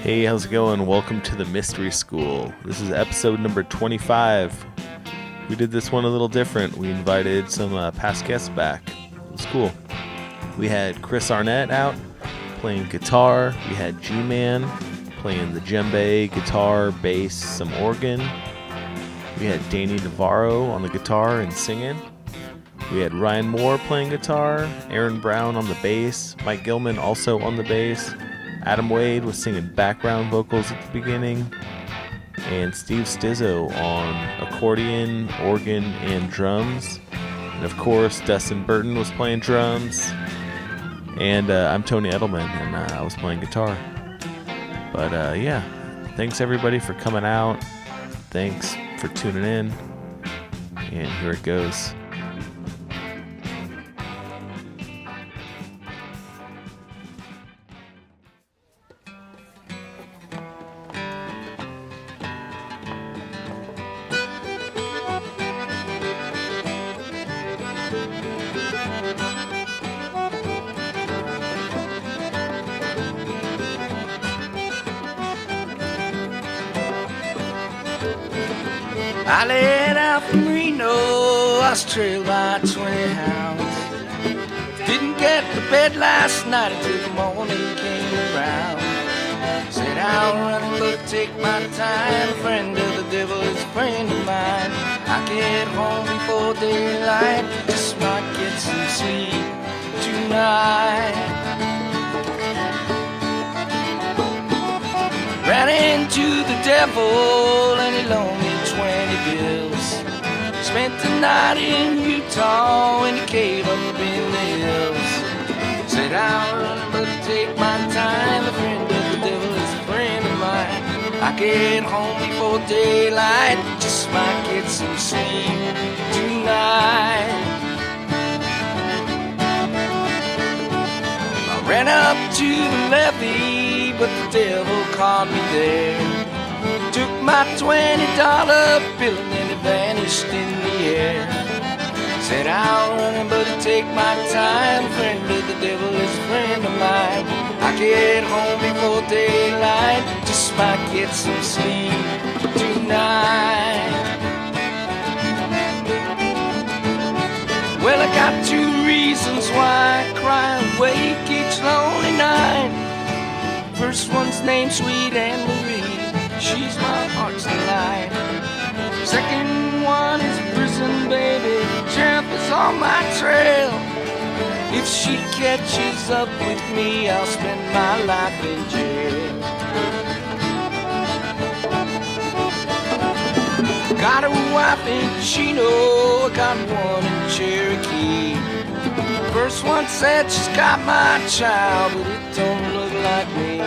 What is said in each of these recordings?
Hey, how's it going? Welcome to the Mystery School. This is episode number 25. We did this one a little different. We invited some past guests back. It was cool. We had Chris Arnett out playing guitar. We had Gman playing the djembe, guitar, bass, some organ. We had Danny Navarro on the guitar and singing. We had Ryan Moore playing guitar, Aaron Brown on the bass, Mike Gillman also on the bass, Adam Wade was singing background vocals at the beginning, and Steve Stizzo on accordion, organ, and drums. And of course, Dustin Burton was playing drums. And I'm Tony Eddlemon, and I was playing guitar. But yeah, thanks everybody for coming out. Thanks for tuning in. And here it goes. I laid out from Reno, I was trailed by 20 hounds. Didn't get to bed last night until the morning came around. Said I'll run but take my time. Friend of the devil is a friend of mine. I get home before daylight, just might get some sleep tonight. Ran into the devil and he loaned me 20 bills. Spent the night in Utah in a cave up in the hills. Said I'll run but take my time. A friend of the devil is a friend of mine. I get home before daylight, just might get some sleep tonight. I ran up to the levee, but the devil caught me there. Took my $20 bill and then it vanished in the air. Said I'll run but it take my time. Friend of the devil is a friend of mine. I get home before daylight, just might get some sleep tonight. Well, I got two reasons why I cry and wake each lonely night. First one's named Sweet Anne Marie, she's my heart's delight. Second one is prison baby, Tramp is on my trail. If she catches up with me, I'll spend my life in jail. Got a wife in Chino, got one in Cherokee. First one said she's got my child, but it don't look like me.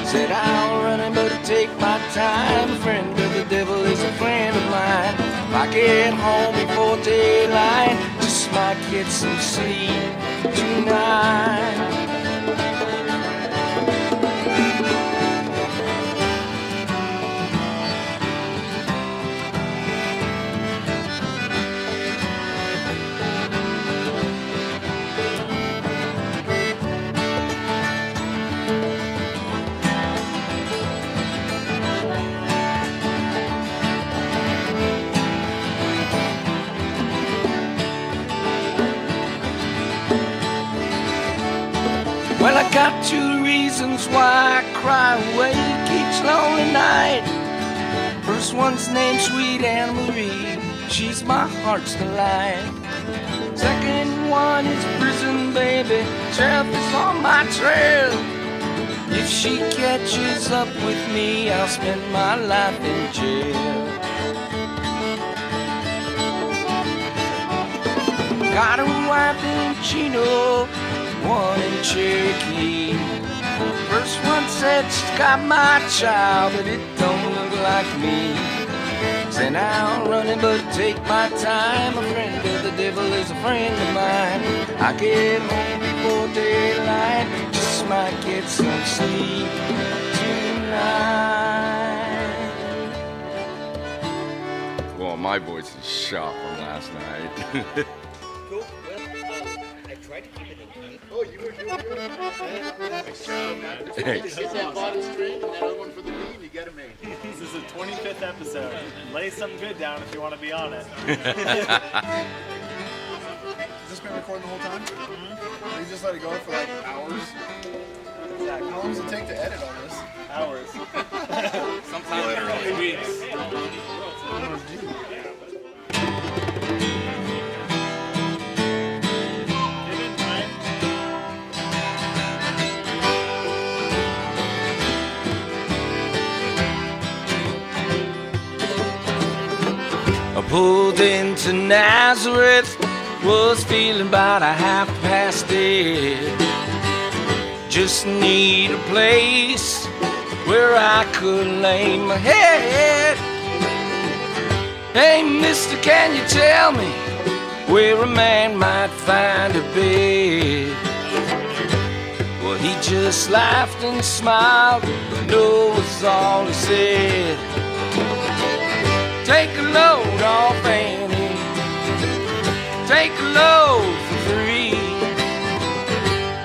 Said I'll run it, but it take my time. A friend of the devil is a friend of mine. If I get home before daylight, just might get some sleep tonight. Well, I got two reasons why I cry awake each lonely night. First one's named Sweet Anne Marie, she's my heart's delight. Second one is prison baby, Sheriff is on my trail. If she catches up with me, I'll spend my life in jail. Got a wife in Chino, one in Cherokee. First one said she's got my child, but it don't look like me. Said I'll run it, but take my time. A friend of the devil is a friend of mine. I get home before daylight, just might get some sleep tonight. Well, my voice is shot from last night. Cool. Well, I tried to keep it in key. Oh, you were doing good. Nice job, man. Thanks. Get that bottom string and that other one for the knee, and you got it made. This is the 25th episode. Lay some good down if you want to be on it. Has this been recording the whole time? Mm-hmm. You just let it go for like hours? How long does it take to edit all this? Hours. Sometimes literally weeks. I pulled into Nazareth, was feeling about a half past dead. Just need a place where I could lay my head. Hey, mister, can you tell me where a man might find a bed? Well, he just laughed and smiled, but no was all he said. Take a load off Annie, take a load for free.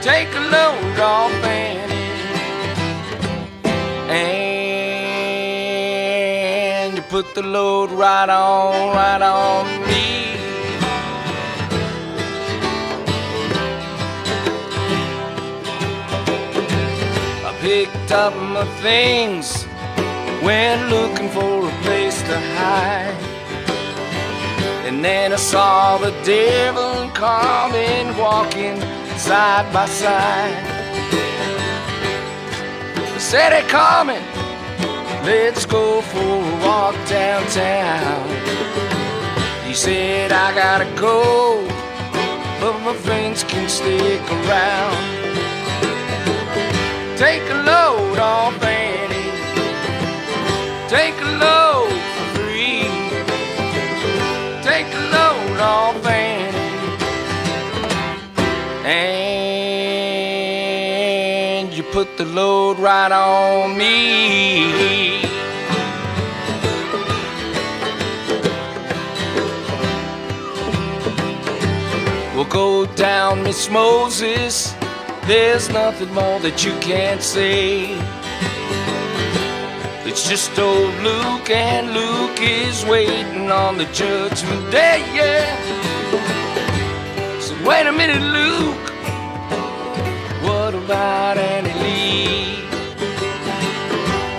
Take a load off Annie, and you put the load right on me. I picked up my things, went looking for a place to hide. And then I saw the devil and Carmen walking side by side. I said, hey Carmen, let's go for a walk downtown. He said, I gotta go, but my friends can stick around. Take a load off Annie, take a load for free. Take a load off Annie, and you put the load right on me. We'll go down, Miss Moses, there's nothing more that you can't say. It's just old Luke, and Luke is waiting on the judgment day, yeah. So wait a minute, Luke, what about Annie Lee?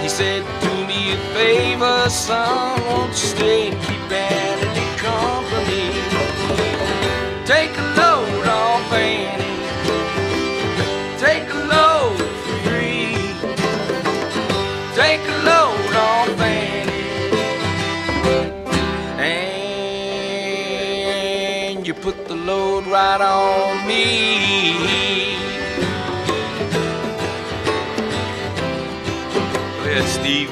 He said, do me a favor, son, won't you stay and keep Annie Lee company? Take a load off Annie, take a load for free. Take a load off Annie, and you put the load right on me. Go ahead, Steve.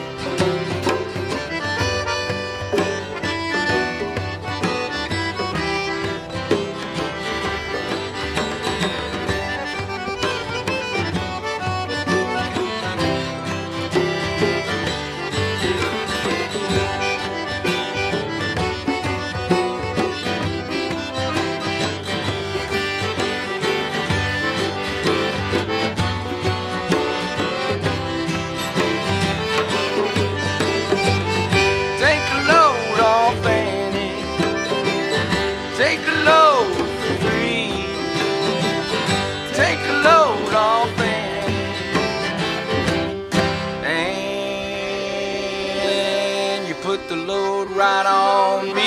Right on me.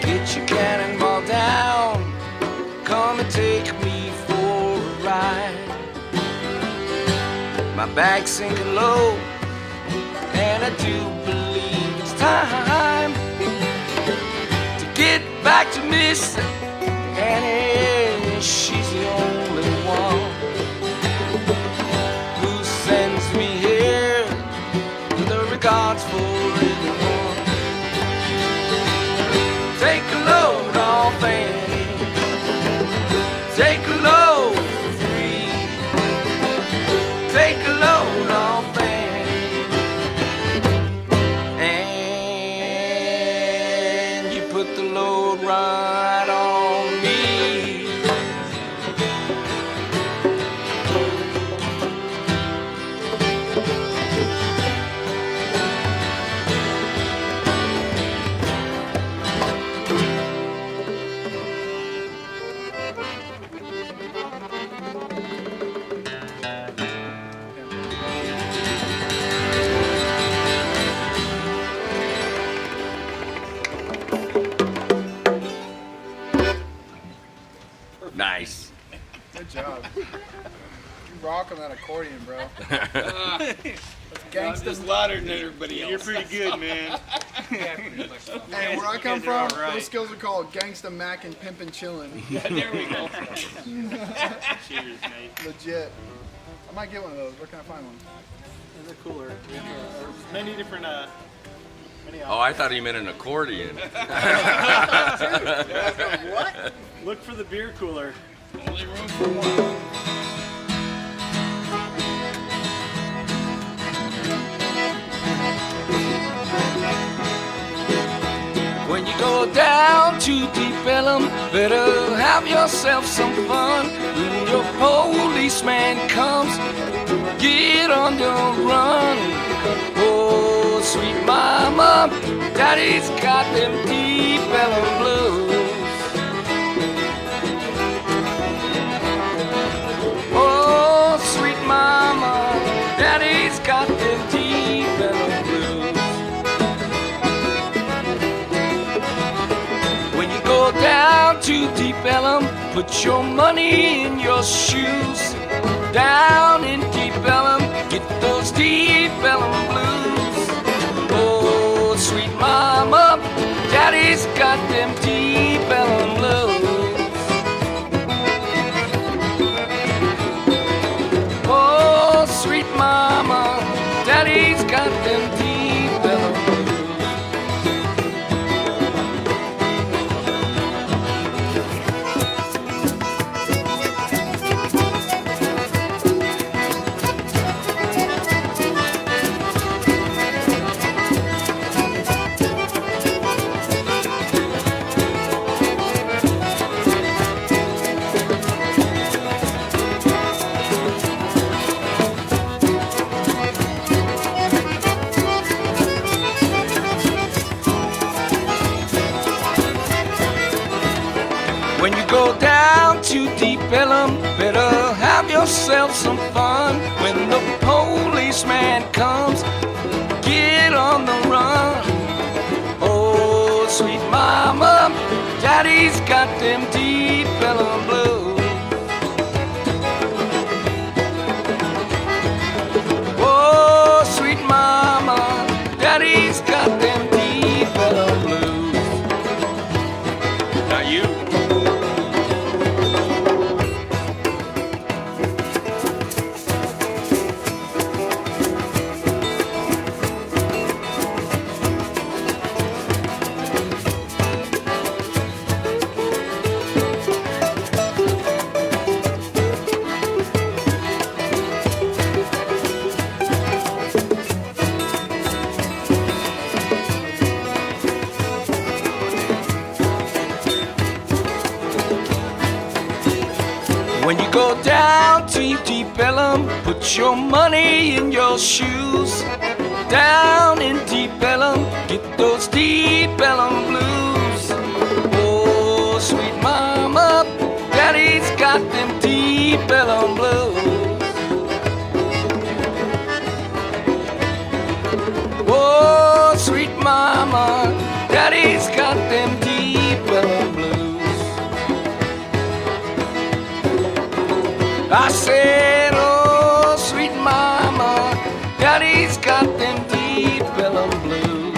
Get your cannonball down, come and take me for a ride. My bag's sinking low, and I do believe it's time to get back to Miss Annie. She's the only one who sends me here with her regards for everyone. Take a load off Annie, take a load for free. Take a load off Annie, Gangsta. Just louder than everybody else. You're pretty good, man. Hey, where I come from, those skills are called Gangsta Mac and Pimpin' Chillin'. There we go. Cheers, mate. Legit. I might get one of those. Where can I find one? They're cooler. We have many different, many Oh, I thought he meant an accordion. What? Look for the beer cooler. Only room for one. When you go down to Deep Ellum, better have yourself some fun. When your policeman comes, get on your run. Oh, sweet mama, daddy's got them Deep Ellum blues. Oh, sweet mama, daddy's got them Deep Ellum blues. When you go down to Deep Ellum, put your money in your shoes. Down in Deep Ellum, get those Deep Ellum blues. Oh, sweet mama, daddy's got them Deep Ellum blues. Oh, sweet mama, daddy's got them Deep Ellum blues. When you go down to Deep Ellum, better have yourself some fun. When the policeman comes, get on the run. Oh, sweet mama, daddy's got them Deep Ellum blues. Oh, sweet mama, daddy's got them Deep Ellum blues. Now you. When you go down to Deep Ellum, put your money in your shoes. Down in Deep Ellum, get those Deep Ellum blues. Oh, sweet mama, daddy's got them Deep Ellum blues. Oh, sweet mama, daddy's got them Deep Ellum blues. I said, oh, sweet mama, daddy's got them Deep Ellum blues.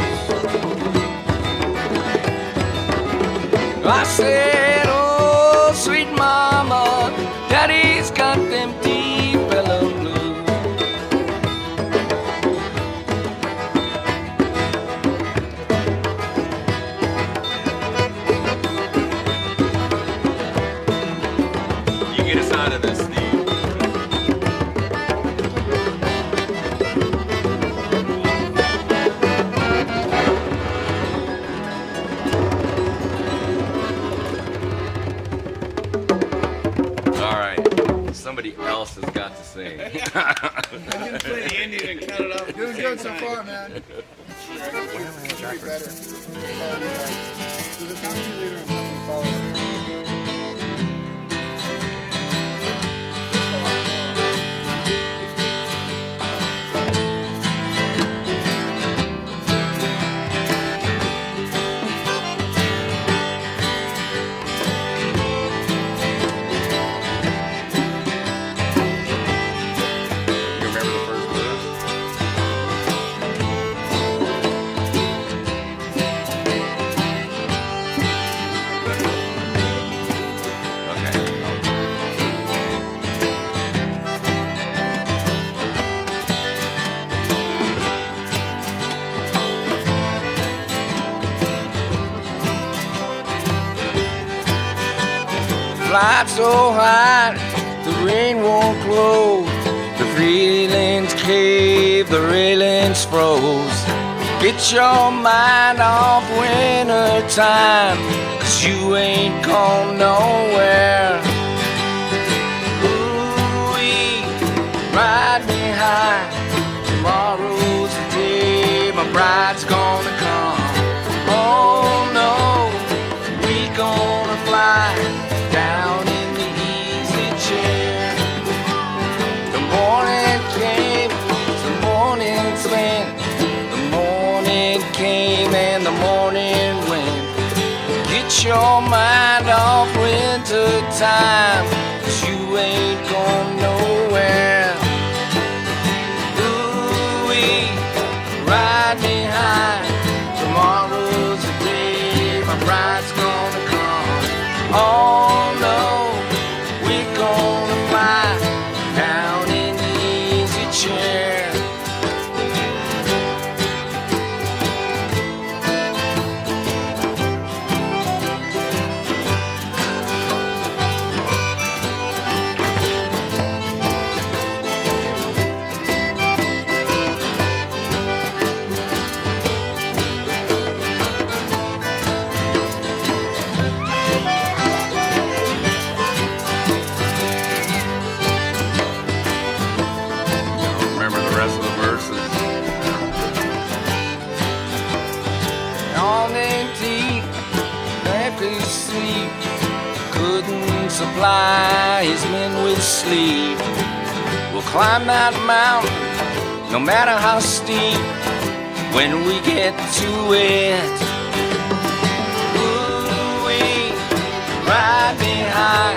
I said, oh, sweet mama, daddy's got them Deep Ellum blues. You get us out of this, Steve. All right. Somebody else has got to sing. I can play the Indian and count it off. Doing good so far, man. Could be better. There's a country leader and something following. You remember fly so high, the rain won't close. The railings cave, the railings froze. Get your mind off winter time, 'cause you ain't gone nowhere. Ooh-wee, ride me high. Tomorrow's the day my bride's gonna come. Oh no, we gonna fly down in the easy chair. The morning came, the morning's went. The morning came and the morning went. Get your mind off winter time, 'cause you ain't going nowhere. Ooh-wee, ride me high. Tomorrow's the day my bride's gonna come. Oh no, we're gonna fly down in the easy chair. Remember the rest of the verses. On empty, left his sleep. Couldn't supply his men with sleep. We'll climb that mountain, no matter how steep, when we get to it. Ooh-wee, ride me high.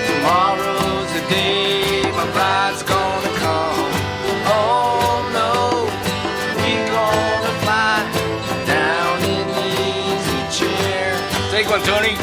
Tomorrow's the day my bride's gonna come. Oh no, we gonna fly down in the easy chair. Take one, Tony.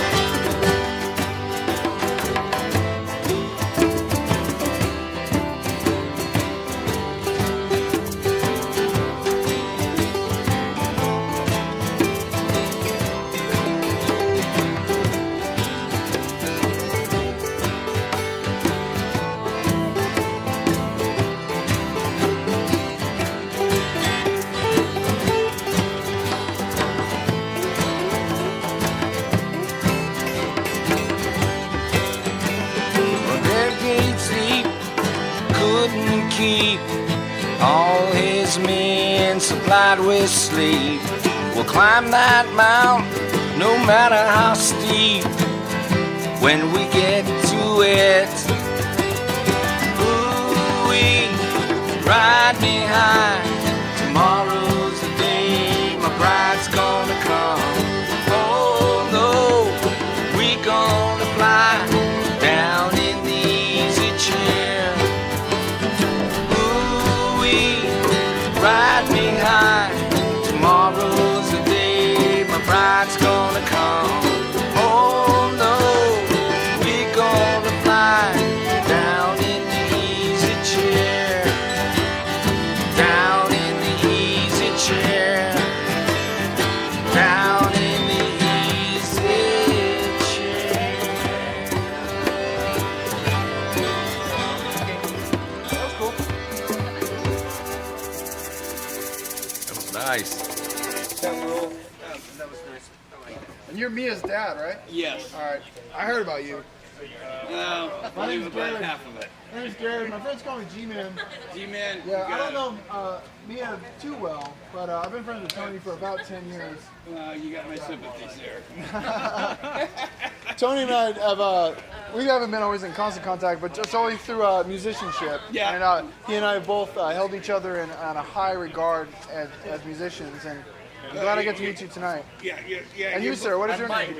Couldn't keep all his men supplied with sleep. We'll climb that mountain, no matter how steep, when we get to it. Ooh-wee, ride me high. Tomorrow's the day my bride's gonna come. Oh no, we gonna fly down in the easy chair. Ride me high. Tomorrow's the day my bride's gonna come. Oh no, we gonna fly down in the easy chair. Down in the easy chair. Down in the easy chair. That was cool. That was nice. That was nice. And you're Mia's dad, right? Yes. All right. I heard about you. My name's about half of it. My name's Gary. My friends call me Gman. G-Man. Yeah, I don't know Mia too well, but I've been friends with Tony for about 10 years. You got my sympathies there. Tony and I have, we haven't been always in constant contact, but just always through musicianship. Yeah. And he and I have both held each other in a high regard as musicians, and I'm glad I get to meet you tonight. Yeah. And you, sir, what is your name?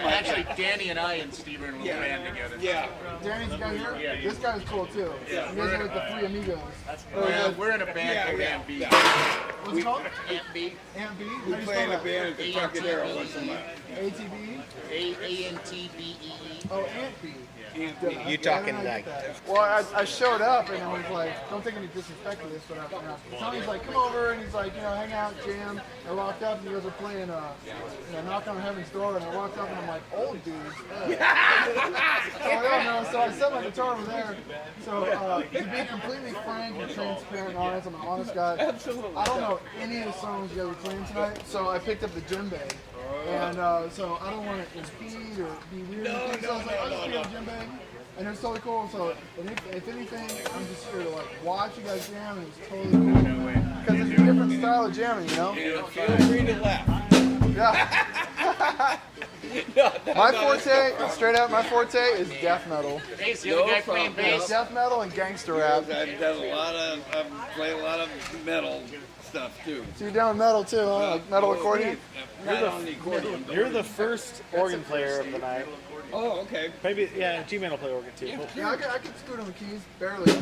Actually, Danny and I and Steven will band together. Yeah. Danny's the guy here? Yeah. This guy's cool too. Yeah. You guys are like the three amigos. We're in a band called Bgvs. What's it called? Ant B. Ant B? We play in a band at the Trocadero once a month. ATB? ANTBEE. Oh, Ant B. You talking like? Well, I showed up and I was like, don't take any disrespect to this, but Tony's like, come over, and he's like, hang out, jam. I walked up and you guys were playing, Knock on Heaven's Door, and I walked up and I'm like, old dudes. So I don't know, so I set my guitar over there. So to be completely frank and transparent and honest, I'm an honest guy. Absolutely. I don't know any of the songs you guys are playing tonight, so I picked up the Djembe. And so I don't want to impede or be weird. So I was like, I'll just pick up Djembe. And it was totally cool. So if anything, I'm just here to like watch you guys jam, and it's totally cool. Because it's a different style of jamming, Feel free to laugh. Yeah. My forte, straight up, my forte is death metal. Bass, the other guy playing bass. Death metal and gangster rap. I've played a lot of metal stuff too. So you're down metal too, huh? Like metal accordion? Not on the accordion. You're the first organ player of the night. Oh, okay. Maybe, yeah, Gman will play organ too. Yeah, I can scoot on the keys, barely.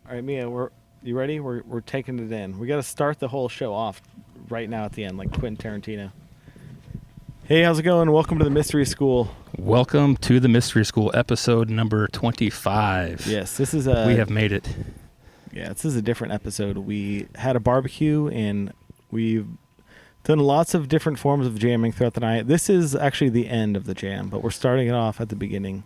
All right, Mia, you ready? We're taking it in. We got to start the whole show off right now at the end, like Quentin Tarantino. Hey, how's it going? Welcome to the Mystery School. Welcome to the Mystery School, episode number 25. Yes, this is We have made it. Yeah, this is a different episode. We had a barbecue, and we've done lots of different forms of jamming throughout the night. This is actually the end of the jam, but we're starting it off at the beginning.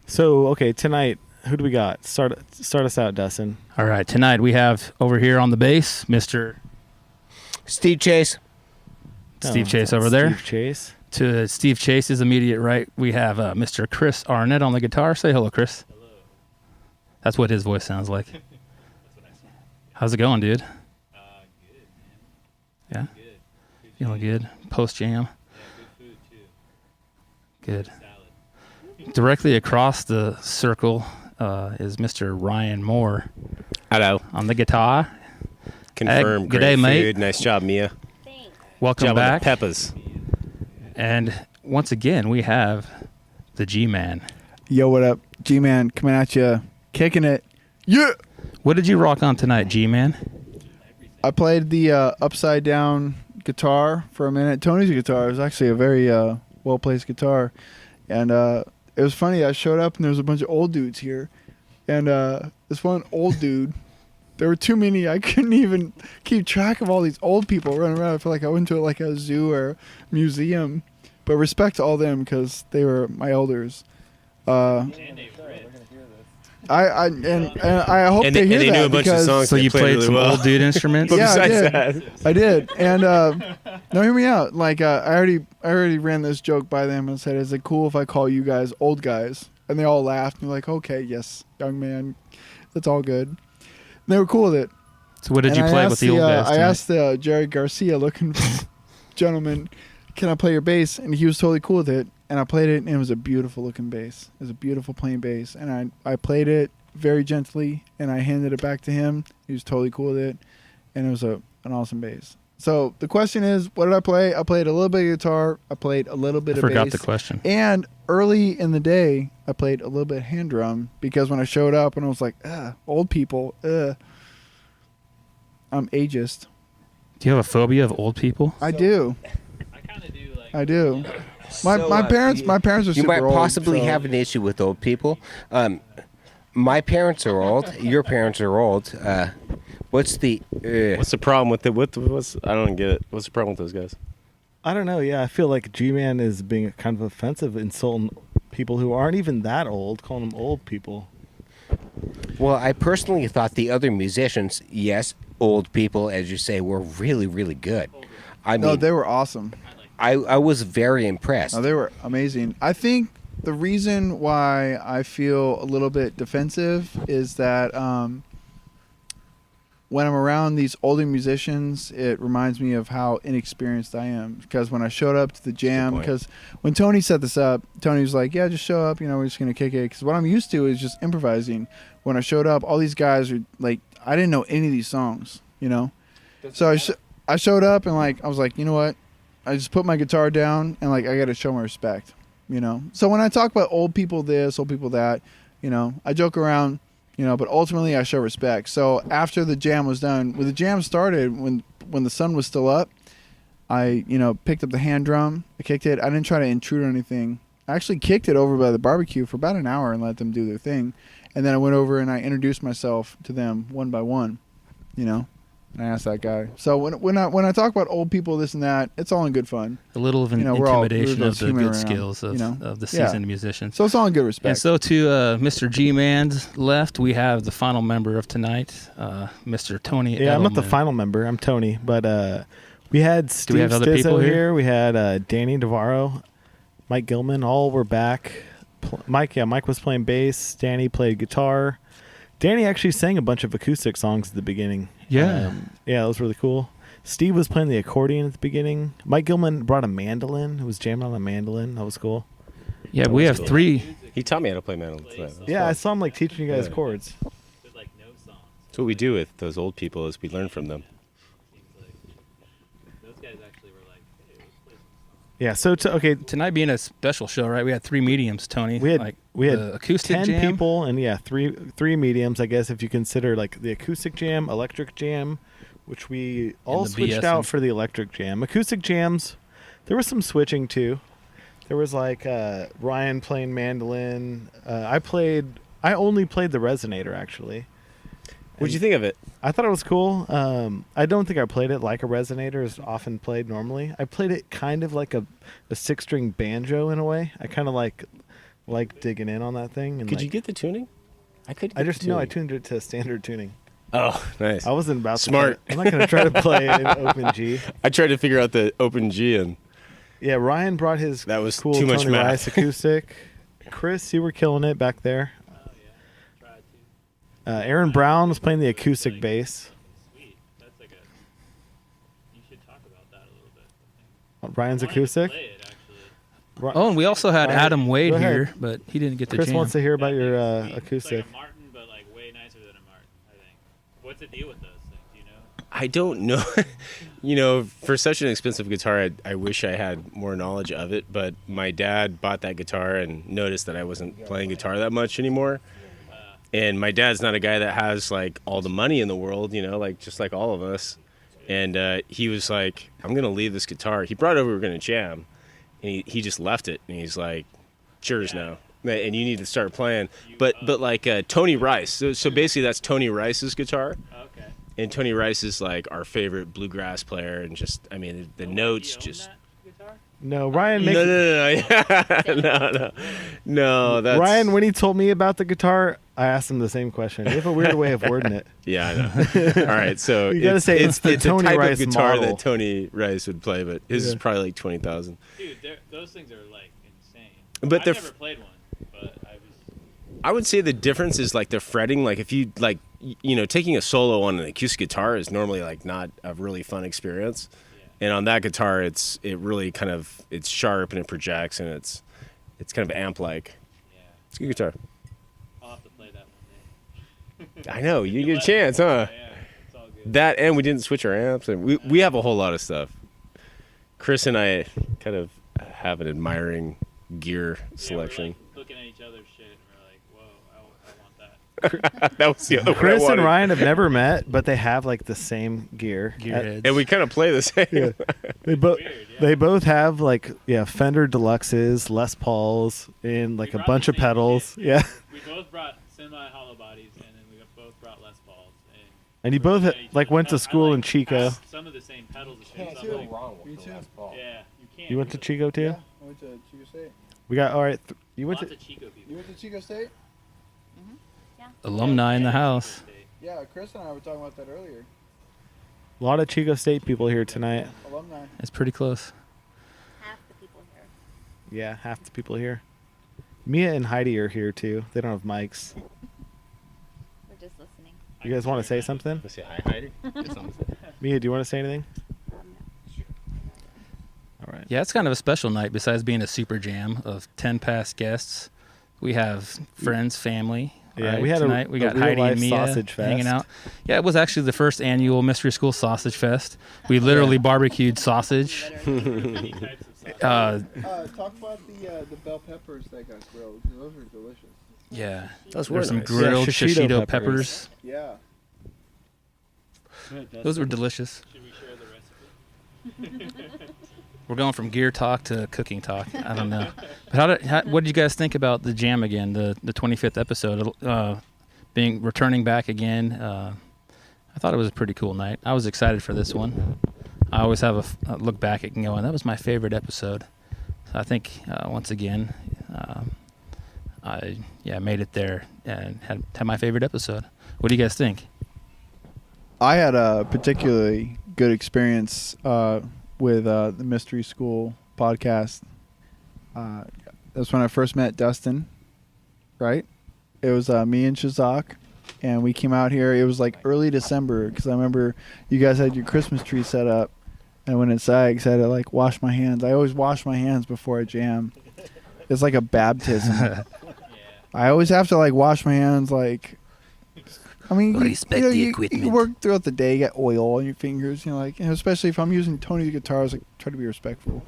So, okay, tonight, who do we got? Start us out, Dustin. All right, tonight we have over here on the bass, Mr. Steve Chase. Steve Chase over there. Steve Chase. To Steve Chase's immediate right, we have Mr. Chris Arnett on the guitar. Say hello, Chris. Hello. That's what his voice sounds like. That's what I say. How's it going, dude? Good, Yeah? man. Good. Feeling good? Post-jam? Yeah, good food, too. Good. Salad. Directly across the circle is Mr. Ryan Moore. Hello. On the guitar. Confirmed. Good Great day, food. mate. Nice job, Mia. Welcome Job back. on the peppers. And once again, we have the Gman. Yo, what up? Gman coming at you, kicking it. Yeah! What did you rock on tonight, Gman? I played the upside down guitar for a minute. Tony's guitar is actually a very well-placed guitar. And it was funny. I showed up and there was a bunch of old dudes here. And this one old dude, there were too many. I couldn't even keep track of all these old people running around. I feel like I went to like a zoo or museum. But respect to all them because they were my elders. I hope And they hear they that knew a bunch of because songs. So they you played really some well. old dude instruments? But Yeah, I besides did. that, I did. And no, hear me out. Like I already ran this joke by them and said, "Is it cool if I call you guys old guys?" And they all laughed and were like, "Okay, yes, young man, that's all good." And they were cool with it. So what did you And play with the old guys I tonight? asked the Jerry Garcia looking gentleman, "Can I play your bass?" And he was totally cool with it. And I played it, and it was a beautiful looking bass. It was a beautiful plain bass. And I played it very gently, and I handed it back to him. He was totally cool with it, and it was an awesome bass. So the question is, what did I play? I played a little bit of guitar. I played a little bit of bass. Forgot the question. And early in the day, I played a little bit of hand drum because when I showed up and I was like, old people, I'm ageist. Do you have a phobia of old people? I do. I kind of do, like... I do. My parents are you super might old, possibly so- have an issue with old people. My parents are old. Your parents are old. What's the problem with it? I don't get it. What's the problem with those guys? I don't know. Yeah, I feel like G-Man is being kind of offensive, insulting people who aren't even that old, calling them old people. Well, I personally thought the other musicians, yes, old people, as you say, were really, really good. I mean, No, they were awesome. I was very impressed. No, they were amazing. I think the reason why I feel a little bit defensive is that when I'm around these older musicians, it reminds me of how inexperienced I am. Because when I showed up to the jam, because when Tony set this up, Tony was like, "Yeah, just show up. You know, we're just gonna kick it." Because what I'm used to is just improvising. When I showed up, all these guys are like, I didn't know any of these songs. You know, so I showed up and like I was like, you know what? I just put my guitar down and like I got to show my respect. You know, so when I talk about old people this, old people that, you know, I joke around. You know, but ultimately I show respect. So after the jam was done, when the jam started, when the sun was still up, I, you know, picked up the hand drum. I kicked it. I didn't try to intrude or anything. I actually kicked it over by the barbecue for about an hour and let them do their thing. And then I went over and I introduced myself to them one by one, you know. And I asked that guy. So when I talk about old people, this and that, it's all in good fun. A little of an we're intimidation of just the human good around, skills of, you know? of the Yeah. seasoned musicians. So it's all in good respect. And so to Mr. G-Man's left, we have the final member of tonight, Mr. Tony Yeah, I'm not the Eddlemon. final member. I'm Tony. But we had Steve we have other people Stizzo here? We had Danny Navarro, Mike Gillman. All were back. Mike was playing bass. Danny played guitar. Danny actually sang a bunch of acoustic songs at the beginning. Yeah. Yeah, that was really cool. Steve was playing the accordion at the beginning. Mike Gillman brought a mandolin. He was jamming on a mandolin. That was cool. Yeah, we have three. He taught me how to play mandolin tonight. Yeah, I saw him like teaching you guys chords. There's, like, no songs. That's what we do with those old people is we learn from them. Seems like those guys actually were like, hey, let's play some songs. Yeah. So okay, tonight being a special show, right? We had 3 mediums, Tony. we had the acoustic 10 jam. people, and three mediums. I guess if you consider like the acoustic jam, electric jam, which we all the switched BS out for the electric jam. Acoustic jams, there was some switching too. There was like Ryan playing mandolin. I only played the resonator actually. What'd you think of it? I thought it was cool. I don't think I played it like a resonator is often played normally. I played it kind of like a 6-string banjo in a way. I kind of like digging in on that thing. And Could you get the tuning? I could. I tuned it to standard tuning. Oh, nice. I wasn't about Smart. I'm not going to try to play it in open G. I tried to figure out the open G, and yeah, Ryan brought his that was cool too much Tony math. Rice acoustic. Chris, you were killing it back there. Aaron Brown was playing the acoustic bass. Sweet. That's like you should talk about that a little bit. Ryan's acoustic. Play it, actually. Oh, and we also had Ryan, Adam Wade go ahead. here, but he didn't get the Chris jam. wants to hear about your It's acoustic. like a Martin, but like way nicer than a Martin, I think. What's the deal with those things? Do you know? I don't know. For such an expensive guitar, I wish I had more knowledge of it. But my dad bought that guitar and noticed that I wasn't playing guitar that much anymore. And my dad's not a guy that has like all the money in the world, like just like all of us. And he was like, "I'm gonna leave this guitar." He brought it over, we were gonna jam, and he just left it. And he's like, "Cheers now, and you need to start playing." But like Tony Rice. So basically, that's Tony Rice's guitar. Okay. And Tony Rice is like our favorite bluegrass player, and just the notes just. No, Ryan makes No, that's Ryan, when he told me about the guitar, I asked him the same question. You have a weird way of wording it. Yeah, I know. All right, so You gotta say it's the Tony a type Rice of guitar model. that Tony Rice would play, but his is probably like 20,000. Dude, those things are like insane. But I've never played one, but I would say the difference is like the fretting. Like if you like, taking a solo on an acoustic guitar is normally like not a really fun experience. And on that guitar, it really kind of it's sharp and it projects and it's kind of amp-like. Yeah. It's a good guitar. I'll have to play that one day. I know you get a chance, huh? Yeah, it's all good. That and we didn't switch our amps, and we have a whole lot of stuff. Chris and I kind of have an admiring gear selection. We're like looking at each other's shit, and we're like, "Whoa, I want that." That was the other Chris one I and wanted. Ryan have never met, but they have like the same gear. And we kind of play the same. Yeah. They both have like Fender Deluxes, Les Pauls, and like a bunch of pedals. Shit. Yeah. We both brought semi-hollow bodies, and then we both brought Les Pauls. And you both went to school in Chico. Some of the same pedals. Can't and do shit. wrong with the Les Paul. Yeah, you can't. You went to Chico too? Yeah, I went to Chico State. We got all right. You went Lots to of Chico people. You went to Chico State? Alumni in the house. Yeah, Chris and I were talking about that earlier. a lot of Chico State people here tonight. Alumni. It's pretty close. Half the people here. Yeah, half the people here. Mia and Heidi are here too. They don't have mics. We're just listening. You guys want to say something? Let's say hi, Heidi. Mia, do you want to say anything? All right. Yeah, it's kind of a special night. Besides being a super jam of 10 past guests, we have friends, family. Yeah, right? we had tonight. We got real Heidi life and Mia sausage fest. hanging out. Yeah, it was actually the first annual Mystery School Sausage Fest. We literally barbecued sausage. Talk about the bell peppers that got grilled. Those are delicious. Yeah, Those there's were some nice. grilled Yeah, shishito shishito peppers. Yeah. Those were delicious. Should we share the recipe? We're going from gear talk to cooking talk. I don't know. But what did you guys think about the jam again, the 25th episode, returning back again? I thought it was a pretty cool night. I was excited for this one. I always have a look back at and going, that was my favorite episode. So I think once again, I made it there and had my favorite episode. What do you guys think? I had a particularly good experience with the Mystery School podcast. That's when I first met Dustin, right? It was me and Shazak, and we came out here. It was like early December because I remember you guys had your Christmas tree set up, and when it sags, I had to like wash my hands. I always wash my hands before I jam. It's like a baptism. I always have to like wash my hands like I mean, Respect the equipment. You work throughout the day, you got oil on your fingers, especially if I'm using Tony's guitar, I was like, try to be respectful.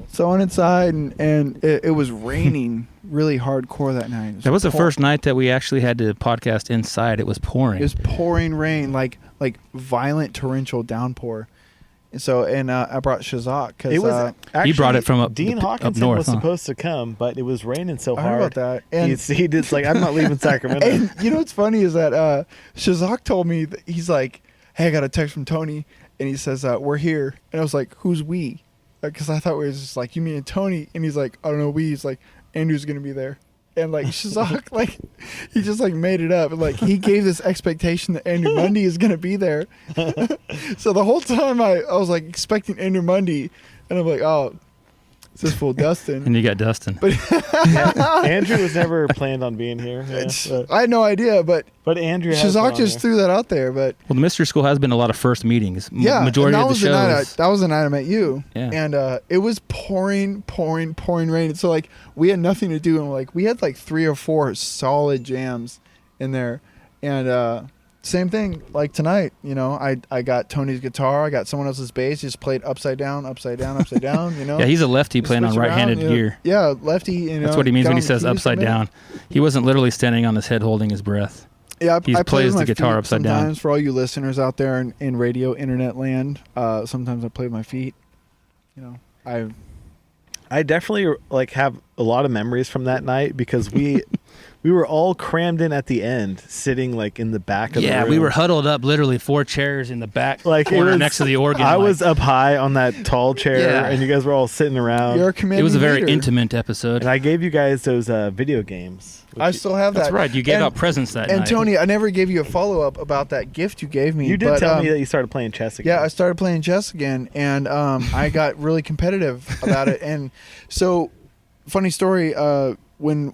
So I went inside, and it was raining really hardcore that night. That was the first night that we actually had to podcast inside. It was pouring. It was pouring rain, like violent torrential downpour. And so, I brought Shazak because it was he brought it from Dean Hawkinson north, was supposed to come, but it was raining so I hard. heard about that. And he did like, I'm not leaving Sacramento. And you know what's funny is that Shazak told me that he's like, hey, I got a text from Tony, and he says we're here, and I was like, who's we? Because I thought we were just like, you mean Tony? And he's like, I don't know, we. He's like, Andrew's gonna be there. And like Shazak, like he just like made it up, and like he gave this expectation that Andrew Mundy is gonna be there. So the whole time I was like expecting Andrew Mundy, and I'm like, oh, it's this fool Dustin. And you got Dustin. But Andrew was never planned on being here. I had no idea, but Andrew has Shazak just threw that out there. But well, the Mystery School has been a lot of first meetings. Yeah, Majority and of the shows. that was the night I met you. Yeah. And it was pouring rain. So like we had nothing to do, and like we had like 3 or 4 solid jams in there. And same thing like tonight. I got Tony's guitar, I got someone else's bass. Just played upside down. Yeah, he's a lefty playing on right-handed gear. Yeah, lefty. That's what he means when he says upside down. He wasn't literally standing on his head holding his breath. Yeah, he plays the guitar upside down. Sometimes for all you listeners out there in radio internet land, sometimes I play with my feet. I definitely like have a lot of memories from that night because we were all crammed in at the end, sitting like in the back of the room. Yeah, we were huddled up, literally 4 chairs in the back corner next to the organ. I was up high on that tall chair, and you guys were all sitting around. You're a commanding It was a very leader. intimate episode. And I gave you guys those video games. I still have that. That's right. You gave out presents that night. And Tony, I never gave you a follow-up about that gift you gave me. You did tell me that you started playing chess again. Yeah, I started playing chess again, and I got really competitive about it. And so, funny story, when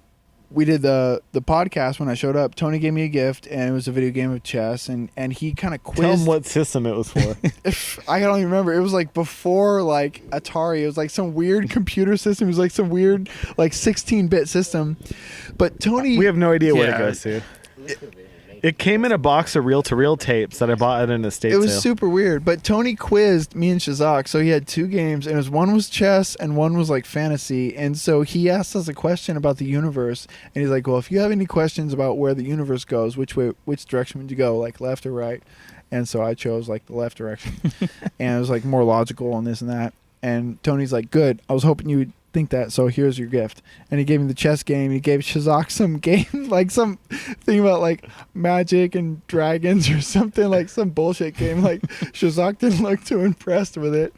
we did the podcast, when I showed up, Tony gave me a gift, and it was a video game of chess, and he kind of quizzed. Tell him what system it was for. I don't even remember. It was like before like Atari. It was like some weird computer system. It was like some weird like 16-bit system. But Tony, we have no idea what it goes to. It came in a box of reel-to-reel tapes that I bought at an estate sale. It was super weird. But Tony quizzed me and Shazak. So he had 2 games, and one was chess and one was like fantasy. And so he asked us a question about the universe, and he's like, well, if you have any questions about where the universe goes, which direction would you go, like left or right? And so I chose like the left direction. And it was like more logical on this and that. And Tony's like, good. I was hoping you would think that, so here's your gift. And he gave me the chess game. He gave Shazak some game, like some thing about like magic and dragons or something, like some bullshit game. Like Shazak didn't look too impressed with it.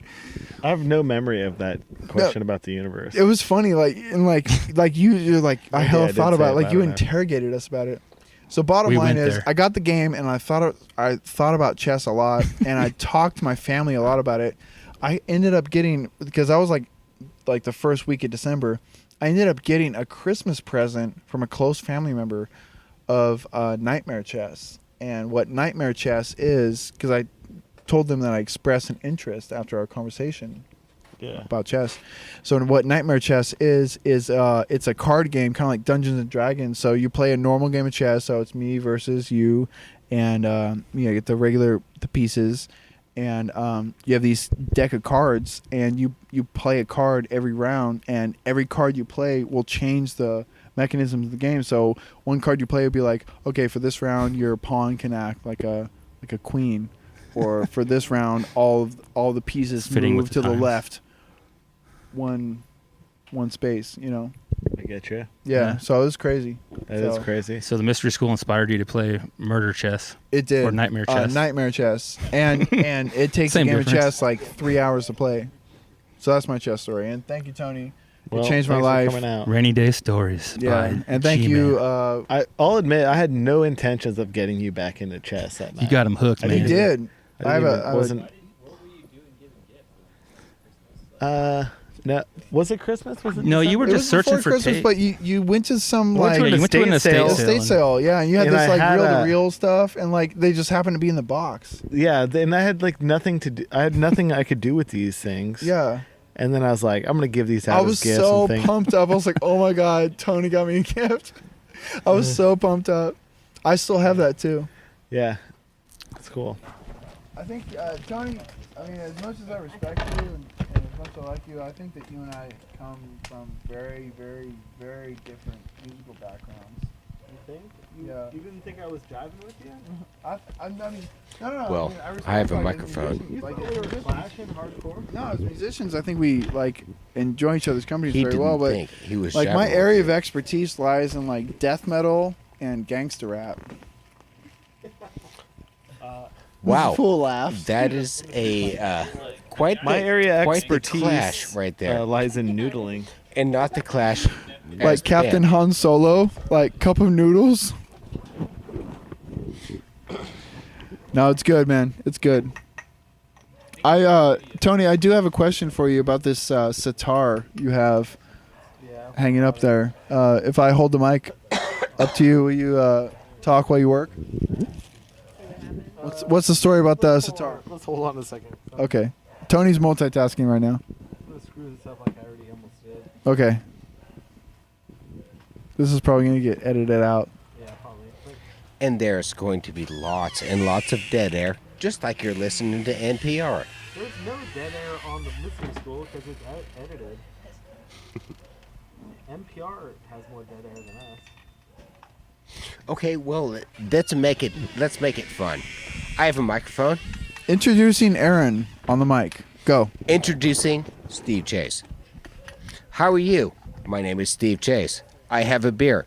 I have no memory of that question about the universe. It was funny, like you're like I hell thought about it, like you interrogated us about it. So bottom line is, I got the game and I thought about chess a lot, and I talked to my family a lot about it. I ended up getting, because I was like the first week of December, I ended up getting a Christmas present from a close family member of Nightmare Chess. And what Nightmare Chess is, because I told them that I expressed an interest after our conversation about chess. So what Nightmare Chess is it's a card game, kind of like Dungeons and Dragons. So you play a normal game of chess, so it's me versus you, and you get the pieces. And you have these deck of cards, and you play a card every round, and every card you play will change the mechanisms of the game. So one card you play will be like, okay, for this round your pawn can act like a queen, or for this round all the pieces move to the left one space. I get you. Yeah. So it was crazy. That is crazy. So the Mystery School inspired you to play murder chess. It did. Or nightmare chess. Nightmare chess. And it takes a game of chess like 3 hours to play. So that's my chess story. And thank you, Tony. It changed my life. Rainy Day Stories. Yeah. And thank you. I'll admit, I had no intentions of getting you back into chess that night. You got him hooked, man. You did. No, was it Christmas? Was it? No, you were just searching for Christmas, tape. but you went to some you went to an estate sale. Yeah, and you had this like reel-to-reel stuff, and like they just happened to be in the box. Yeah, and I had like nothing to do. I had nothing I could do with these things. Yeah. And then I was like, I'm gonna give these out. I was so pumped up. I was like, oh my god, Tony got me a gift. I was so pumped up. I still have that too. Yeah, it's cool. I think Tony. I mean, as much as I respect you and as much as I like you, I think that you and I come from very, very, very different musical backgrounds. You think? Yeah. You didn't think I was jiving with you? I mean, no. Well, I respect I have a like, microphone. musicians, You like, thought we were clashing hardcore? No, as musicians, I think we like enjoy each other's company He very didn't well. But think he was like my jiving area with of expertise lies in like death metal and gangster rap. Wow. Full laugh. That is a quite My the, area quite expertise the clash right there, lies in noodling. and not the clash. Like as Captain band. Han Solo, like cup of noodles. No, it's good, man. It's good. Tony, I do have a question for you about this sitar you have hanging up there. If I hold the mic up to you, will you talk while you work? What's the story about the sitar? Let's hold on a second. Okay. Tony's multitasking right now. I'm going to screw this up like I already almost did. Okay. This is probably going to get edited out. Yeah, probably. And there's going to be lots and lots of dead air, just like you're listening to NPR. There's no dead air on the mystery school because it's edited. NPR has more dead air than us. Okay, well, let's make it fun. I have a microphone. Introducing Aaron on the mic. Go. Introducing Steve Chase. How are you? My name is Steve Chase. I have a beer.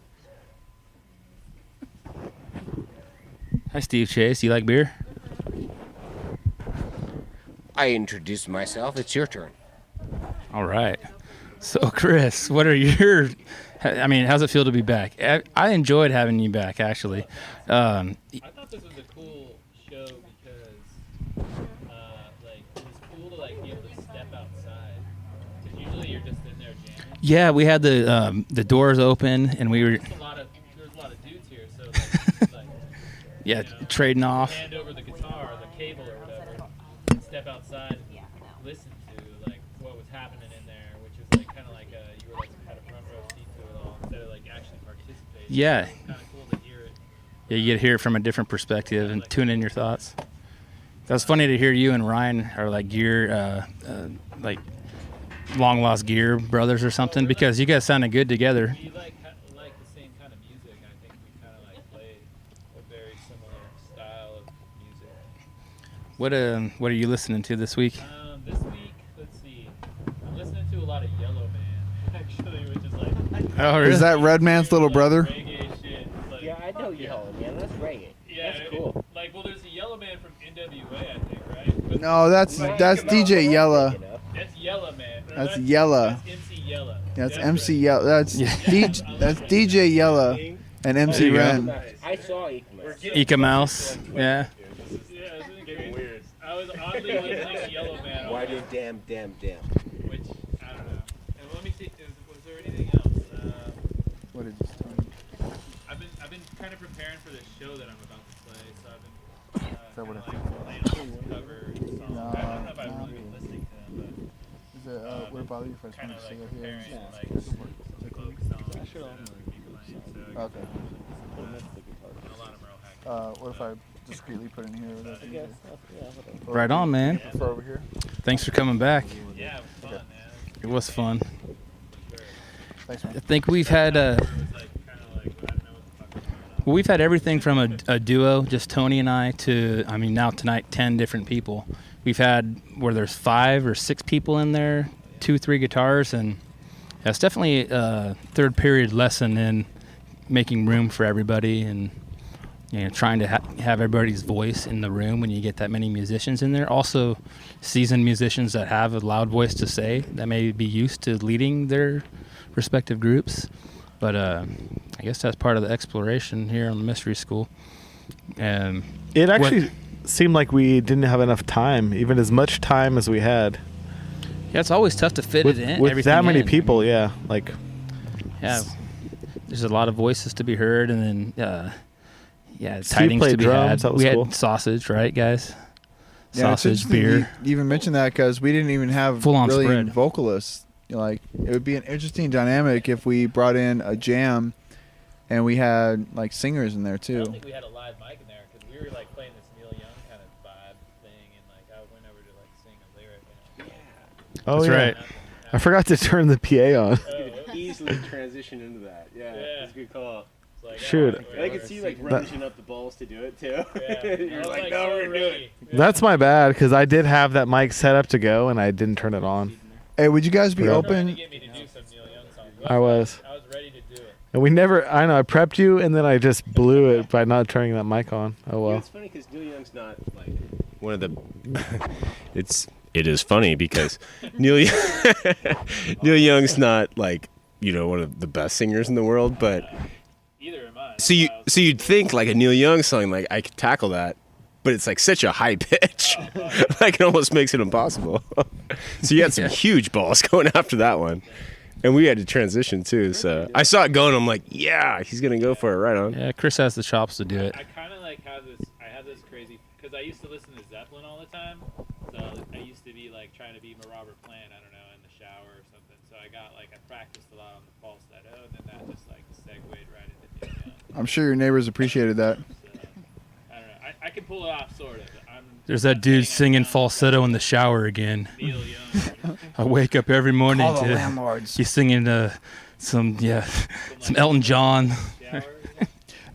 Hi, Steve Chase. You like beer? I introduced myself. It's your turn. All right. So, Chris, what are your... I mean, how's it feel to be back? I enjoyed having you back, actually. I thought this was a cool show because, like, it was cool to like be able to step outside. Because usually you're just in there jamming. Yeah, we had the doors open, and we were... There's a lot of dudes here, so like yeah, trading off. Hand over the guitar or the cable or whatever, and step outside and listen to like what was happening in there, which is like kind of like you were like had a front row seat to it all instead of like actually participating. Yeah. Kind of cool to hear it. Yeah, you get to hear it from a different perspective and tune in your thoughts. That was funny to hear you and Ryan are like gear, like long lost gear brothers or something, because you guys sounded good together. We like the same kind of music. I think we kind of like play a very similar style of music. What are you listening to this week? This week, let's see. I'm listening to a lot of Yellow Man, actually, which is like. Oh, really? Is that Redman's little brother? Reggae shit. Like, Yeah, I know Yellow Man. That's reggae. Yeah, That's cool. Like, well, there's a Yellow Man from NWA, I think, right? But No, that's DJ Yella. that's Yellow Man. Or That's Yella. That's MC Yella. That's That's MC right. Yella. That's DJ Yella and MC There you go. Ren. I saw Eekman. Ika Mouse. Yeah. Yeah, isn't it great? Weird. I was oddly listening to Yellow Man. Why do damn? Which, I don't know. And let me see, was there anything else? What did you tell me? I've been kind of preparing for this show that I'm about to play, so I've been that what kinda, like playing all these cover songs. No, I don't know if I've really been listening to them, Is it, would it bother you if I but kind of spent like a here? preparing like folk songs that I'm be playing. So Okay. and a lot of them are all hacky. What if I discreetly put in here? Would that be easier? Right on, man. Prefer over here? Thanks for coming back. Yeah, it was fun, man. It was fun. Thanks, man. I think we've had well, we've had everything from a duo, just Tony and I, to, I mean, now tonight, 10 different people. We've had where there's 5 or 6 people in there, 2-3 guitars, and it's definitely a third period lesson in making room for everybody and, you know, trying to have everybody's voice in the room when you get that many musicians in there. Also, seasoned musicians that have a loud voice to say, that may be used to leading their respective groups. But I guess that's part of the exploration here on the Mystery School. It actually seemed like we didn't have enough time, even as much time as we had. Yeah, it's always tough to fit With, it in. with everything that many in. people, yeah. Like, Yeah, there's a lot of voices to be heard, and then Steve tidings played to be drums, had. that was We cool. had sausage, right, guys? Yeah, it's Sausage, interesting beer. You even mentioned that because we didn't even have Full-on really spread. vocalists. You know, like, it would be an interesting dynamic if we brought in a jam and we had like singers in there I too. don't think we had a live mic in there because we were like playing this Neil Young kind of vibe thing, and like I went over to like sing a lyric. And Oh, That's yeah. right. I forgot to turn the PA on. You could easily transition into that. Yeah, that's a good call. Like, Shoot. And I could see like rummaging up the balls to do it too. You're like, no, we're gonna do it. That's my bad because I did have that mic set up to go and I didn't turn it on. Hey, would you guys be Yeah. open? I was. I was ready to do it. And we never, I know, I prepped you and then I just blew it by not turning that mic on. Oh, well. It's funny because Neil Young's not like one of the. It is funny because Neil Young's not like one of the best singers in the world, but either am I. So you'd think like a Neil Young song, like I could tackle that, but it's like such a high pitch, like it almost makes it impossible. So you had some huge balls going after that one, and we had to transition too. So I saw it going, I'm like, yeah, he's gonna go for it right on. Yeah, Chris has the chops to do it. I kind of like have this. I have this crazy because I used to listen to Zeppelin all the time. So I used to be like trying to be my Robert Plant, I don't know, in the shower or something. So I practiced a lot on the falsetto, and then that just like segued right into Neil Young. I'm sure your neighbors appreciated that. I don't know. I can pull it off sort of. There's that dude singing falsetto in the shower again. Neil Young. I wake up every morning Call the to landlords. he's singing some Elton John.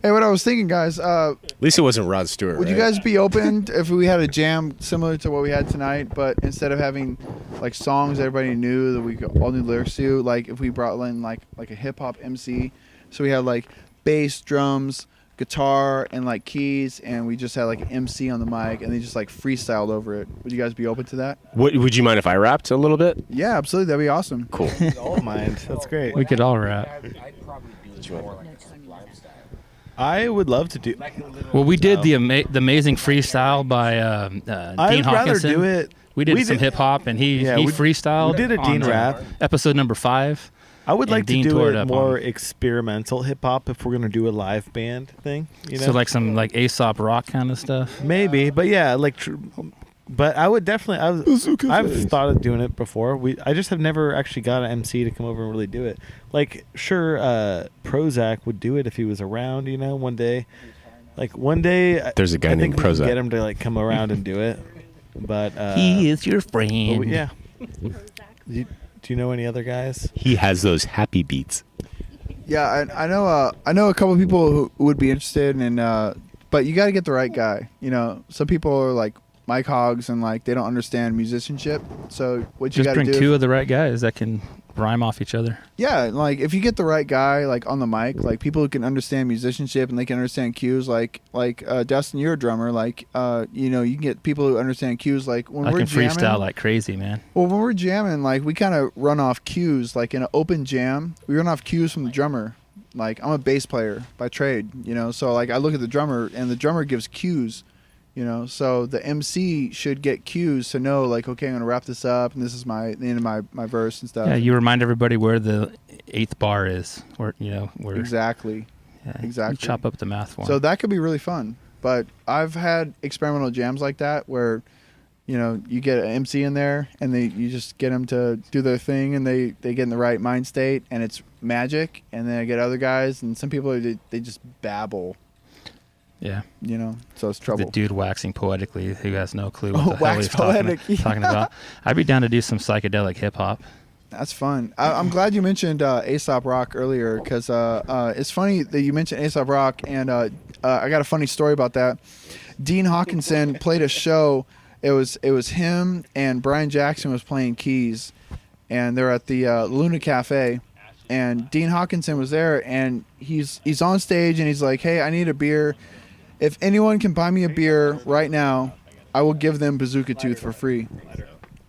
Hey, what I was thinking, guys. At least it wasn't Rod Stewart. Would you guys be open if we had a jam similar to what we had tonight, but instead of having like songs everybody knew that we all knew lyrics to, like if we brought in like a hip hop MC, so we had like bass, drums, guitar, and like keys, and we just had like an MC on the mic, and they just like freestyled over it. Would you guys be open to that? Would you mind if I rapped a little bit? Yeah, absolutely. That'd be awesome. Cool. All mind. That's great. We could all rap. I'd probably do it more like a Sublime style. I would love to do. Well, we did the amazing freestyle by Dean I'd rather Hawkinson. do it. We did some hip hop, and he freestyled. We did a Dean on, rap. Episode number 5. I would like to Dean do tore it up more on experimental hip hop if we're gonna do a live band thing. You know, So like some like Aesop rock kind of stuff. maybe, but yeah, like. But I would definitely. I've thought of doing it before. I just have never actually got an MC to come over and really do it. Like, sure, Prozac would do it if he was around. You know, one day. Like one day. There's a guy I named think we can Prozac. get him to like come around and do it. But He is your friend. yeah. Do you know any other guys? He has those happy beats. Yeah, I know a couple of people who would be interested in, but you got to get the right guy. You know, some people are like Mike Hoggs and like they don't understand musicianship. So what you Just got to bring do? 2 of the right guys that can rhyme off each other. Yeah, like if you get the right guy like on the mic, like people who can understand musicianship and they can understand cues, like Dustin, you're a drummer, like you know, you can get people who understand cues, like when I we're can jamming. freestyle like crazy, man. Well, when we're jamming, like we kind of run off cues, like in an open jam, we run off cues from the drummer. Like I'm a bass player by trade, you know, so like I look at the drummer and the drummer gives cues. You know, so the MC should get cues to know, like, okay, I'm gonna wrap this up, and this is the end of my verse and stuff. Yeah, you remind everybody where the 8th bar is, or where Exactly. Yeah, Exactly. You chop up the math for 'em. So that could be really fun. But I've had experimental jams like that where, you know, you get an MC in there and you just get them to do their thing and they get in the right mind state and it's magic. And then I get other guys and some people they just babble. Yeah. You know, so it's trouble. The dude waxing poetically who has no clue what the hell wax he's poetic, talking yeah. about. I'd be down to do some psychedelic hip hop. That's fun. I'm glad you mentioned Aesop Rock earlier because it's funny that you mentioned Aesop Rock, and I got a funny story about that. Dean Hawkinson played a show. It was him and Brian Jackson was playing keys, and they're at the Luna Cafe, and Dean Hawkinson was there, and he's on stage and he's like, "Hey, I need a beer. If anyone can buy me a beer right now, I will give them Bazooka Tooth for free."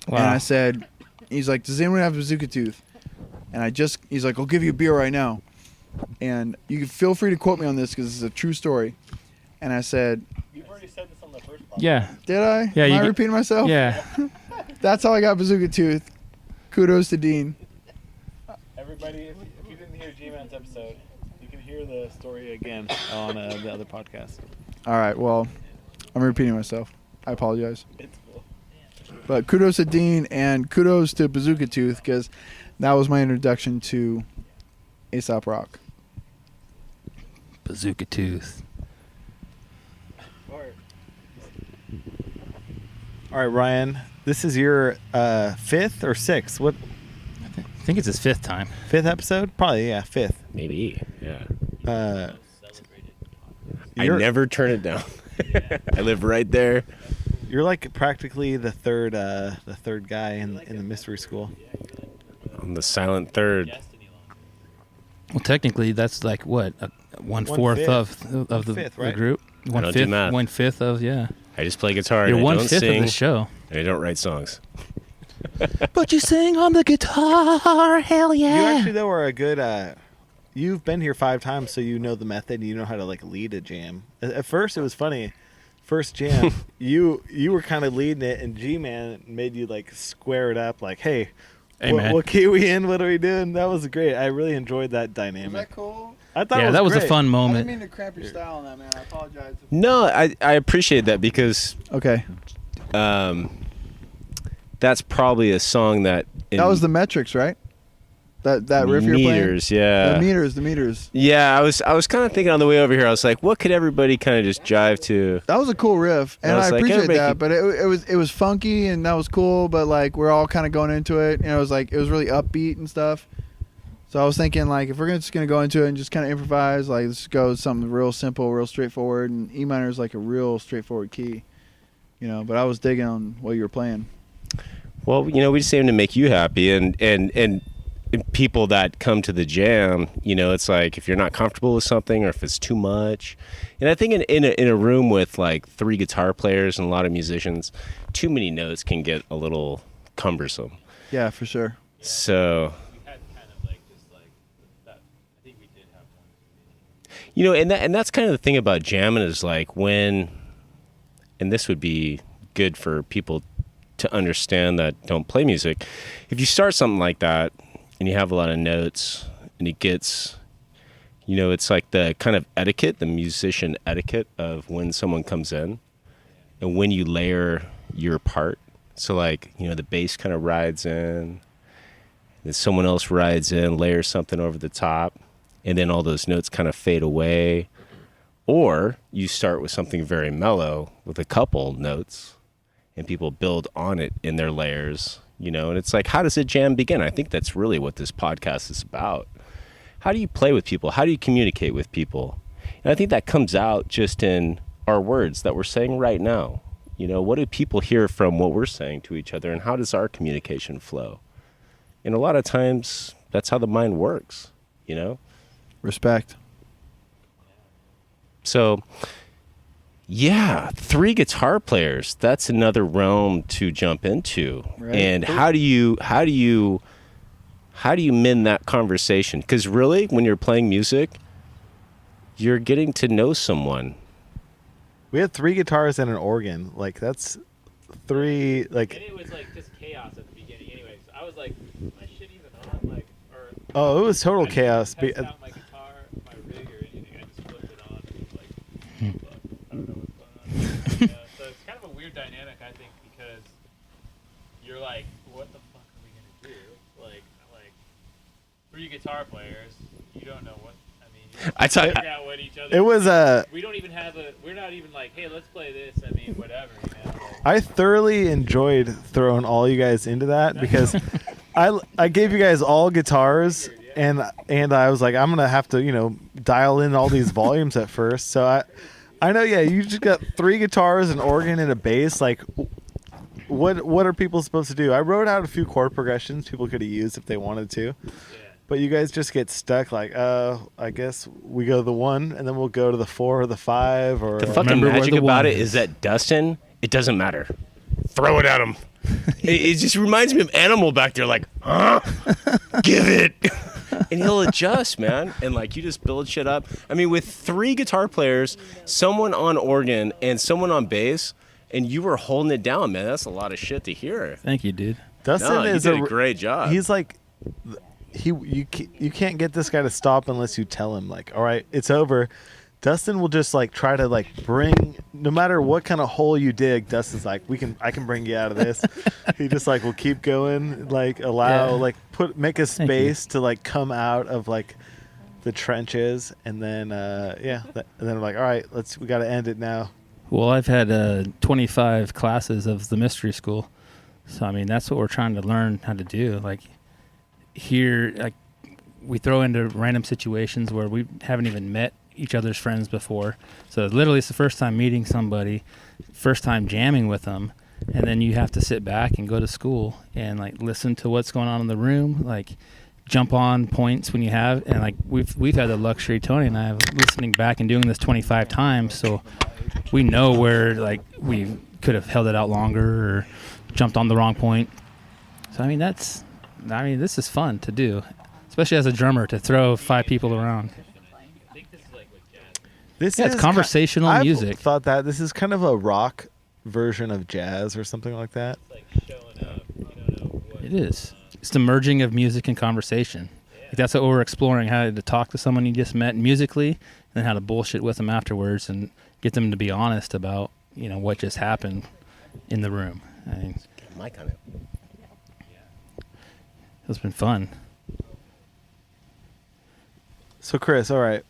Wow. And I said, he's like, "Does anyone have Bazooka Tooth?" And he's like, "I'll give you a beer right now." And you can feel free to quote me on this because this is a true story. And I said, You've already said this on the first podcast. Yeah. "Did I? Yeah. Am I repeating myself?" Yeah. That's how I got Bazooka Tooth. Kudos to Dean. Everybody, if you didn't hear Gman's episode, You can hear the story again on the other podcast. All right, well, I'm repeating myself. I apologize. it's cool. But kudos to Dean and kudos to Bazooka Tooth because that was my introduction to Aesop Rock. Bazooka Tooth. All right, Ryan. This is your fifth or sixth? What? I think it's his fifth time. Fifth episode? Probably, yeah, fifth. Maybe, yeah. I You're- never turn it down. I live right there. You're like practically the third guy in the mystery school. I'm the silent third. Well, technically, that's like what, 1/4 1/5. of the, One-fifth, the right? group. I don't do math. 1/5 of, yeah. I just play guitar. You're and I don't 1/5 sing, of the show. And I don't write songs. But you sing on the guitar, hell yeah! You actually though are a good. You've been here 5 times, so you know the method. And you know how to like lead a jam. At first, it was funny. First jam, you were kind of leading it, and Gman made you like square it up, like, "Hey, man. what key we in? What are we doing?" That was great. I really enjoyed that dynamic. Was that cool? I thought Yeah, it was that was a great. fun I moment. didn't mean to cramp your style on that, man. I apologize. No, I appreciate that because Okay. that's probably a song that in That was the metrics, right? That riff you're playing? meters, yeah. The meters. Yeah, I was kind of thinking on the way over here. I was like, what could everybody kind of just jive to? That was a cool riff, and I was I like, appreciate everybody that. could- But it was funky, and that was cool. But like we're all kind of going into it, and it was really upbeat and stuff. So I was thinking like if we're just gonna go into it and just kind of improvise, like let's go with something real simple, real straightforward. And E minor is like a real straightforward key, you know. But I was digging on what you were playing. Well, we just aim to make you happy, and people that come to the jam, it's like if you're not comfortable with something or if it's too much, and I think in a room with like 3 guitar players and a lot of musicians, too many notes can get a little cumbersome. Yeah, for sure. So, and that's kind of the thing about jamming is like when, and this would be good for people to understand that don't play music. If you start something like that and you have a lot of notes and it gets, it's like the kind of etiquette, the musician etiquette of when someone comes in and when you layer your part. So like, the bass kind of rides in, then someone else rides in, layers something over the top, and then all those notes kind of fade away. Or you start with something very mellow with a couple notes and people build on it in their layers, and it's like, how does a jam begin? I think that's really what this podcast is about. How do you play with people? How do you communicate with people? And I think that comes out just in our words that we're saying right now. What do people hear from what we're saying to each other, and how does our communication flow? And a lot of times that's how the mind works, Respect. So, yeah, 3 guitar players. That's another realm to jump into. Right. And how do you mend that conversation? Because really, when you're playing music, you're getting to know someone. We had 3 guitars and an organ. Like that's 3. Like And it was like just chaos at the beginning. Anyways, I was like, "Is my shit even on?" Like, or oh, it was total I didn't chaos. test out my guitar, my rig, or anything. I just flipped it on. And it was like, fuck, I don't know what's going on. So it's kind of a weird dynamic, I think, because you're like, what the fuck are we gonna do? Like 3 guitar players. You don't know what. I mean, you I tell you, figure out what each other. it was We don't even have a. We're not even like, hey, let's play this. I mean, whatever. Like, I thoroughly enjoyed throwing all you guys into that because I gave you guys all guitars and I was like, I'm gonna have to dial in all these volumes at first. So I know, yeah, you just got 3 guitars, an organ, and a bass. Like, what are people supposed to do? I wrote out a few chord progressions people could have used if they wanted to. But you guys just get stuck like, I guess we go to the 1 and then we'll go to the 4 or the 5 or the fucking magic about it is that Dustin, it doesn't matter. Throw it at him. it just reminds me of Animal back there, like, huh? Give it. And he'll adjust, man. And like you just build shit up. I mean, with 3 guitar players, someone on organ and someone on bass, and you were holding it down, man. That's a lot of shit to hear. Thank you, dude. Dustin you did a great job. He's like, you can't get this guy to stop unless you tell him like, all right, it's over. Dustin will just like try to like bring, no matter what kind of hole you dig, Dustin's like, I can bring you out of this. He just like will keep going, like allow, like make a space to like come out of like the trenches, and then and then we're like, all right, we got to end it now. Well, I've had 25 classes of the mystery school, so I mean that's what we're trying to learn how to do. Like here, like we throw into random situations where we haven't even met each other's friends before. So literally, it's the first time meeting somebody, first time jamming with them, and then you have to sit back and go to school and like listen to what's going on in the room, like jump on points when you have, and like we've had the luxury, Tony and I, of listening back and doing this 25 times, so we know where like we could have held it out longer or jumped on the wrong point. So I mean this is fun to do, especially as a drummer, to throw 5 people around. This is conversational music. I've thought that this is kind of a rock version of jazz or something like that. It is. It's the merging of music and conversation. Like that's what we're exploring, how to talk to someone you just met musically, and then how to bullshit with them afterwards and get them to be honest about, what just happened in the room. I mean, My kind of. It's been fun. So Chris, all right.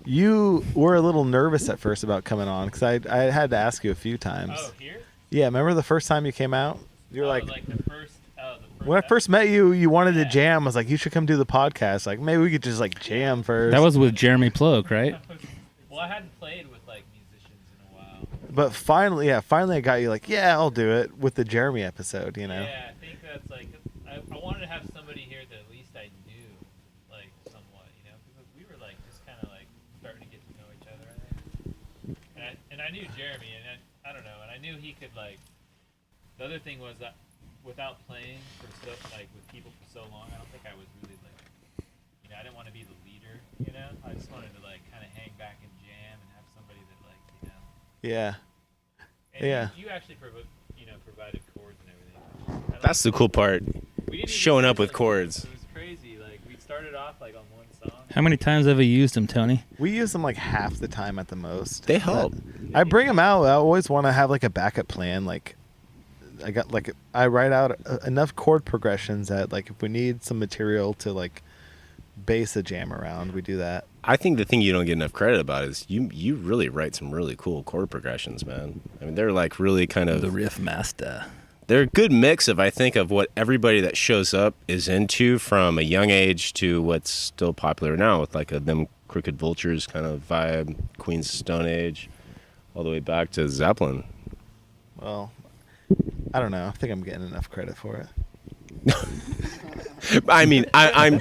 You were a little nervous at first about coming on because I had to ask you a few times. Oh, here? Yeah, remember the first time you came out? You were like the first when I first met you, you wanted to jam. I was like, you should come do the podcast. Like, maybe we could just like jam first. That was with Jeremy Ploak, right? Well, I hadn't played with like musicians in a while. But finally I got you like, yeah, I'll do it with the Jeremy episode, Yeah, I think that's like, I wanted to have somebody here that at least I knew, like, somewhat, because we were like just kind of like starting to get to know each other, I think. And I knew Jeremy, and I don't know, and I knew he could like, the other thing was that without playing for with people for so long, I don't think I was really like, I didn't want to be the leader, I just wanted to like kind of hang back and jam and have somebody that like, Yeah. And yeah. You actually provided chords and everything. That's the cool part. Showing up with chords. It was crazy. Like we started off like on one song. How many times have you used them, Tony? We use them like half the time at the most. They help. I bring them out. I always want to have like a backup plan. Like I write out enough chord progressions that like if we need some material to like base a jam around, we do that. I think the thing you don't get enough credit about is you really write some really cool chord progressions, man. I mean, they're like really kind of the riff master. They're a good mix of, I think, of what everybody that shows up is into from a young age to what's still popular now with like them Crooked Vultures kind of vibe, Queen's Stone Age, all the way back to Zeppelin. Well, I don't know. I think I'm getting enough credit for it. I mean, I'm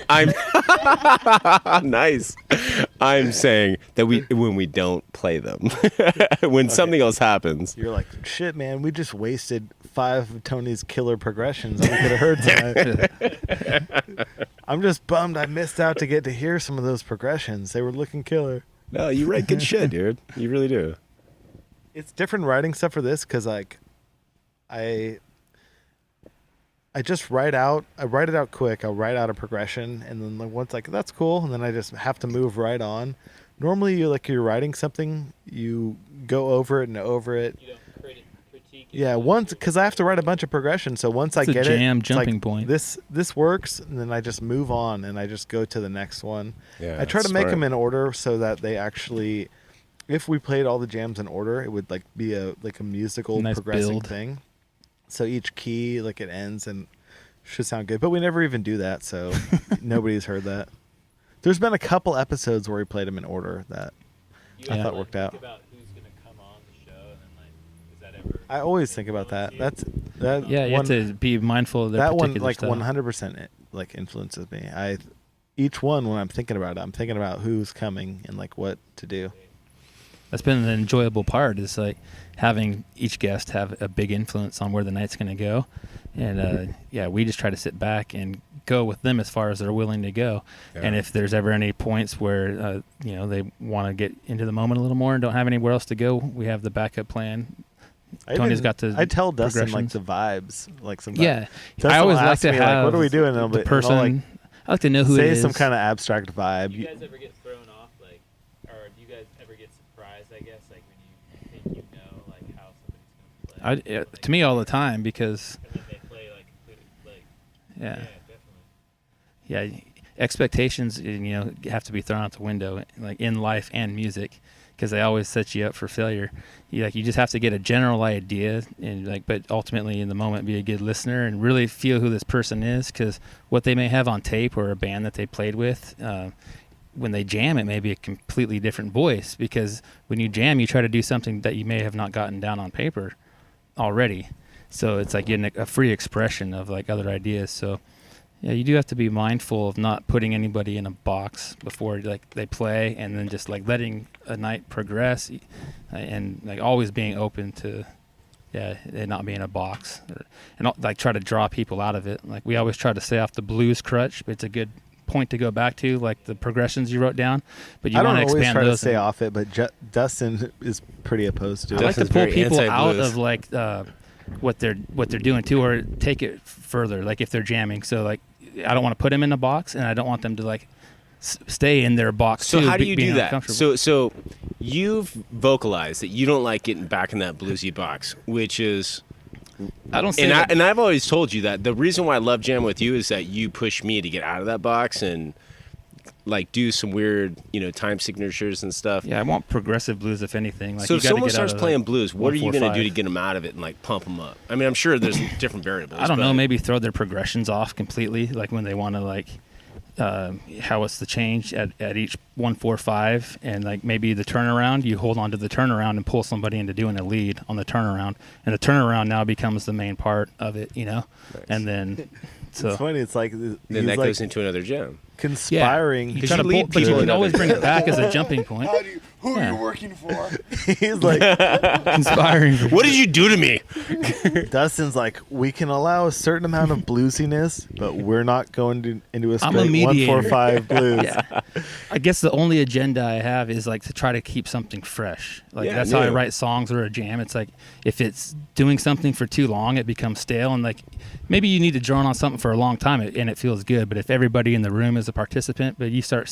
nice. I'm saying that when we don't play them, when something else happens, you're like, shit, man. We just wasted 5 of Tony's killer progressions that we could have heard tonight. I'm just bummed I missed out to get to hear some of those progressions. They were looking killer. No, you write good shit, dude. You really do. It's different writing stuff for this because like I just write it out quick. I'll write out a progression, and then like, once like that's cool, and then I just have to move right on. Normally, you're writing something, you go over it and over it. You don't critique it. Yeah, once because I have to write a bunch of progressions. So once It's I get a jam it, it's jumping like, point. This works, and then I just move on, and I just go to the next one. Yeah, I try to make smart. them in order so that they actually, if we played all the jams in order, it would like be a musical Nice progressing build. thing. So each key like it ends and should sound good, but we never even do that, so nobody's heard that. There's been a couple episodes where we played them in order that I thought worked out. Think about who's gonna come on the show, and then like, is that ever? I always think about that. That Yeah, you one, have to be mindful of their that one particular like style. 100% like influences me. Each one when I'm thinking about it, I'm thinking about who's coming and like what to do. That's been an enjoyable part, is like having each guest have a big influence on where the night's going to go. And we just try to sit back and go with them as far as they're willing to go. Yeah. And if there's ever any points where they want to get into the moment a little more and don't have anywhere else to go, we have the backup plan. Tony's got the I tell Dustin like progressions. the vibes, like some. Yeah, Dustin I always will like ask to me, have like, what are we doing? And I'll the be- and I'll, person. like, I like to know who say it is. some kind of abstract vibe. Do you guys ever get thrown off, like, or do you guys ever get surprised? I guess, like when you think you know, like how somebody's gonna play. To me, all the time, because And then they play like completely, like. yeah. Yeah, definitely. Yeah, expectations, have to be thrown out the window, like in life and music, because they always set you up for failure. You just have to get a general idea, and but ultimately in the moment be a good listener and really feel who this person is, because what they may have on tape or a band that they played with, when they jam, it may be a completely different voice, because when you jam, you try to do something that you may have not gotten down on paper already. So it's like getting a free expression of like other ideas. So yeah, you do have to be mindful of not putting anybody in a box before like they play, and then just like letting a night progress, and like always being open to it not being a box, and like try to draw people out of it. Like we always try to stay off the blues crutch. It's a good point to go back to, like the progressions you wrote down, but you want to expand those. I don't always try to stay off it, but Dustin is pretty opposed to it. I like to pull people out of like what they're doing too, or take it further. Like if they're jamming, so like I don't want to put them in a box, and I don't want them to like stay in their box. So too, how do you do that? So you've vocalized that you don't like getting back in that bluesy box, which is. I don't say and I've always told you that the reason why I love jamming with you is that you push me to get out of that box and like do some weird, time signatures and stuff. Yeah, I want progressive blues, if anything. Like, so if someone starts playing like blues, what are you going to do to get them out of it and like pump them up? I mean, I'm sure there's different variables. I don't know. Maybe throw their progressions off completely, like when they want to like. How it's the change at each 1-4-5, and like maybe the turnaround, you hold on to the turnaround and pull somebody into doing a lead on the turnaround, and the turnaround now becomes the main part of it, Nice. And then so it's funny. It's like then that goes into another jam. Conspiring. You try to pull, but you can always bring it back as a jumping point. Who are you working for? He's like conspiring. What did you do to me? Dustin's like, we can allow a certain amount of bluesiness, but we're not going into a straight 1-4-5 blues. Yeah. I guess the only agenda I have is like to try to keep something fresh. Like that's how I write songs or a jam. It's like if it's doing something for too long, it becomes stale, and like maybe you need to drone on something for a long time and it feels good. But if everybody in the room is a participant, but you start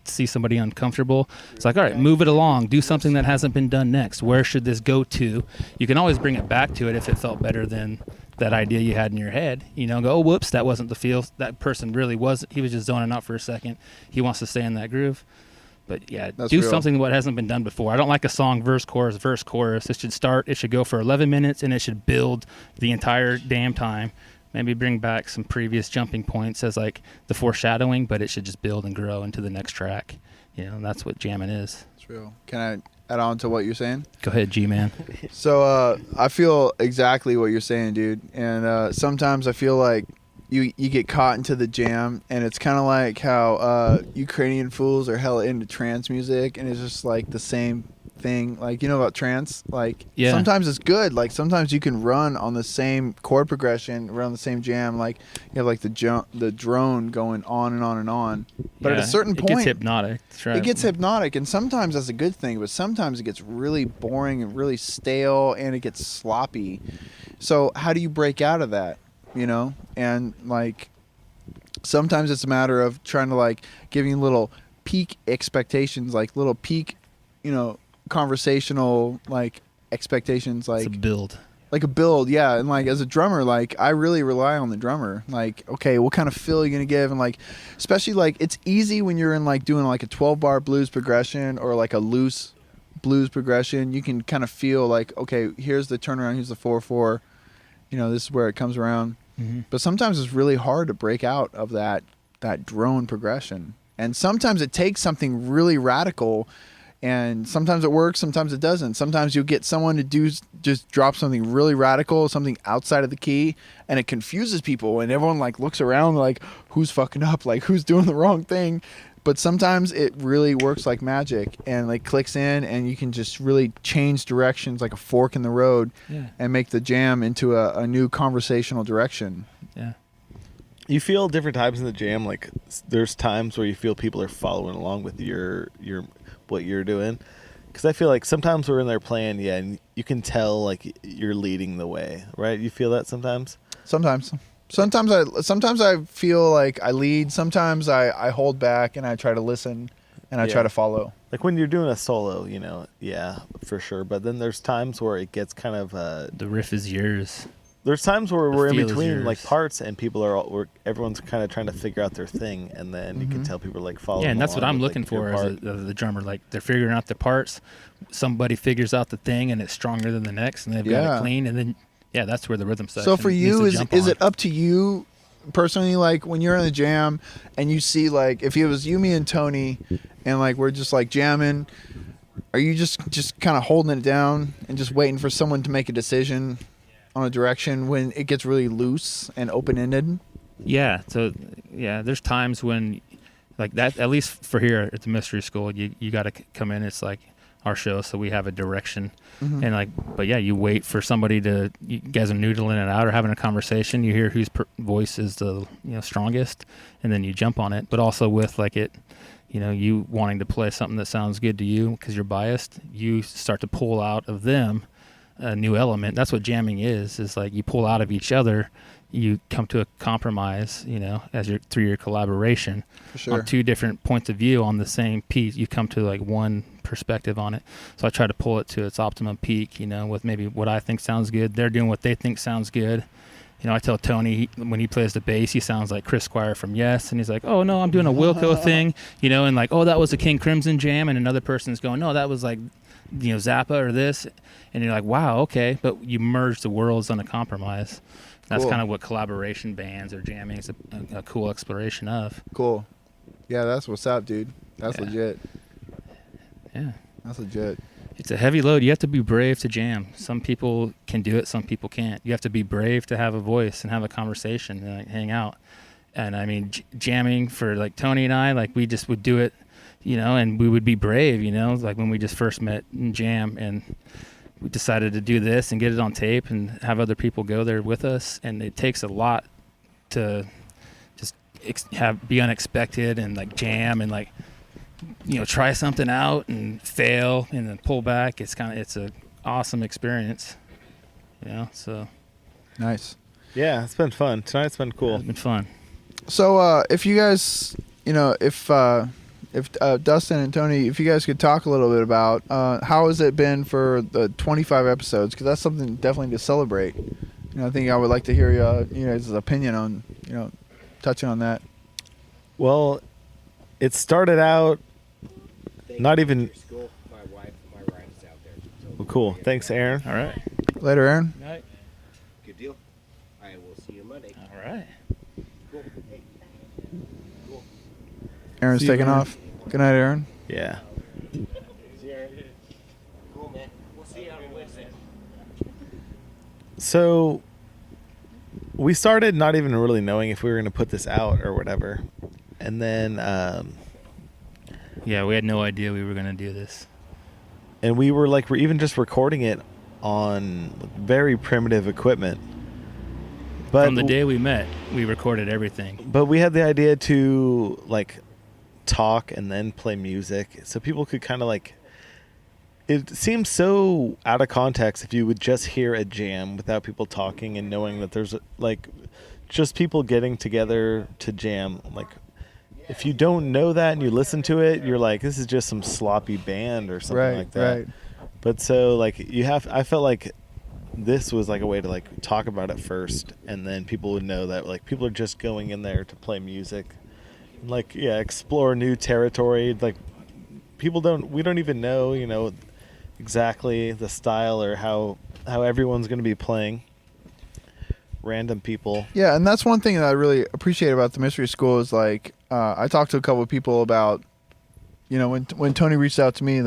see somebody uncomfortable, it's like, all right, move it along, do something that hasn't been done next. Where should this go to? You can always bring it back to it if it felt better than that idea you had in your head. Go, oh, whoops, that wasn't the feel. That person really was. He was just zoning out for a second. He wants to stay in that groove. But yeah, do something what hasn't been done before. I don't like a song verse chorus. It should start. It should go for 11 minutes, and it should build the entire damn time. Maybe bring back some previous jumping points as like the foreshadowing, but it should just build and grow into the next track. That's what jamming is. It's real. Can I add on to what you're saying? Go ahead, Gman. So I feel exactly what you're saying, dude. And sometimes I feel like you get caught into the jam, and it's kind of like how Ukrainian fools are hella into trance music, and it's just like the same thing. Like, about trance, like sometimes it's good, like sometimes you can run on the same chord progression, run the same jam, like you have like the drone going on and on and on, but at a certain point it gets hypnotic. It gets hypnotic, and sometimes that's a good thing, but sometimes it gets really boring and really stale, and it gets sloppy. So how do you break out of that? And like sometimes it's a matter of trying to like giving little peak expectations, like little peak conversational like expectations, like it's a build, yeah. And like as a drummer, like I really rely on the drummer, like, okay, what kind of feel are you gonna give? And like especially like it's easy when you're in like doing like a 12-bar blues progression or like a loose blues progression, you can kind of feel like, okay, here's the turnaround, here's the 4/4, this is where it comes around. But sometimes it's really hard to break out of that drone progression, and sometimes it takes something really radical. And sometimes it works, sometimes it doesn't. Sometimes you'll get someone to just drop something really radical, something outside of the key, and it confuses people, and everyone like looks around like, who's fucking up? Like, who's doing the wrong thing? But sometimes it really works like magic, and like clicks in, and you can just really change directions like a fork in the road, and make the jam into a new conversational direction. Yeah. You feel different times in the jam, like there's times where you feel people are following along with your what you're doing, because I feel like sometimes we're in there playing, and you can tell like you're leading the way, right? You feel that sometimes I feel like I lead, sometimes I hold back and I try to listen and I try to follow, like when you're doing a solo, for sure. But then there's times where it gets kind of the riff is yours. There's times where we're in feel is between like yours. parts, and everyone's kind of trying to figure out their thing, and then you can tell people like follow. Yeah, and that's what along I'm with, looking like, your for as part. the drummer. Like they're figuring out the parts. Somebody figures out the thing, and it's stronger than the next, and they've got Yeah. it clean. And then that's where the rhythm section. So for you, needs to is jump it on. up to you personally? Like when you're in the jam and you see like if it was you, me, and Tony, and like we're just like jamming, are you just kind of holding it down and just waiting for someone to make a decision on a direction when it gets really loose and open ended? Yeah. So there's times when like that. At least for here at the Mystery School, you got to come in. It's like our show, so we have a direction. Mhm. And like, but yeah, you wait for somebody you guys are noodling it out or having a conversation. You hear whose voice is the strongest, and then you jump on it. But also with like it, you wanting to play something that sounds good to you because you're biased. You start to pull out of them a new element. That's what jamming is like you pull out of each other. You come to a compromise, through your collaboration For sure. on two different points of view on the same piece. You come to like one perspective on it. So I try to pull it to its optimum peak, with maybe what I think sounds good. They're doing what they think sounds good. I tell Tony when he plays the bass, he sounds like Chris Squire from Yes, and he's like, "Oh no, I'm doing a Wilco thing," and like, "Oh, that was a King Crimson jam," and another person's going, "No, that was like, Zappa or this," and you're like, "Wow, okay," but you merge the worlds on a compromise. That's Cool. kind of what collaboration bands or jamming is a cool exploration of. Cool. Yeah, that's what's up, dude. That's legit. Yeah. That's legit. It's a heavy load. You have to be brave to jam. Some people can do it, some people can't. You have to be brave to have a voice and have a conversation and like, hang out. And I mean, jamming for like Tony and I, like we just would do it, and we would be brave, like when we just first met in jam and we decided to do this and get it on tape and have other people go there with us. And it takes a lot to just be unexpected and like jam and like, try something out and fail and then pull back. It's an awesome experience, so. Nice. Yeah, it's been fun. Tonight's been cool. It's been fun. So if you guys, if Dustin and Tony, if you guys could talk a little bit about how has it been for the 25 episodes, because that's something definitely to celebrate. I think I would like to hear you guys' opinion on, touching on that. Well, it started out not even. Well, cool. Thanks, Aaron. All right. Later, Aaron. Night. Good deal. I will see you Monday. All right. Aaron's See you, taking Aaron. off. Good night, Aaron. Yeah. See you, Aaron. Cool, man. We'll see you on Wednesday. So we started not even really knowing if we were going to put this out or whatever. And then Yeah, we had no idea we were going to do this. and we were even just recording it on very primitive equipment. But From the day we met, we recorded everything. But we had the idea to talk and then play music, so people could kind of it seems so out of context if you would just hear a jam without people talking and knowing that there's just people getting together to jam. If you don't know that and you listen to it, you're like, this is just some sloppy band or something like that. Right. But so I felt like this was a way to talk about it first, and then people would know that people are just going in there to play music, explore new territory. We don't even know exactly the style or how everyone's going to be playing. Random people. Yeah, and that's one thing that I really appreciate about the Mystery School is I talked to a couple of people about, when Tony reached out to me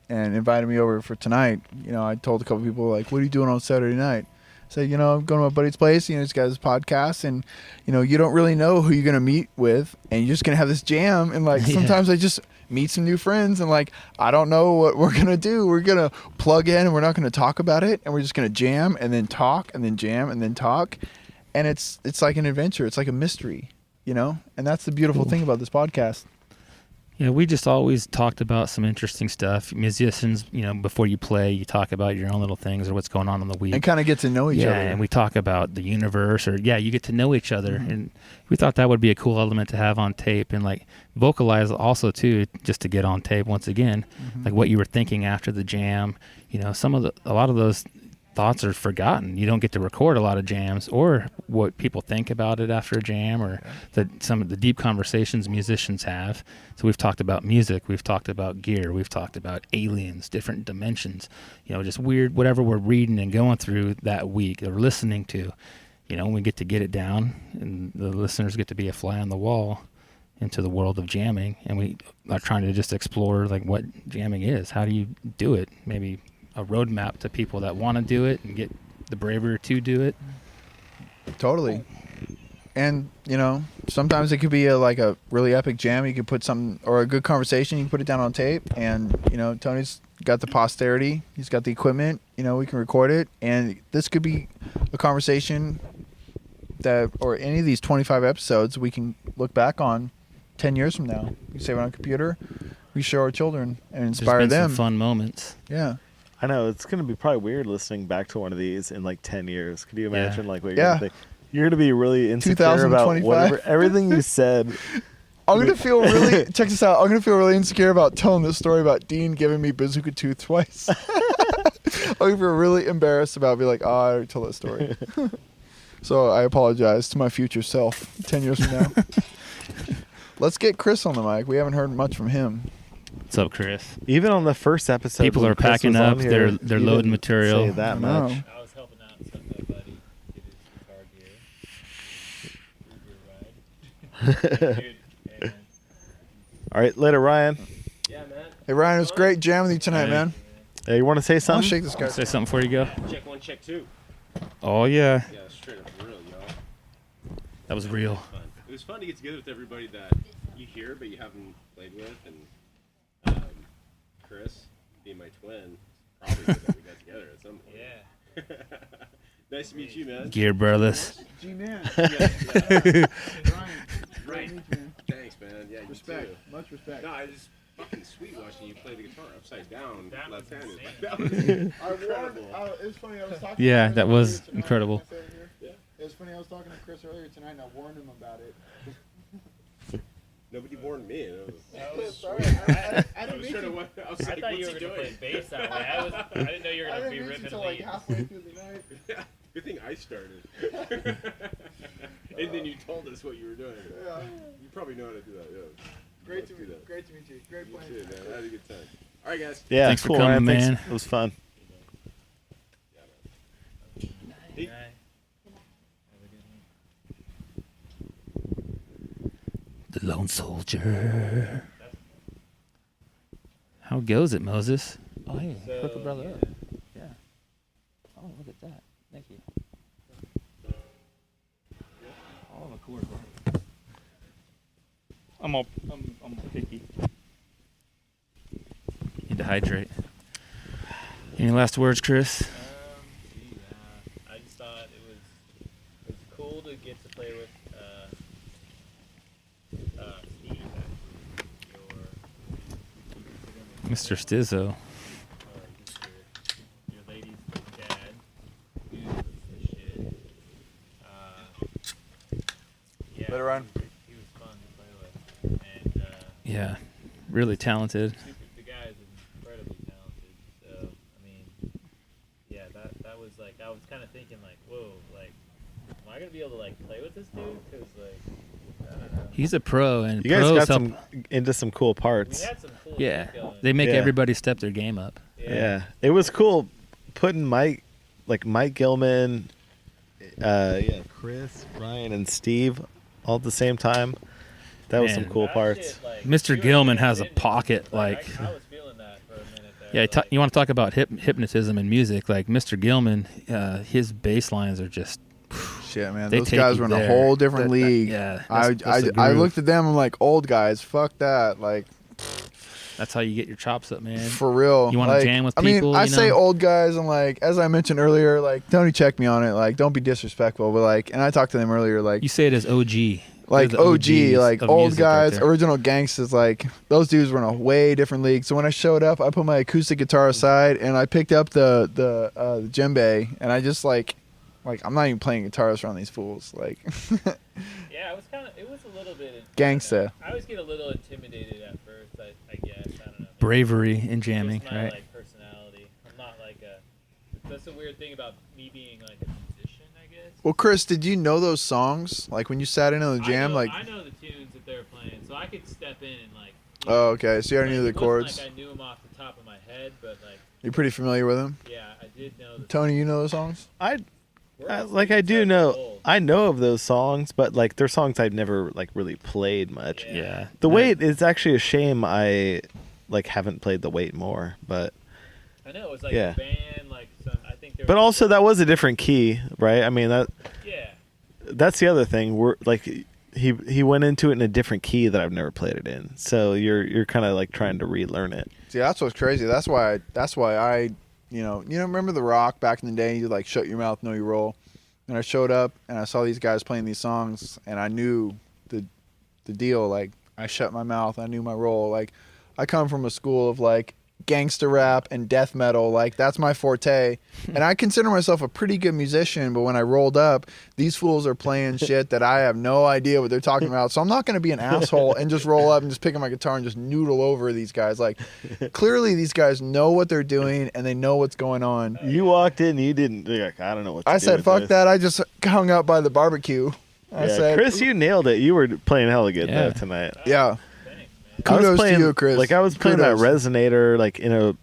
and invited me over for tonight, I told a couple of people what are you doing on Saturday night? I said, I'm going to my buddy's place, he's got his podcast, and you don't really know who you're going to meet with, and you're just going to have this jam, and sometimes I just meet some new friends, and I don't know what we're going to do. We're going to plug in, and we're not going to talk about it, and we're just going to jam and then talk and then jam and then talk, and it's like an adventure. It's like a mystery, and that's the beautiful thing about this podcast. Yeah, we just always talked about some interesting stuff. Musicians, before you play, you talk about your own little things or what's going on in the week. And kind of get to know each other. Yeah, and we talk about the universe, or you get to know each other. Mm-hmm. And we thought that would be a cool element to have on tape and vocalize also too, just to get on tape once again, Mm-hmm. what you were thinking after the jam. A lot of those thoughts are forgotten. You don't get to record a lot of jams or what people think about it after a jam or some of the deep conversations musicians have. So we've talked about music, we've talked about gear, we've talked about aliens, different dimensions, just weird, whatever we're reading and going through that week or listening to, we get to get it down and the listeners get to be a fly on the wall into the world of jamming. And we are trying to just explore like what jamming is. How do you do it? Maybe a roadmap to people that want to do it and get the bravery to do it. Totally. And, sometimes it could be a really epic jam. You could put something, or a good conversation, you can put it down on tape. And, Tony's got the posterity. He's got the equipment. We can record it. And this could be a conversation or any of these 25 episodes we can look back on 10 years from now. We save it on a computer. We show our children and inspire There's been them. some fun moments. Yeah. I know it's gonna be probably weird listening back to one of these in like 10 years. Could you imagine what you're gonna think? You're gonna be really insecure about whatever everything you said. I'm gonna feel really check this out. I'm gonna feel really insecure about telling this story about Dean giving me Bazooka Tooth twice. I'm gonna feel really embarrassed about be like, I already told that story. So I apologize to my future self 10 years from now. Let's get Chris on the mic. We haven't heard much from him. What's up, Chris? Even on the first episode, people are packing up. They're loading material. Say that much. I was helping out with my buddy get his guitar gear. Dude, All right, later, Ryan. Yeah, man. Hey Ryan, it was great jamming with you tonight, man. Hey, you want to say I'll something? shake this guy. Say something before you go. Check 1, check 2. Oh yeah. Yeah, straight up real, y'all. That was real. It was fun to get together with everybody that you hear but you haven't played with, and Chris, being my twin, probably good that we got together at some point. Yeah. Nice to meet you, man. Gear brothers. Gman. Right. Thanks, man. Yeah, Respect. You too. Much respect. No, I just fucking sweet watching you play the guitar upside down, That was left-handed. insane. That was incredible. It was funny. I was talking Yeah, to that Chris was earlier tonight. incredible. Can I say it here? It was funny. I was talking to Chris earlier tonight, and I warned him about it. Nobody warned me. It was Sorry, I didn't mean to. I was I like, thought what's you he were gonna doing? play bass that way. I didn't know you were I gonna be didn't mean to ripping until like leads. halfway through the night. Yeah, good thing I started. And then you told us what you were doing. Yeah. You probably know how to do that, yeah. Great to Let's meet do you. that. Great to meet you. Great You playing. too, man. I had a good time. All right, guys. Yeah, Thanks for cool, coming, Ryan. man. Thanks. It was fun. Good night. The Lone Soldier. How goes it, Moses? Oh, hey, hook a brother up. Yeah. Oh, look at that. Thank you. All the chords. I'm picky. Need to hydrate. Any last words, Chris? I just thought it was cool to get to play with Steve, Mr. Stizzo. your lady's dad. He was the shit. Yeah, Later, Ryan. he was fun to play with, and Yeah, really talented. the guy is incredibly talented. So I mean, yeah, that was like I was kind of thinking like, whoa, like, am I gonna be able to like play with this dude? Because like, I don't know. He's a pro, and You guys pros got help. into some cool parts. We had some cool Yeah, shit going. they make Yeah. everybody step their game up. Yeah, it was cool putting Mike Gillman, Chris, Ryan, and Steve all at the same time. That was some Man. cool That parts. shit, like, Mr. you were Gillman getting has a into it, pocket, like, like- I was feeling that for a minute there. Yeah, like, you want to talk about hypnotism in music? Like Mr. Gillman, his bass lines are just Shit, man. They Those take guys you were in a there. whole different league. yeah, I that's the I groove. looked at them. I'm like, old guys. Fuck that. Like, That's how you get your chops up, man. for real. You want to Like, jam with I mean, people? I you know? say old guys, and like, as I mentioned earlier, like, don't check me on it. Like, don't be disrespectful. But like, and I talked to them earlier. Like, You say it as OG. like They're the OG, OGs like of old music right guys, there. original gangsters. Like, those dudes were in a way different league. So when I showed up, I put my acoustic guitar aside and I picked up the djembe, and I just like I'm not even playing guitars around these fools. Like, yeah, it was a little bit. Gangsta. I always get a little intimidated at first. I guess I don't know. Bravery in jamming, Just my right? like personality. I'm not like a that's the weird thing about me being like a musician, I guess. Well, Chris, did you know those songs? Like when you sat in on the jam, I know the tunes that they're playing, so I could step in and like. Oh, okay. So you already knew the it wasn't chords. Like I knew them off the top of my head, but like. You're pretty familiar with them. Yeah, I did know. Tony, you know those songs? I do know. I know of those songs, but like they're songs I've never like really played much. Yeah. The Wait is actually a shame I like haven't played The Wait more, but. I know it was like a band, like some. I think. But also that was a different key, right? I mean that. Yeah. That's the other thing. We're like he went into it in a different key that I've never played it in. So you're kind of like trying to relearn it. See, that's what's crazy. That's why I remember The Rock back in the day. You like shut your mouth, know your role. And I showed up and I saw these guys playing these songs, and I knew the deal. Like I shut my mouth, I knew my role. Like I come from a school of like gangster rap and death metal, like that's my forte. And I consider myself a pretty good musician, but when I rolled up, these fools are playing shit that I have no idea what they're talking about. So I'm not going to be an asshole and just roll up and just pick up my guitar and just noodle over these guys. Like clearly these guys know what they're doing and they know what's going on. You walked in, you didn't. You're like, I don't know what. I said, "Fuck that!" I just hung out by the barbecue. I said, Chris, you nailed it. You were playing hella good though tonight. Yeah. Kudos to you, Chris. Like I was playing Kudos. that resonator, like in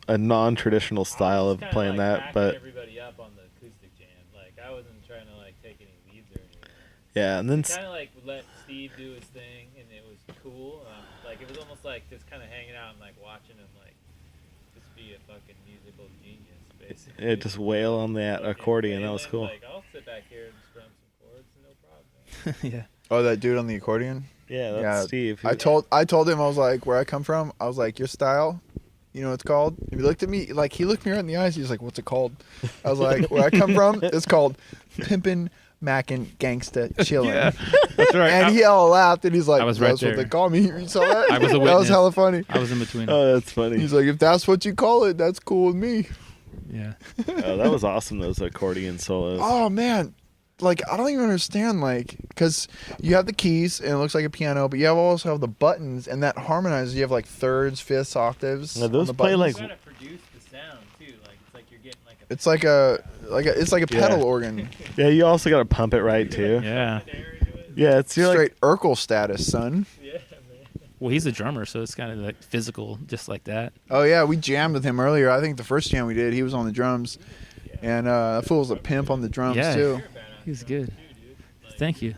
a non-traditional style of playing like that, but everybody up on the acoustic jam. Like I wasn't trying to like take any leads or anything. yeah, and then Kind of like let Steve do his thing, and it was cool. Like it was almost like just kind of hanging out and like watching him like just be a fucking musical genius, basically. just wail on that accordion. That was cool. Like I'll sit back here and strum some chords, no problem. Yeah. Oh, that dude on the accordion? Yeah, that's Steve. I told him, I was like, where I come from, I was like, your style, you know what it's called? And he looked at me, like he looked me right in the eyes, he was like, what's it called? I was like, where I come from, it's called pimpin', mackin', gangsta, chillin'. Yeah, that's right. And he all laughed and he's like, I was right that's there. what they call me. You saw that? I was a That witness. was hella funny. I was in between. Oh, that's funny. He's like, if that's what you call it, that's cool with me. Yeah. Oh, that was awesome. Those accordion solos. Oh man, like I don't even understand, like, because you have the keys and it looks like a piano, but you also have the buttons and that harmonizes. You have like thirds, fifths, octaves. Now, those on the play buttons. You gotta produce the sound too. Like it's like you're getting like a. It's like a pedal organ. Yeah, you also got to pump it right too. Yeah. Yeah, it's you're Straight Urkel status, son. Yeah, man. Well, he's a drummer, so it's kind of like physical, just like that. Oh yeah, we jammed with him earlier. I think the first jam we did, he was on the drums, and that fool was a pimp on the drums Yeah. too. He's good. Thank you.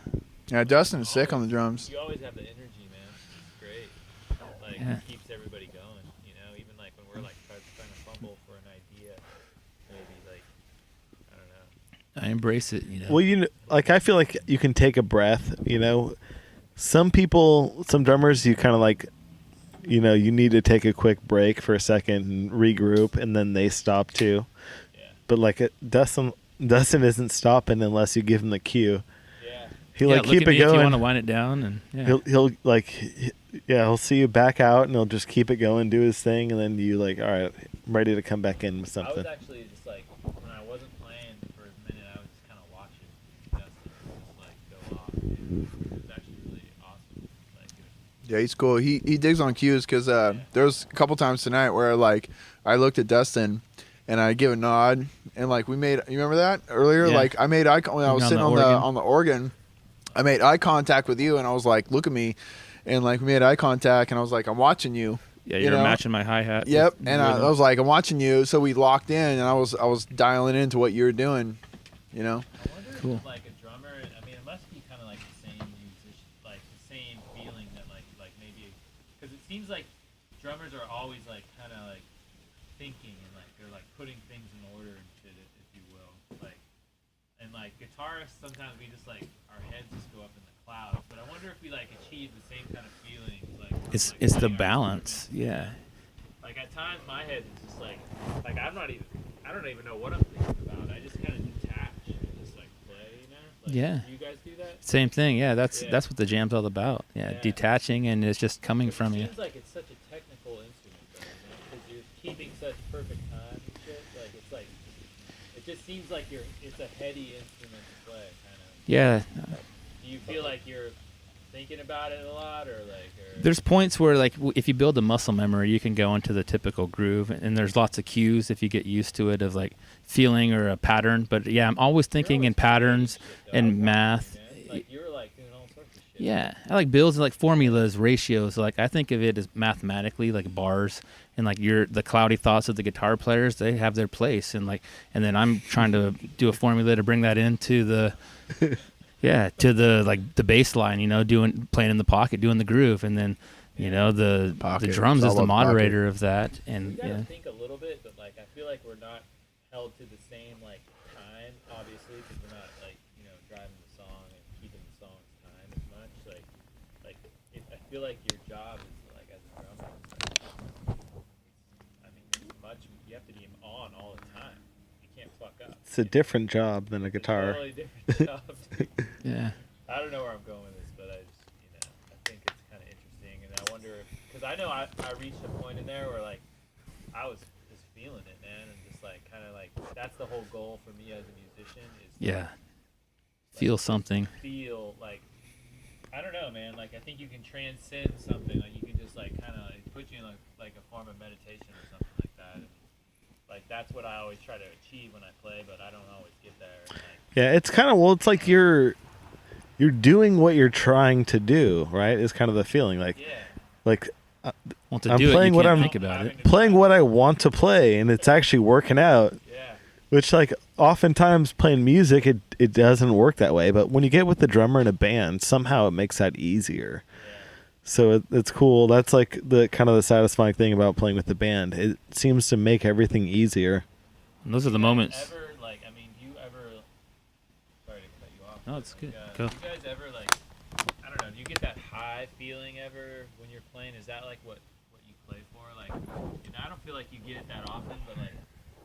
Yeah, Dustin's sick on the drums. You always have the energy, man. It's great. Like Yeah. it keeps everybody going. You know, even like when we're like trying to fumble for an idea, maybe like I don't know. I embrace it. You know. Well, like I feel like you can take a breath. Some people, some drummers, you kind of like, you need to take a quick break for a second and regroup, and then they stop too. Yeah. But like Dustin isn't stopping unless you give him the cue. Yeah. He'll like look keep at it me if you going. want to wind it down, and yeah. He'll like, he'll see you back out, and he'll just keep it going, do his thing, and then you like, all right, I'm ready to come back in with I was something. actually just like when I wasn't playing for a minute, I was just kind of watching Dustin just like go off. It was actually really awesome. Like it was, Yeah, he's cool. He digs on cues because there was a couple times tonight where like I looked at Dustin and I give a nod and like you remember that earlier? Yeah. Like I made eye when I was On sitting the on the organ, I made eye contact with you and I was like, look at me, and like we made eye contact and I was like, I'm watching you. Yeah, you you're know? matching my hi hat. Yep, and I was like, I'm watching you. So we locked in and I was dialing into what you were doing. You know. I wonder Cool. if like a drummer, I mean, it must be kind of like the same musician, like the same feeling that like maybe, because it seems like drummers are always like kind of like thinking and like they're like putting things in order and shit, if you will, like, and like guitarists sometimes we just like our heads just go up in the clouds, but I wonder if we like achieve the same kind of feelings, like It's like, the playing our balance. instruments. Yeah. Like at times my head is just like I don't even know what I'm thinking about. I just kind of detach and just like play, you know? Like, Yeah. do you guys do that? Same thing. Yeah, that's Yeah. that's what the jam's all about. Yeah, Yeah. detaching and it's just coming It from you. seems like it's such a technical instrument, though, because you're keeping such perfect time and shit. Like it's like it just seems like it's a heady instrument to play, kind of. Yeah. Do you feel like you're thinking about it a lot, or like? Or There's points where, like, if you build a muscle memory, you can go into the typical groove, and there's lots of cues if you get used to it of like feeling or a pattern. But yeah, I'm always thinking in patterns and math. like you're like doing all sorts of shit. Yeah, I like builds like formulas, ratios. Like I think of it as mathematically, like bars, and like the cloudy thoughts of the guitar players. They have their place, and then I'm trying to do a formula to bring that into the. Yeah, to the bass line, playing in the pocket, doing the groove, and then, the drums is the moderator of that. And you gotta think a little bit, but like I feel like we're not held to the same like time, obviously, because we're not like driving the song and keeping the song's time as much. I feel like your job is like as a drummer. I mean, you have to be on all the time. You can't fuck up. It's a different job than a guitar. It's a totally different job. Yeah. I don't know where I'm going with this, but I think it's kind of interesting, and I wonder because I know I reached a point in there where like I was just feeling it, man, and just like kind of like that's the whole goal for me as a musician is feel something. Feel like I don't know, man. Like I think you can transcend something. Like you can just like kind of put you in like a form of meditation or something like that. And, like that's what I always try to achieve when I play, but I don't always get there. Yeah, it's kind of it's like you're doing what you're trying to do, right? Is kind of the feeling I'm playing what I'm playing what I want to play, and it's actually working out. Yeah. Which like oftentimes playing music it doesn't work that way, but when you get with the drummer in a band, somehow it makes that easier. So it's cool. That's like the kind of the satisfying thing about playing with the band. It seems to make everything easier. And those are the moments. Do you ever? Sorry to cut you off. No, it's good. Do you guys ever I don't know? Do you get that high feeling ever when you're playing? Is that like what you play for? Like, I don't feel like you get it that often, but like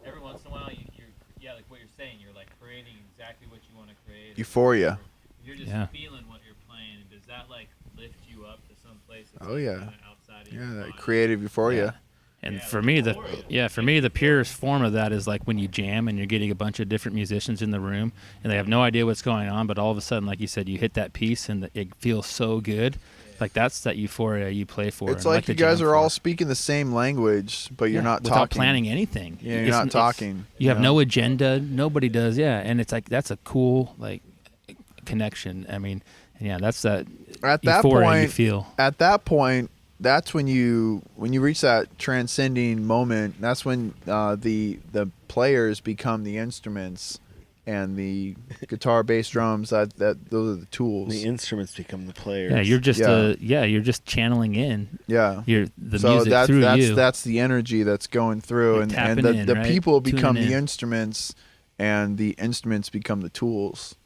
every once in a while, you're like what you're saying. You're like creating exactly what you want to create. Euphoria. You're just feeling what you're playing. And does that like lift you up to some place? Oh yeah. Outside of that creative euphoria. And for me, the purest form of that is like when you jam and you're getting a bunch of different musicians in the room and they have no idea what's going on, but all of a sudden, like you said, you hit that piece and it feels so good. Like that's that euphoria you play for. It's like you guys are all speaking the same language, but you're not without talking. planning anything. Yeah, you're not talking. You have no agenda. Nobody does. Yeah, and it's like that's a cool like connection. I mean, that's that. At that euphoria point, you feel. At that point, that's when you reach that transcending moment. That's when the players become the instruments, and the guitar, bass, drums. That those are the tools. The instruments become the players. Yeah, you're just you're just channeling in. Yeah, you're the music through you. That's the energy that's going through, and the people become the instruments, and the instruments become the tools.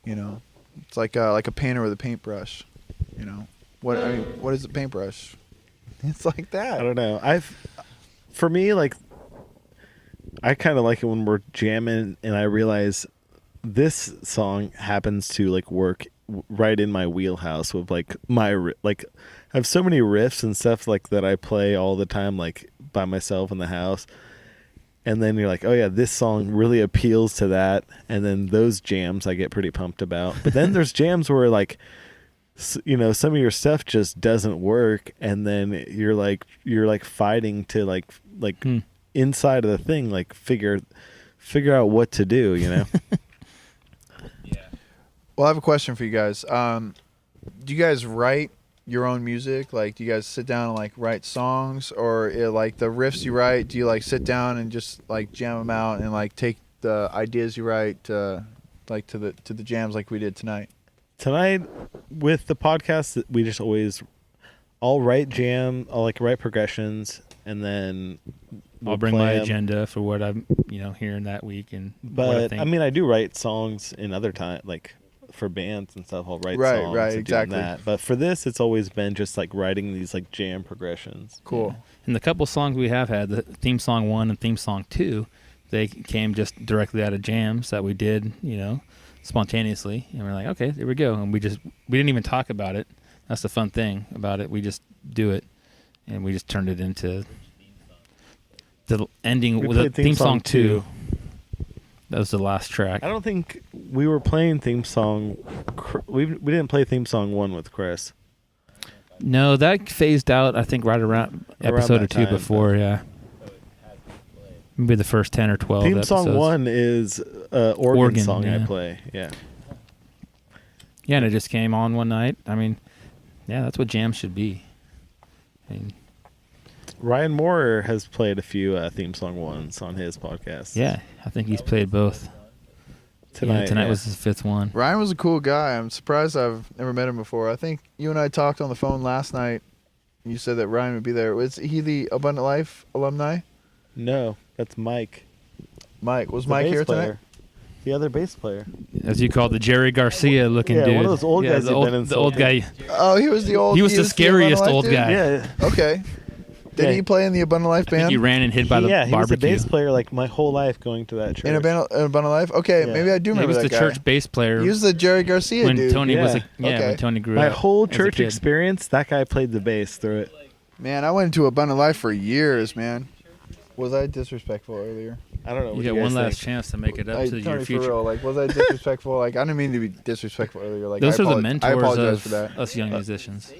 It's like a painter with a paintbrush. What is a paintbrush? It's like that. I don't know. For me, like, I kind of like it when we're jamming and I realize this song happens to like work right in my wheelhouse with like I have so many riffs and stuff like that I play all the time, like by myself in the house. And then you're like, oh yeah, this song really appeals to that. And then those jams I get pretty pumped about. But then there's jams where like, some of your stuff just doesn't work, and then you're like fighting to like inside of the thing, like figure out what to do. Yeah. Well, I have a question for you guys. Do you guys write your own music? Like, do you guys sit down and like write songs, or like the riffs you write? Do you like sit down and just like jam them out and like take the ideas you write like to the jams like we did tonight? Tonight with the podcast, we just I'll write I'll like write progressions, and then I'll bring my agenda for what I'm hearing that week. But I mean, I do write songs in other time, like for bands and stuff. I'll write songs. Right, exactly. That. But for this, it's always been just like writing these like jam progressions. Cool. Yeah. And the couple songs we have had, the theme song 1 and theme song 2, they came just directly out of jams that we did, spontaneously, and we're like, okay, there we go, and we didn't even talk about it. That's the fun thing about it. We just do it, and we just turned it into the ending with the theme song 2. That was the last track. I don't think we were playing theme song. We didn't play theme song 1 with Chris. No, that phased out. I think right around episode or 2 before. Yeah. Maybe the first 10 or 12 Theme episodes. song 1 is organ song I play. Yeah. Yeah, and it just came on one night. I mean, yeah, that's what jams should be. I mean, Ryan Moore has played a few theme song 1s on his podcast. yeah, I think he's played both. Tonight Was his 5th one. Ryan was a cool guy. I'm surprised I've never met him before. I think you and I talked on the phone last night. You said that Ryan would be there. Was he the Abundant Life alumni? No, that's Mike. Mike. Was The Mike bass here player. tonight? The other bass player. As you call the Jerry Garcia looking Yeah, dude. one of those old guys the who've been old guy. insulted. Oh, he was the old. He was the scariest Abundant Life old dude? guy. Yeah. Okay. Did he play in the Abundant Life I band? think he ran and hid by the he was a barbecue. bass player like my whole life going to that church. In Abundant Life? Okay, Yeah. maybe I do He remember was that the guy. church bass player. He was the Jerry Garcia when dude. Tony was Yeah. when Tony grew My up. whole as a church kid. experience, that guy played the bass through it. Man, I went into Abundant Life for years, man. Was I disrespectful earlier? I don't know. You what get guys one last think. chance to make it up to Tony, your for future. real, like, was I disrespectful? Like, I didn't mean to be disrespectful earlier. Like, Those I are the I mentors apologize of for that. us young musicians.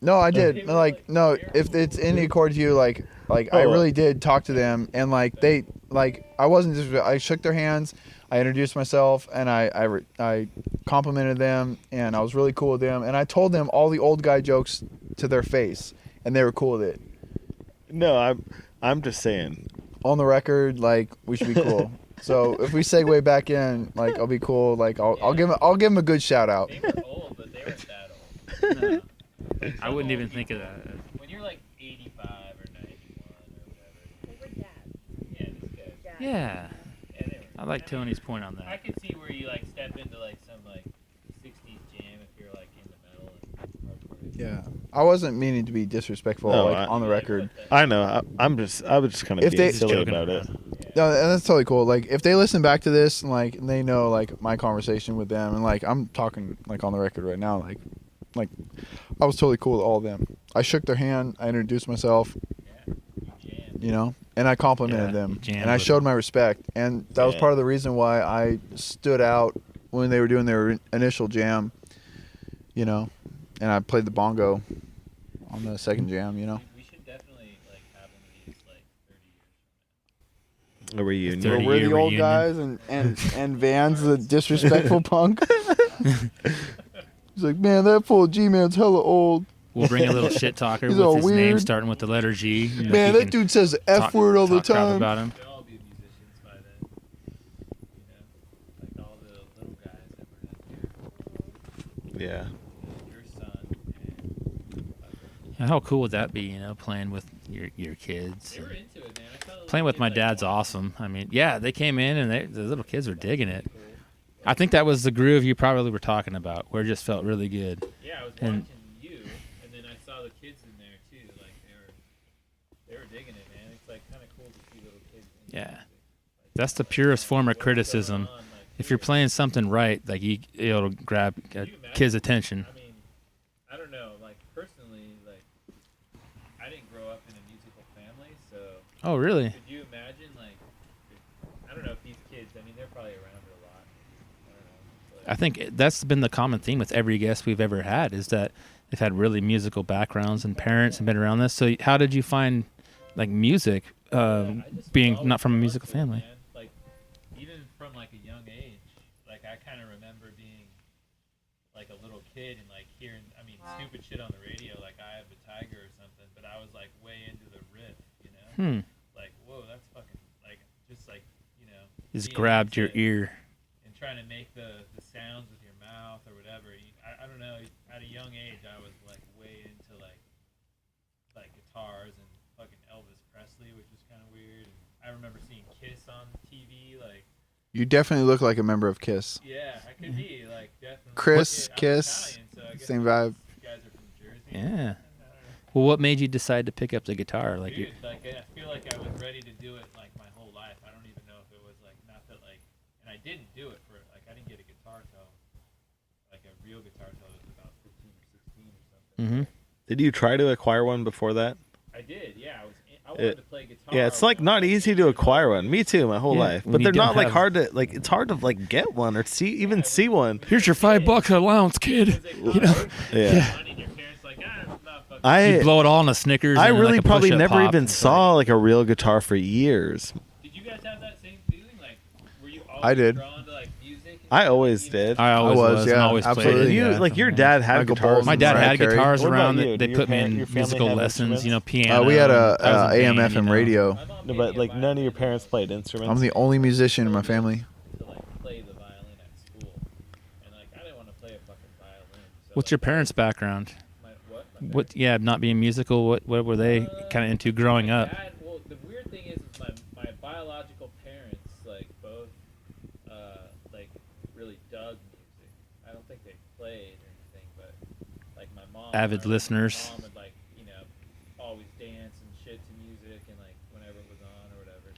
No, I did. Like, no, if it's any accord to you, like I really did talk to them, and like they, like I wasn't just. I shook their hands, I introduced myself, and I complimented them, and I was really cool with them, and I told them all the old guy jokes to their face, and they were cool with it. No, I'm just saying. On the record, like we should be cool. So if we segue back in, like I'll be cool. Like I'll give them a good shout out. They were old, but they weren't that old. No. I wouldn't even think of that. When you're like 85 or 91 or whatever. Yeah, this guy. Yeah. Yeah, they were. I like Tony's point on I that. could see where you like step into like some like 60s jam if you're like into metal and hardcore. Yeah, I wasn't meaning to be disrespectful, No, like on the record. I know. I was just kind of being silly about it. No, and that's totally cool. Like if they listen back to this and like and they know like my conversation with them, and like I'm talking like on the record right now, like I was totally cool with all of them. I shook their hand, I introduced myself, you know, and I complimented them, and I showed my respect, and that was part of the reason why I stood out when they were doing their initial jam, you know, and I played the bongo on the second jam, you know. We should definitely like have one of these like 30 years A reunion. Where we're the old guys and Van's the disrespectful punk. He's like, man, that fool Gman's hella old. We'll bring a little shit talker He's with all his name weird. starting with the letter G. You know, Man, he that can dude says the F talk- word all the talk crap time. about him. They'll all be musicians by then. You know, like all the little guys that were in here. Yeah. Your son. Yeah, how cool would that be? You know, playing with your kids. They were into it, man. I felt like Playing with my dad's awesome. I mean, yeah, they came in and the little kids were digging it. I think that was the groove you probably were talking about, where it just felt really good. Yeah, I was And watching you, and then I saw the kids in there too. Like they were digging it, man. It's like kind of cool to see little kids. yeah, that's the purest form of criticism. If you're playing something right, like it'll grab a kid's attention. I mean, I don't know. Like personally, like I didn't grow up in a musical family, so. Oh, really? Could you imagine, like, I don't know if these kids. I mean, they're probably around it a lot. I think that's been the common theme with every guest we've ever had, is that they've had really musical backgrounds and parents and been around this. So how did you find like music being not from a musical family? Man. Like even from like a young age, like I kind of remember being like a little kid and like hearing, I mean, stupid shit on the radio, like I Have a Tiger or something, but I was like way into the riff, you know? Like, whoa, that's fucking, like, just like, you know. Just grabbed your ear. And trying to make the sounds with your mouth or whatever. I don't know, at a young age, I was like way into like guitars and fucking Elvis Presley, which was kind of weird. And I remember seeing Kiss on TV, like. You definitely look like a member of Kiss. Yeah, I could be, like, definitely. Chris, I'm Kiss, Italian, so I guess same vibe. You guys are from Jersey. Yeah. Well, what made you decide to pick up the guitar? Like, Dude, like I feel like I was ready to do it like my whole life. I don't even know if it was like not that like, and I didn't do it for like I didn't get a guitar till like a real guitar till I was about 15 or 16 or something. Did you try to acquire one before that? I did, yeah. I wanted to play guitar. Yeah, it's like not easy to acquire one. Me too, my whole life. But you they're don't not like have- hard to like. It's hard to like get one or see one. Here's your $5 allowance, kid. You know. Yeah. "Ah, You blow it all in a Snickers. I and really like a probably push-up never pop even and saw like a real guitar for years. Did you guys have that same feeling? Like, were you always I did. drawn to like music? I always did. I always was, and yeah, always played absolutely. it. You Yeah. like your dad had Michael guitars. Bolton, My dad Mariah had Carey. guitars What about around you? that they Did put me your in family musical have lessons, instruments? you know, piano. We had I a was in AM band, FM you know. radio. No, but like none of your parents played instruments. I'm the only musician in my family. To like play the violin at school, and like I didn't want to play a fucking violin. So, What's your parents' background? My What? Yeah, not being musical. What were they kind of into growing up? Dad, well, the weird thing is my biological parents like both like really dug music. I don't think they played or anything, but like my mom. Avid listeners. My mom would like always dance and shit to music and like whenever it was on or whatever.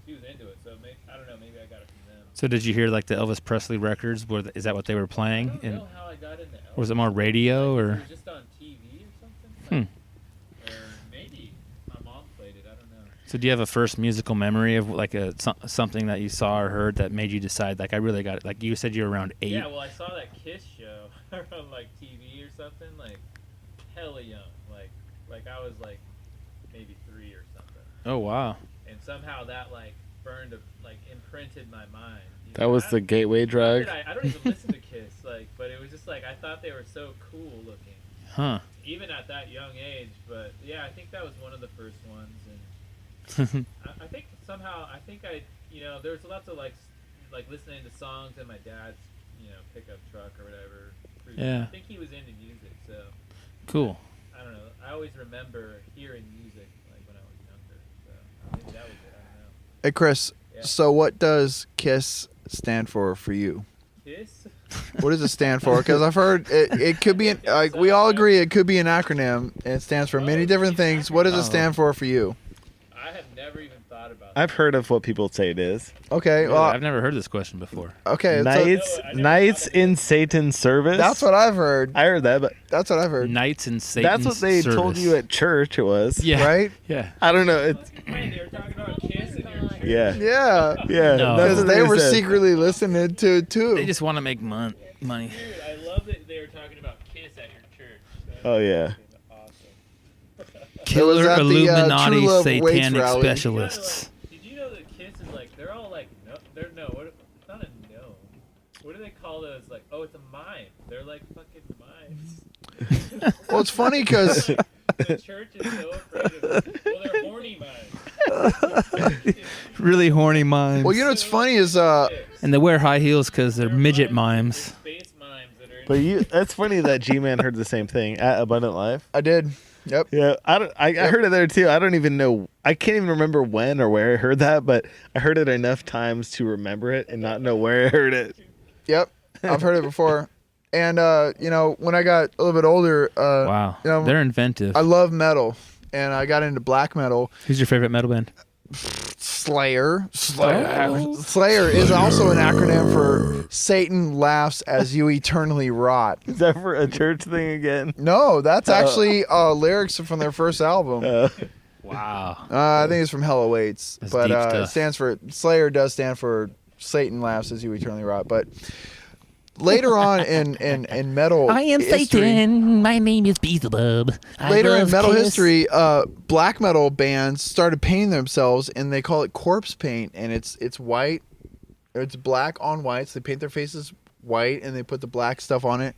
She was into it, so I don't know. Maybe I got it from them. So did you hear like the Elvis Presley records? Is that what they were playing? I don't know how I got into Elvis. Or was it more radio or? It was just on TV or something. Hmm. Or maybe my mom played it. I don't know. So do you have a first musical memory of like something that you saw or heard that made you decide like I really got it? Like you said you were around 8. Yeah, well, I saw that Kiss show on like TV or something, like hella young. Like I was like maybe 3 or something. Oh wow. And somehow that like imprinted my mind. You That know, was the gateway drug. I don't even listen to Kiss, but it was just like I thought they were so cool looking. Huh. Even at that young age, but yeah, I think that was one of the first ones, and I think somehow there was lots of like listening to songs in my dad's pickup truck or whatever. Yeah. I think he was into music, so Cool. I don't know. I always remember hearing music like when I was younger, so maybe that was it. I don't know. Hey, Chris. Yeah. So what does KISS stand for you? Kiss? What does it stand for? Because I've heard it could be like we all agree it could be an acronym. And it stands for many different things. What does it stand for you? I have never even thought about I've heard of what people say it is. Okay, well, I've never heard this question before. Okay, Knights in Satan's service. That's what I've heard. I heard that, but that's what I've heard. Knights in Satan's that's what they service. told you at church. It was Yeah. Right? Yeah. I don't know. It's, Wait, they were talking about Kiss in your church. yeah. Yeah. Yeah. No. that's Because what they were said. secretly listening to it too. They just want to make money. Dude, I love that they were talking about Kiss at your church. Oh yeah. Killer at the, Illuminati True Love Waits satanic rally. specialists. Did you know that Kiss is like they're all like they're it's not a gnome. What do they call those? Like, oh, it's a mime. They're like fucking mimes. Well, it's funny because The church is so afraid of them. Well, they're horny mimes. Really horny mimes. well, you know what's funny is And they wear high heels because they're midget mimes. Space mimes that are in But that's funny that Gman heard the same thing at Abundant Life. I did. Yep. Yeah, I heard it there too. I don't even know. I can't even remember when or where I heard that, but I heard it enough times to remember it and not know where I heard it. Yep. I've heard it before. And when I got a little bit older, Wow. They're inventive. I love metal, and I got into black metal. Who's your favorite metal band? Slayer. Slayer is also an acronym for Satan laughs as you eternally rot. Is that for a church thing again? No, that's actually lyrics from their first album. Wow. I think it's from Hell Awaits. That's But deep it stuff. stands for Slayer does stand for Satan laughs as you eternally rot. But later on in metal history, My name is Beelzebub. later in metal history, black metal bands started painting themselves, and they call it corpse paint, and it's white, it's black on white. So they paint their faces white, and they put the black stuff on it.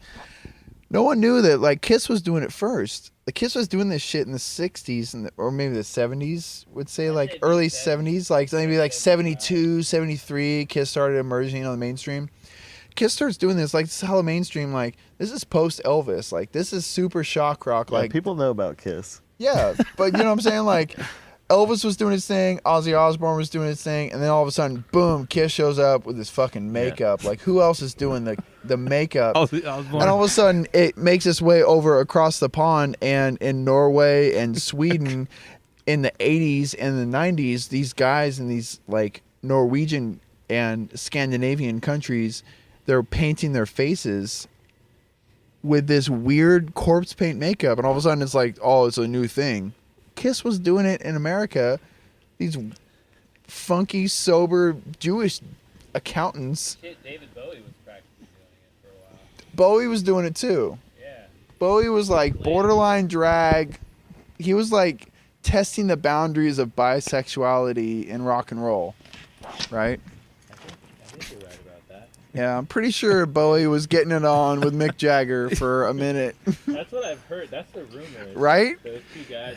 No one knew that like Kiss was doing it first. The Kiss was doing this shit in the 60s or maybe the 70s, would say like early 70s, like maybe like 72, 73, Kiss started emerging on the mainstream. Kiss starts doing this, like, this is hella mainstream, like, this is post-Elvis, like, this is super shock rock, Yeah, like, people know about Kiss. yeah, but you know what I'm saying, like, Elvis was doing his thing, Ozzy Osbourne was doing his thing, and then all of a sudden, boom, Kiss shows up with his fucking makeup, like, who else is doing the makeup? Ozzy Osbourne. And all of a sudden, it makes its way over across the pond, and in Norway and Sweden, in the 80s and the 90s, these guys in these, like, Norwegian and Scandinavian countries, they're painting their faces with this weird corpse paint makeup, and all of a sudden it's like, oh, it's a new thing. Kiss was doing it in America. These funky, sober Jewish accountants. David Bowie was practically doing it for a while. Bowie was doing it too. Yeah. Bowie was like borderline drag. He was like testing the boundaries of bisexuality in rock and roll, right? I think you're right about that. Yeah, I'm pretty sure Bowie was getting it on with Mick Jagger for a minute. That's what I've heard. That's the rumor. Right? Those two guys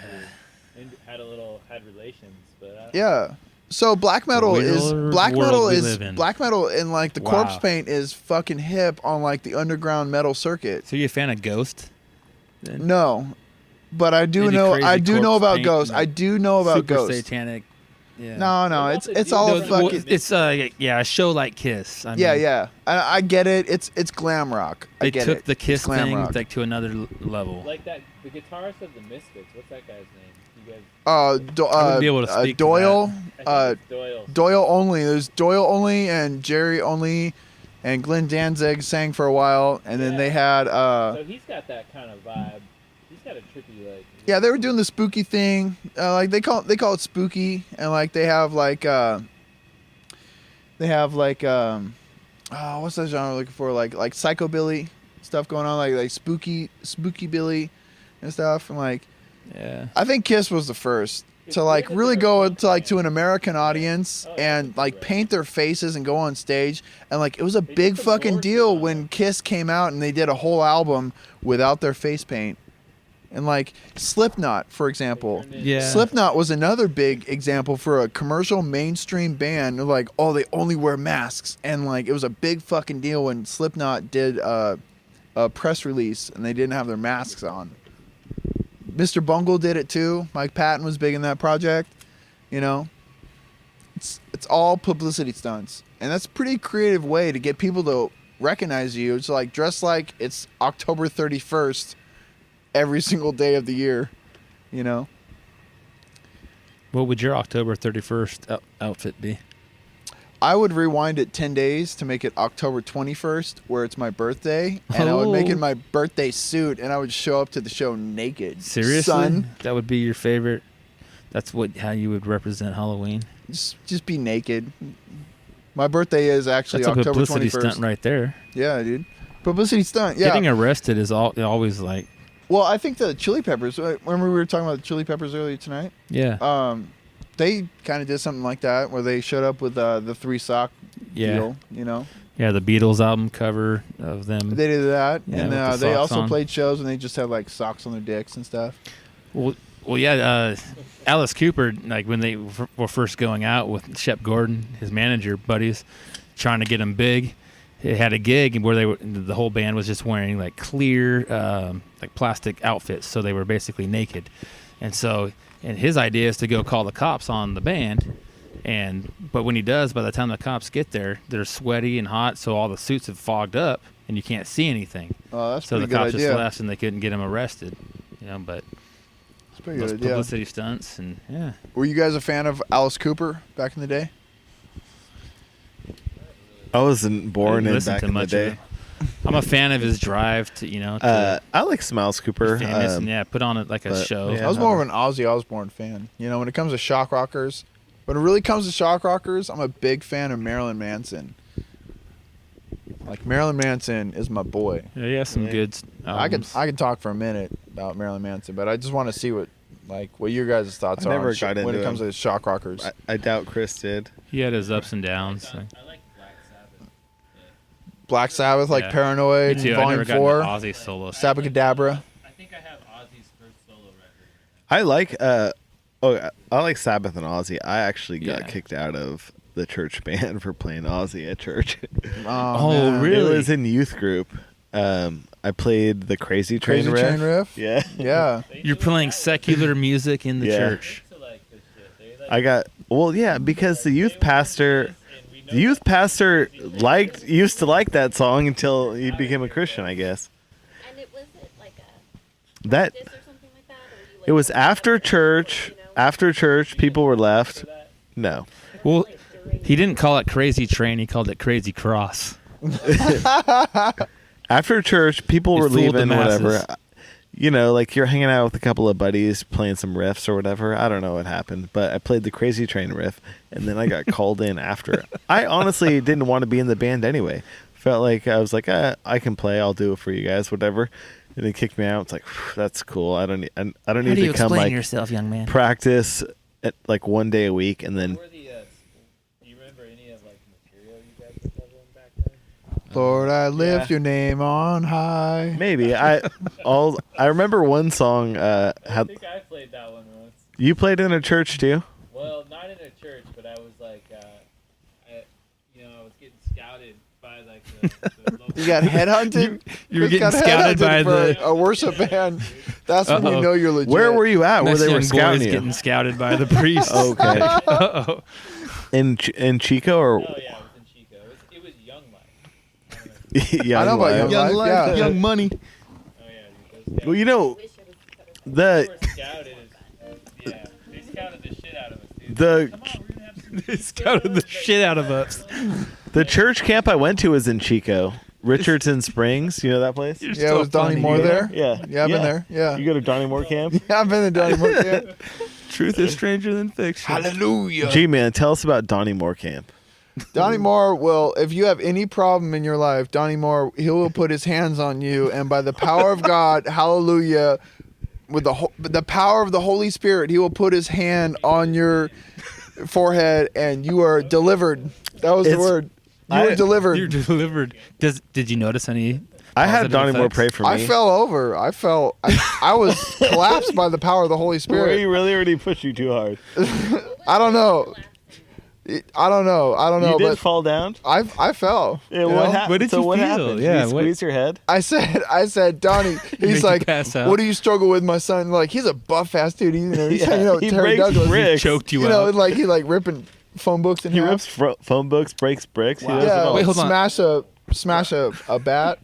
had relations, but Yeah. So black metal is black metal and like the corpse paint is fucking hip on like the underground metal circuit. So you a fan of Ghost? Then? No. But I do know about Ghost. I do know about super Ghost. Satanic. Yeah. No, it's all fucking. It's a show like Kiss. I mean, yeah. I get it. It's glam rock. They took the Kiss thing like to another level. like that, the guitarist of the Misfits. What's that guy's name? You guys. I wouldn't be able to speak to Doyle. Doyle. Doyle only. There's Doyle only and Jerry only, and Glenn Danzig sang for a while, and then they had. So he's got that kind of vibe. He's got a trippy like. Yeah, they were doing the spooky thing. Like they call it spooky, and like they have like what's that genre I'm looking for? Like psychobilly stuff going on, like spooky Billy and stuff, and like. Yeah. I think Kiss was the first to like really go to an American audience and like paint their faces and go on stage, and like it was a big fucking deal when Kiss came out and they did a whole album without their face paint. And like Slipknot, for example. Yeah. Slipknot was another big example for a commercial mainstream band. They're like, oh, they only wear masks, and like it was a big fucking deal when Slipknot did a press release and they didn't have their masks on. Mr. Bungle did it too. Mike Patton was big in that project. You know, it's all publicity stunts, and that's a pretty creative way to get people to recognize you. It's like dress like it's October 31st every single day of the year. You know. What would your October 31st outfit be? I would rewind it 10 days to make it October 21st, where it's my birthday, and I would make it my birthday suit, and I would show up to the show naked. Seriously? Son. That would be your favorite? That's how you would represent Halloween? Just be naked. My birthday is actually That's October 21st. That's a publicity stunt right there. Yeah, dude. Publicity stunt, yeah. Getting arrested is always like... Well, I think the Chili Peppers, remember we were talking about the Chili Peppers earlier tonight? Yeah. They kind of did something like that, where they showed up with the 3 sock deal, you know? Yeah, the Beatles album cover of them. They did that, yeah, and they also played shows, and they just had like socks on their dicks and stuff. Well, yeah. Alice Cooper, like when they were first going out with Shep Gordon, his manager buddies, trying to get him big. They had a gig where the whole band was just wearing like clear, like plastic outfits, so they were basically naked, and his idea is to go call the cops on the band, but when he does, by the time the cops get there, they're sweaty and hot, so all the suits have fogged up and you can't see anything. Oh, that's so pretty the cops good just idea. left and they couldn't get him arrested, you know. But it's pretty those good idea. publicity stunts, and yeah. Were you guys a fan of Alice Cooper back in the day? I wasn't born in Listen back to in the much day. of it. I'm a fan of his drive to I like Smiles Cooper. famous and put on it like a show. I was more of an Ozzy Osbourne fan. You know, when it comes to shock rockers, I'm a big fan of Marilyn Manson. Like Marilyn Manson is my boy. Yeah, he has some good albums. I could talk for a minute about Marilyn Manson, but I just want to see what your guys' thoughts I are never on got when into it comes him. to shock rockers. I doubt Chris did. He had his ups and downs. I like Black Sabbath. Black Sabbath, like Yeah. Paranoid, Me too. I Volume never got 4, into Ozzy solo. Sabacadabra. I think I have Ozzy's first solo record. I like Sabbath and Ozzy. I actually got kicked out of the church band for playing Ozzy at church. Oh, man. really? It was in youth group. I played the Crazy Train Crazy riff. Train riff? Yeah. Yeah. You're playing secular music in the church. I got because the youth pastor used to like that song until he became a Christian, I guess. And was it like a That practice or something like that? Or you it was after church. After church, people were left. No. Well, he didn't call it Crazy Train. He called it Crazy Cross. After church, people He were fooled the leaving, whatever. masses. you know, like you're hanging out with a couple of buddies playing some riffs or whatever. I don't know what happened, but I played the Crazy Train riff, and then I got called in after. I honestly didn't want to be in the band anyway. Felt like I was like, I can play. I'll do it for you guys, whatever. And they kicked me out. It's like, that's cool. I don't need How to do come you explain like yourself, young man? practice at like 1 day a week, and then. Do you remember any of like the material you guys were covering back then? Lord, I lift your name on high. Maybe I remember one song. I think I played that one once. You played in a church too. Well, not in a church, but I was like, I was getting scouted by like the local. You got headhunted. You were Chris getting got scouted by headhunted the for a worship band. That's when you Uh-oh. know you're legit. Where were you at? Where nice they were young scouting boys you? getting scouted by the priest. Okay. Uh-oh. In Chico or? Oh yeah, it was in Chico. It was Young Life. Young I know about Life. Young Life, yeah. Young Money. Oh yeah, dude, those Well, you know, they the were scouted. Yeah, they scouted the shit out of us, dude. the Come on, we're gonna have some. They scouted the shit out of us. the church camp I went to was in Chico, Richardson Springs. You know that place? You're Yeah, so was Donnie funny. Moore there? Yeah. Yeah, I've been there. Yeah. You go to Donnie Moore camp? Yeah, I've been to Donnie Moore camp. Truth is stranger than fiction. Hallelujah. Gman, tell us about Donnie Moore camp. Donnie Moore will, if you have any problem in your life, Donnie Moore, he will put his hands on you, and by the power of God, hallelujah, with the power of the Holy Spirit, he will put his hand on your forehead, and you are delivered. That was the word. You were delivered. You're delivered. Did you notice any? I had positive Donnie Moore effects? pray for me. I fell over. I was collapsed by the power of the Holy Were Spirit. you really already pushed you too hard? I don't know. I don't know. You did but fall down? I fell. Yeah, you what know? happened? What did so you what feel? happened? Yeah, Did you what- squeeze your head? I said, Donnie. Make He's you like, pass out? what do you struggle with, my son? Like, he's a buff ass dude. He's Yeah, hanging out with he Terry breaks Douglas. bricks. Choked you You know, out. like he ripping phone books in He half. rips phone books, breaks bricks. He does it Yeah, all. Wait, hold on. smash a bat.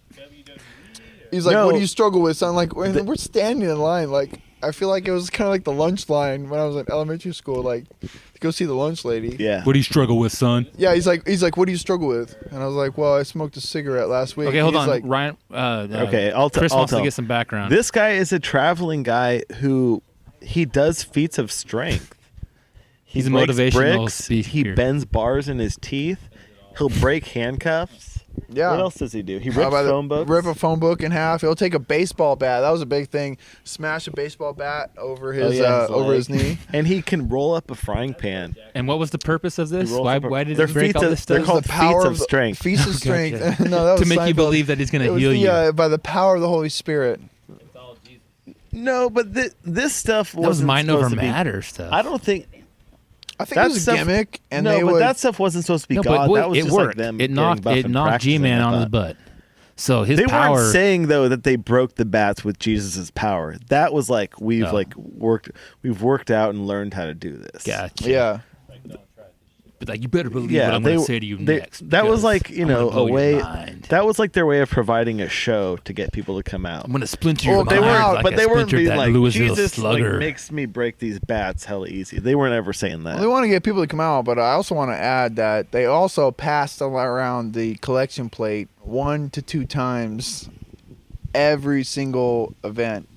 He's like, No. what do you struggle with, son? Like, we're standing in line. Like, I feel like it was kind of like the lunch line when I was in elementary school. Like, to go see the lunch lady. Yeah. What do you struggle with, son? Yeah, he's like, what do you struggle with? And I was like, well, I smoked a cigarette last week. Okay, hold He's on, like, Ryan. Okay, Chris I'll wants tell. to get some background. This guy is a traveling guy who he does feats of strength. He's a breaks motivational bricks, speaker. He bends bars in his teeth. He'll break handcuffs. yeah. What else does he do? He rips By the- phone books. Rip a phone book in half. He'll take a baseball bat. That was a big thing. Smash a baseball bat over his over his knee. And he can roll up a frying pan. And what was the purpose of this? He rolls Why up a- did they're he break feats all of- this they're stuff? called The power feats of of the- strength. Feats of strength. Gotcha. No, that was To make you Seinfeld. believe that he's going It to was heal the, you. by the power of the Holy Spirit. It's all Jesus. No, but this stuff That was wasn't mind over supposed to be- matter stuff. I don't think I think that it was a stuff- gimmick, and no, they but would. that stuff wasn't supposed to be No, God. but That was it just worked. like them It knocked getting buff and G-Man practicing, I on his thought. butt. So his They power. weren't saying though that they broke the bats with Jesus' power. That was like we've worked out and learned how to do this. Gotcha. Yeah. But like, you better believe Yeah, what I'm going to say to you next. That was because like I'm gonna a blow your way. mind. That was like their way of providing a show to get people to come out. I'm going to splinter your Well, mind. they weren't- like but I they weren't splintered being that like Louisville Jesus like, slugger. makes me break these bats hella easy. They weren't ever saying that. Well, they want to get people to come out, but I also want to add that they also passed around the collection plate 1 to 2 times every single event,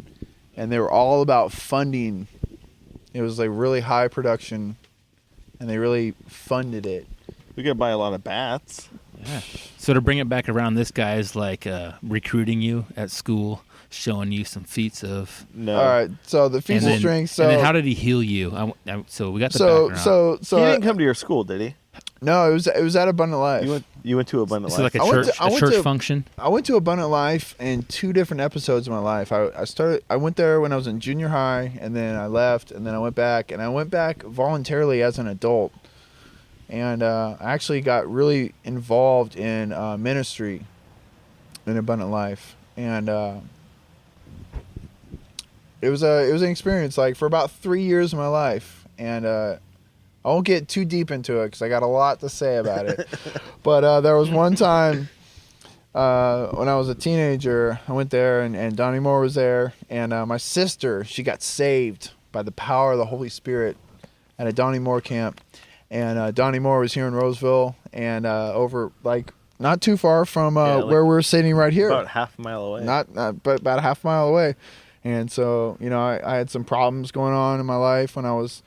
and they were all about funding. It was like really high production, and they really funded it. We could buy a lot of bats. Yeah. So to bring it back around, this guy is like recruiting you at school, showing you some feats of. No. All right, so the feats and of then, strength. So and then how did he heal you? So we got the so background. so he didn't come to your school, did he? no, it was at Abundant Life. You went to Abundant This is Life. like a I went church, to- I went church to- function. I went to Abundant Life in 2 different episodes of my life. I went there when I was in junior high, and then I left, and then I went back, and I went back voluntarily as an adult, and I actually got really involved in ministry in Abundant Life, and it was an experience like for about 3 years of my life, and I won't get too deep into it because I got a lot to say about it, but there was one time. When I was a teenager, I went there, and Donnie Moore was there, and my sister, she got saved by the power of the Holy Spirit at a Donnie Moore camp, and Donnie Moore was here in Roseville, and over like not too far from like where we're sitting right here, about half a mile away. not but about a half mile away, And so, I had some problems going on in my life when I was,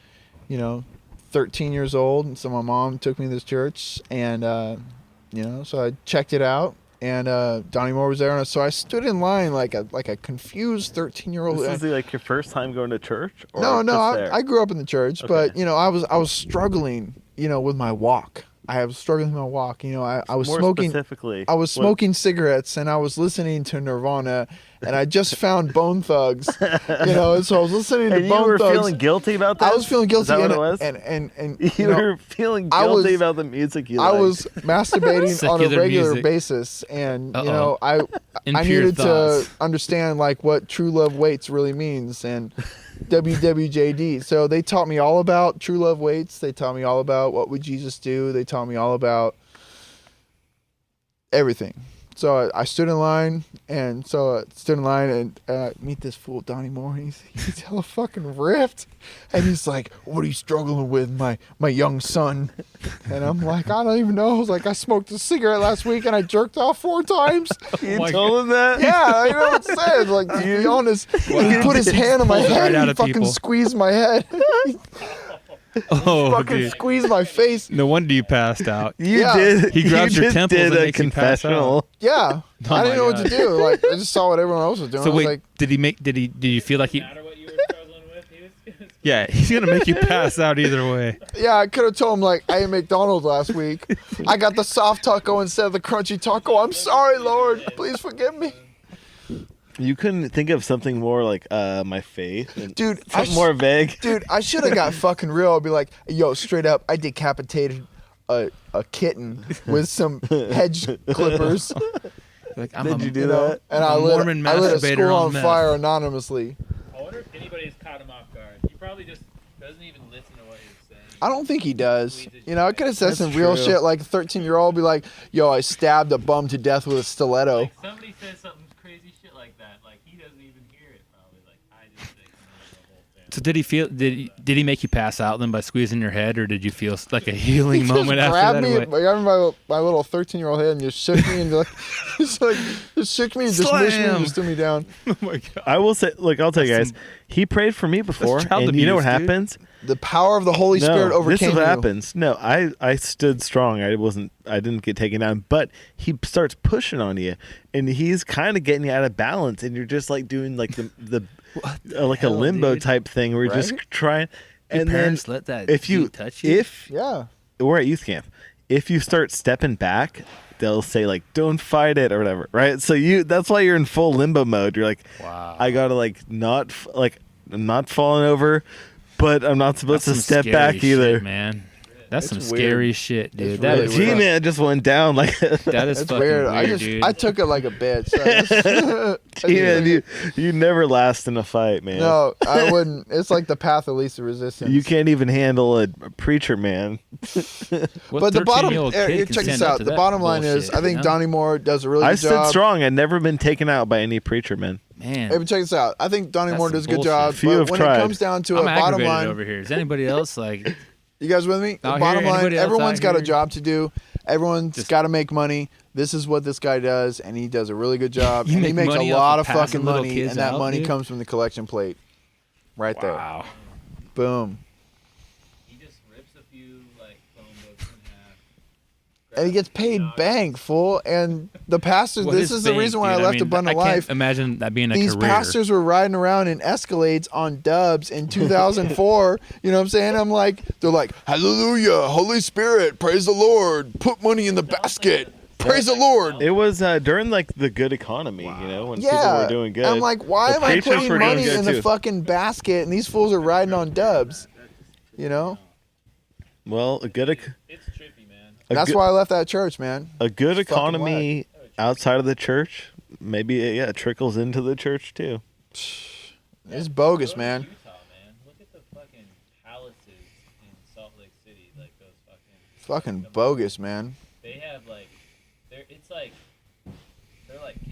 13 years old. And so my mom took me to this church and, so I checked it out. And Donnie Moore was there, and so I stood in line like a confused 13-year-old. This is like your first time going to church? Or No, I grew up in the church, but I was struggling, with my walk. I was struggling with my walk. I was More smoking. Specifically, I was smoking cigarettes, and I was listening to Nirvana, and I just found Bone Thugs. So I was listening to and Bone Thugs. You were feeling guilty about that? I was feeling guilty. Is that what it was? And you were feeling guilty about the music you liked. I was masturbating on a regular basis, and I needed to understand like what true love waits really means, and WWJD. So they taught me all about true love waits. They taught me all about what would Jesus do. They taught me all about everything. So I stood in line, and meet this fool Donnie Moore. He's hella fucking ripped, and he's like, "What are you struggling with, my young son?" And I'm like, "I don't even know." I was like, "I smoked a cigarette last week, and I jerked off 4 times." You told him that? Yeah, you know what I'm saying? Like, to be honest, he put his hand on my head, and he fucking squeezed my head. Oh, fucking dude. Squeezed my face. No wonder you passed out. You did. He grabs you your just temples did and a makes you pass out. Yeah, Oh I didn't my know what to God. do. Like, I just saw what everyone else was doing. So I was wait, like, did you feel like he? Yeah, he's gonna make you pass out either way. yeah, I could have told him like I ate McDonald's last week. I got the soft taco instead of the crunchy taco. I'm sorry, Lord. Please forgive me. You couldn't think of something more like my faith? Dude, something more vague? Dude, I should have got fucking real. I'd be like, yo, straight up, I decapitated a kitten with some hedge clippers. Like, Did you do that? And I lit a school on fire anonymously. I wonder if anybody's caught him off guard. He probably just doesn't even listen to what you're saying. I don't think he does. I could have said some real shit like a 13-year-old be like, yo, I stabbed a bum to death with a stiletto. Like somebody says something crazy shit like that. Like he doesn't even hear it probably. Like I just think the whole thing. So did he make you pass out then by squeezing your head, or did you feel like a healing moment after grabbed that? me, grabbed my little 13-year-old head and just shook me and just shook me and just mushed me and just threw me down. Oh my God! I will say, look, I'll tell you guys, he prayed for me before, and you know what happens? The power of the Holy Spirit overcame this is what you. happens. No, I stood strong. I didn't get taken down, but he starts pushing on you, and he's kind of getting you out of balance, and you're just like doing like the like a limbo type thing where you're just trying. Your And then parents let that if you beat touch you? we're at youth camp, if you start stepping back, they'll say like, "Don't fight it" or whatever, right? So that's why you're in full limbo mode. You're like, wow, I gotta I'm not falling over, but I'm not supposed to step back either, man. That's some scary shit, dude. That Gman just went down like that is fucking weird, dude. I took it like a bitch. Gman, you never last in a fight, man. No, I wouldn't. It's like the path of least resistance. You can't even handle a preacher, man. But the bottom, check this out. The bottom line is, I think Donnie Moore does a really good job. I stood strong. I've never been taken out by any preacher, man. Man, hey, but check this out. I think Donnie Moore does a good bullshit. job. Few But have when tried. it comes down to I'm a bottom aggravated line over here. Is anybody else like? You guys with me? The Out bottom here? line, Anybody else everyone's out got a here? job to do. Everyone's got to make money. This is what this guy does, and he does a really good job. You And he make makes a money lot off of of fucking passing little money, kids and that out, money dude? comes from the collection plate. Right Wow. there. Boom. He just rips a few like phone books in half. And he gets paid bank, fool. And the pastors, What this is the bank, reason why dude? I left mean, Abundant I can't Life. imagine that being a These career. pastors were riding around in Escalades on Dubs in 2004. You know what I'm saying? I'm like, they're like, hallelujah, Holy Spirit, praise the Lord, put money in the basket, praise the Lord. It was during like the good economy, you know, when people were doing good. I'm like, why The am I preachers putting were doing money good in the too. fucking basket and these fools are riding on Dubs? You know? Well, It's trippy, man. That's why I left that church, man. A good It's fucking economy outside of the church, maybe it trickles into the church too. It's bogus, man. Utah, man. Look at the fucking palaces in Salt Lake City, like those fucking. Fucking bogus, man. They have like, they're like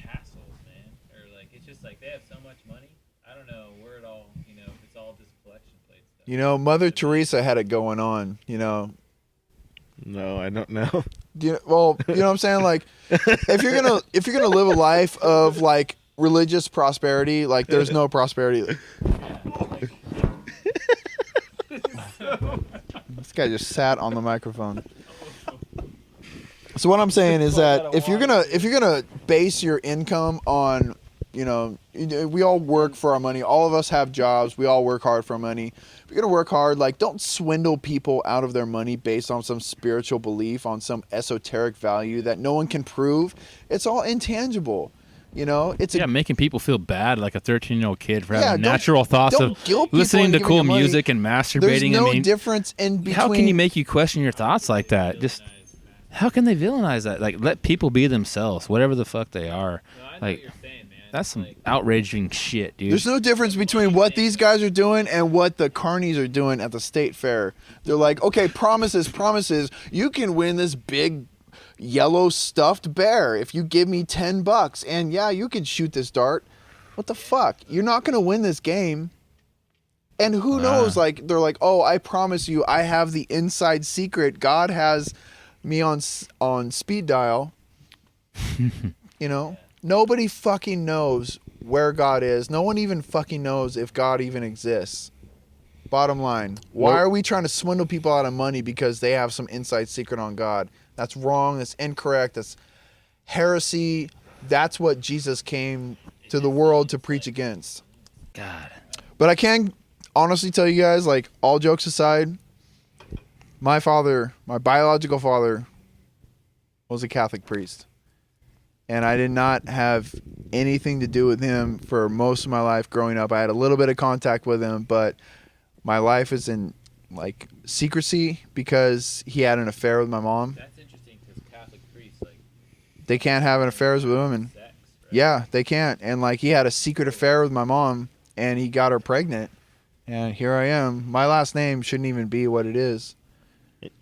castles, man, or like it's just like they have so much money. I don't know where it all, if it's all just collection plate stuff. You know, Mother Teresa had it going on, you know. No, I don't know. You know what I'm saying? Like, if you're gonna live a life of like religious prosperity, like there's no prosperity. This guy just sat on the microphone. So what I'm saying is that if you're gonna base your income on, we all work for our money. All of us have jobs. We all work hard for our money. If you're gonna work hard, like don't swindle people out of their money based on some spiritual belief, on some esoteric value that no one can prove. It's all intangible. It's making people feel bad, like a 13-year-old kid for having natural thoughts of listening to cool music and masturbating. There's no difference in between. How can you make you question your thoughts like that? Just how can they villainize that? Like, let people be themselves, whatever the fuck they are. That's some outraging shit, dude. There's no difference between what these guys are doing and what the carnies are doing at the state fair. They're like, okay, promises. You can win this big yellow stuffed bear if you give me $10, and yeah, you can shoot this dart. What the fuck? You're not gonna win this game. And who knows? Like, they're like, oh, I promise you, I have the inside secret. God has me on speed dial. Nobody fucking knows where God is. No one even fucking knows if God even exists. Bottom line, why are we trying to swindle people out of money because they have some inside secret on God? That's wrong. That's incorrect. That's heresy. That's what Jesus came to the world to preach against. God. But I can honestly tell you guys, like, all jokes aside, my biological father, was a Catholic priest. And I did not have anything to do with him for most of my life growing up. I had a little bit of contact with him, but my life is in, like, secrecy because he had an affair with my mom. That's interesting because Catholic priests, like, they can't have an affairs with women. Sex, right? Yeah, they can't. And, like, he had a secret affair with my mom, and he got her pregnant. And here I am. My last name shouldn't even be what it is.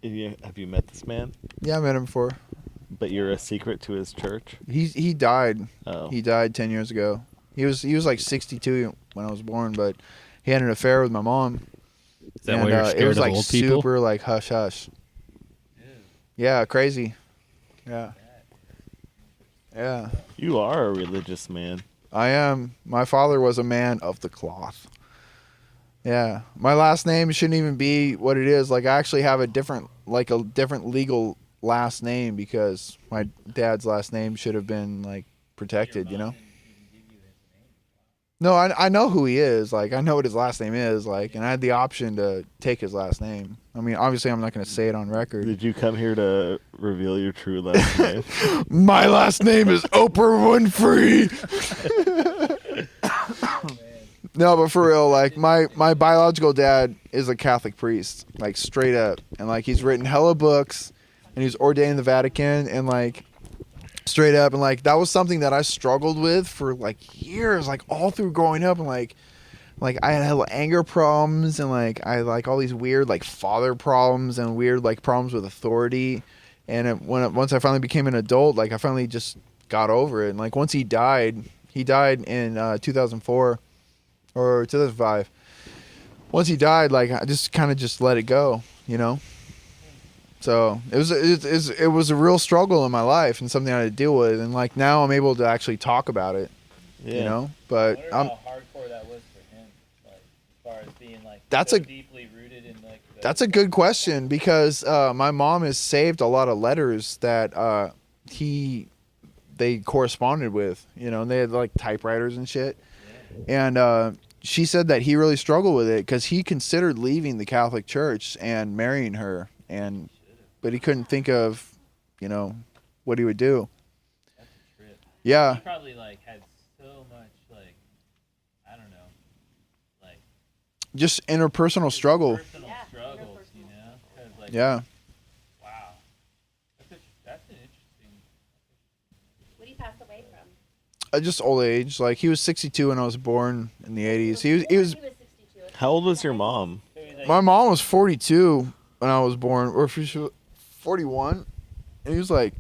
Have you met this man? Yeah, I met him before. But you're a secret to his church? He died. Oh. He died 10 years ago. He was like 62 when I was born, but he had an affair with my mom. Is that why you're scared it was of like old people? super like hush hush. Yeah, crazy. Yeah. Yeah. You are a religious man. I am. My father was a man of the cloth. Yeah. My last name shouldn't even be what it is. Like, I actually have a different legal last name because my dad's last name should have been, like, protected, No, I know who he is. Like, I know what his last name is. Like, and I had the option to take his last name. I mean, obviously, I'm not going to say it on record. Did you come here to reveal your true last name? My last name is Oprah Winfrey. No, but for real, like, my biological dad is a Catholic priest, like, straight up. And, like, he's written hella books, and he's ordained in the Vatican, and, like, straight up. And, like, that was something that I struggled with for, like, years, like, all through growing up. And, like I had hella anger problems, and, like, I like all these weird, like, father problems and weird, like, problems with authority. And once I finally became an adult, like, I finally just got over it. And, like, once he died in 2004 or 2005. Once he died, like, I just kind of just let it go, So it was a real struggle in my life and something I had to deal with. And, like, now I'm able to actually talk about it, But I wonder how hardcore that was for him, like, as far as being, like, that's so deeply rooted in, like. That's a good question because my mom has saved a lot of letters that they corresponded with, and they had, like, typewriters and shit. Yeah. And she said that he really struggled with it because he considered leaving the Catholic Church and marrying her, but he couldn't think of, what he would do. That's a trip. Yeah. He probably, like, had so much, like, I don't know, like, just interpersonal struggle. Personal struggles, 'cause, like, yeah. Wow. That's an interesting. What do you pass away from? Just old age. Like, he was 62 when I was born in the 80s. He was 62. How old was your mom? My mom was 42 when I was born, or 41, and he was, like,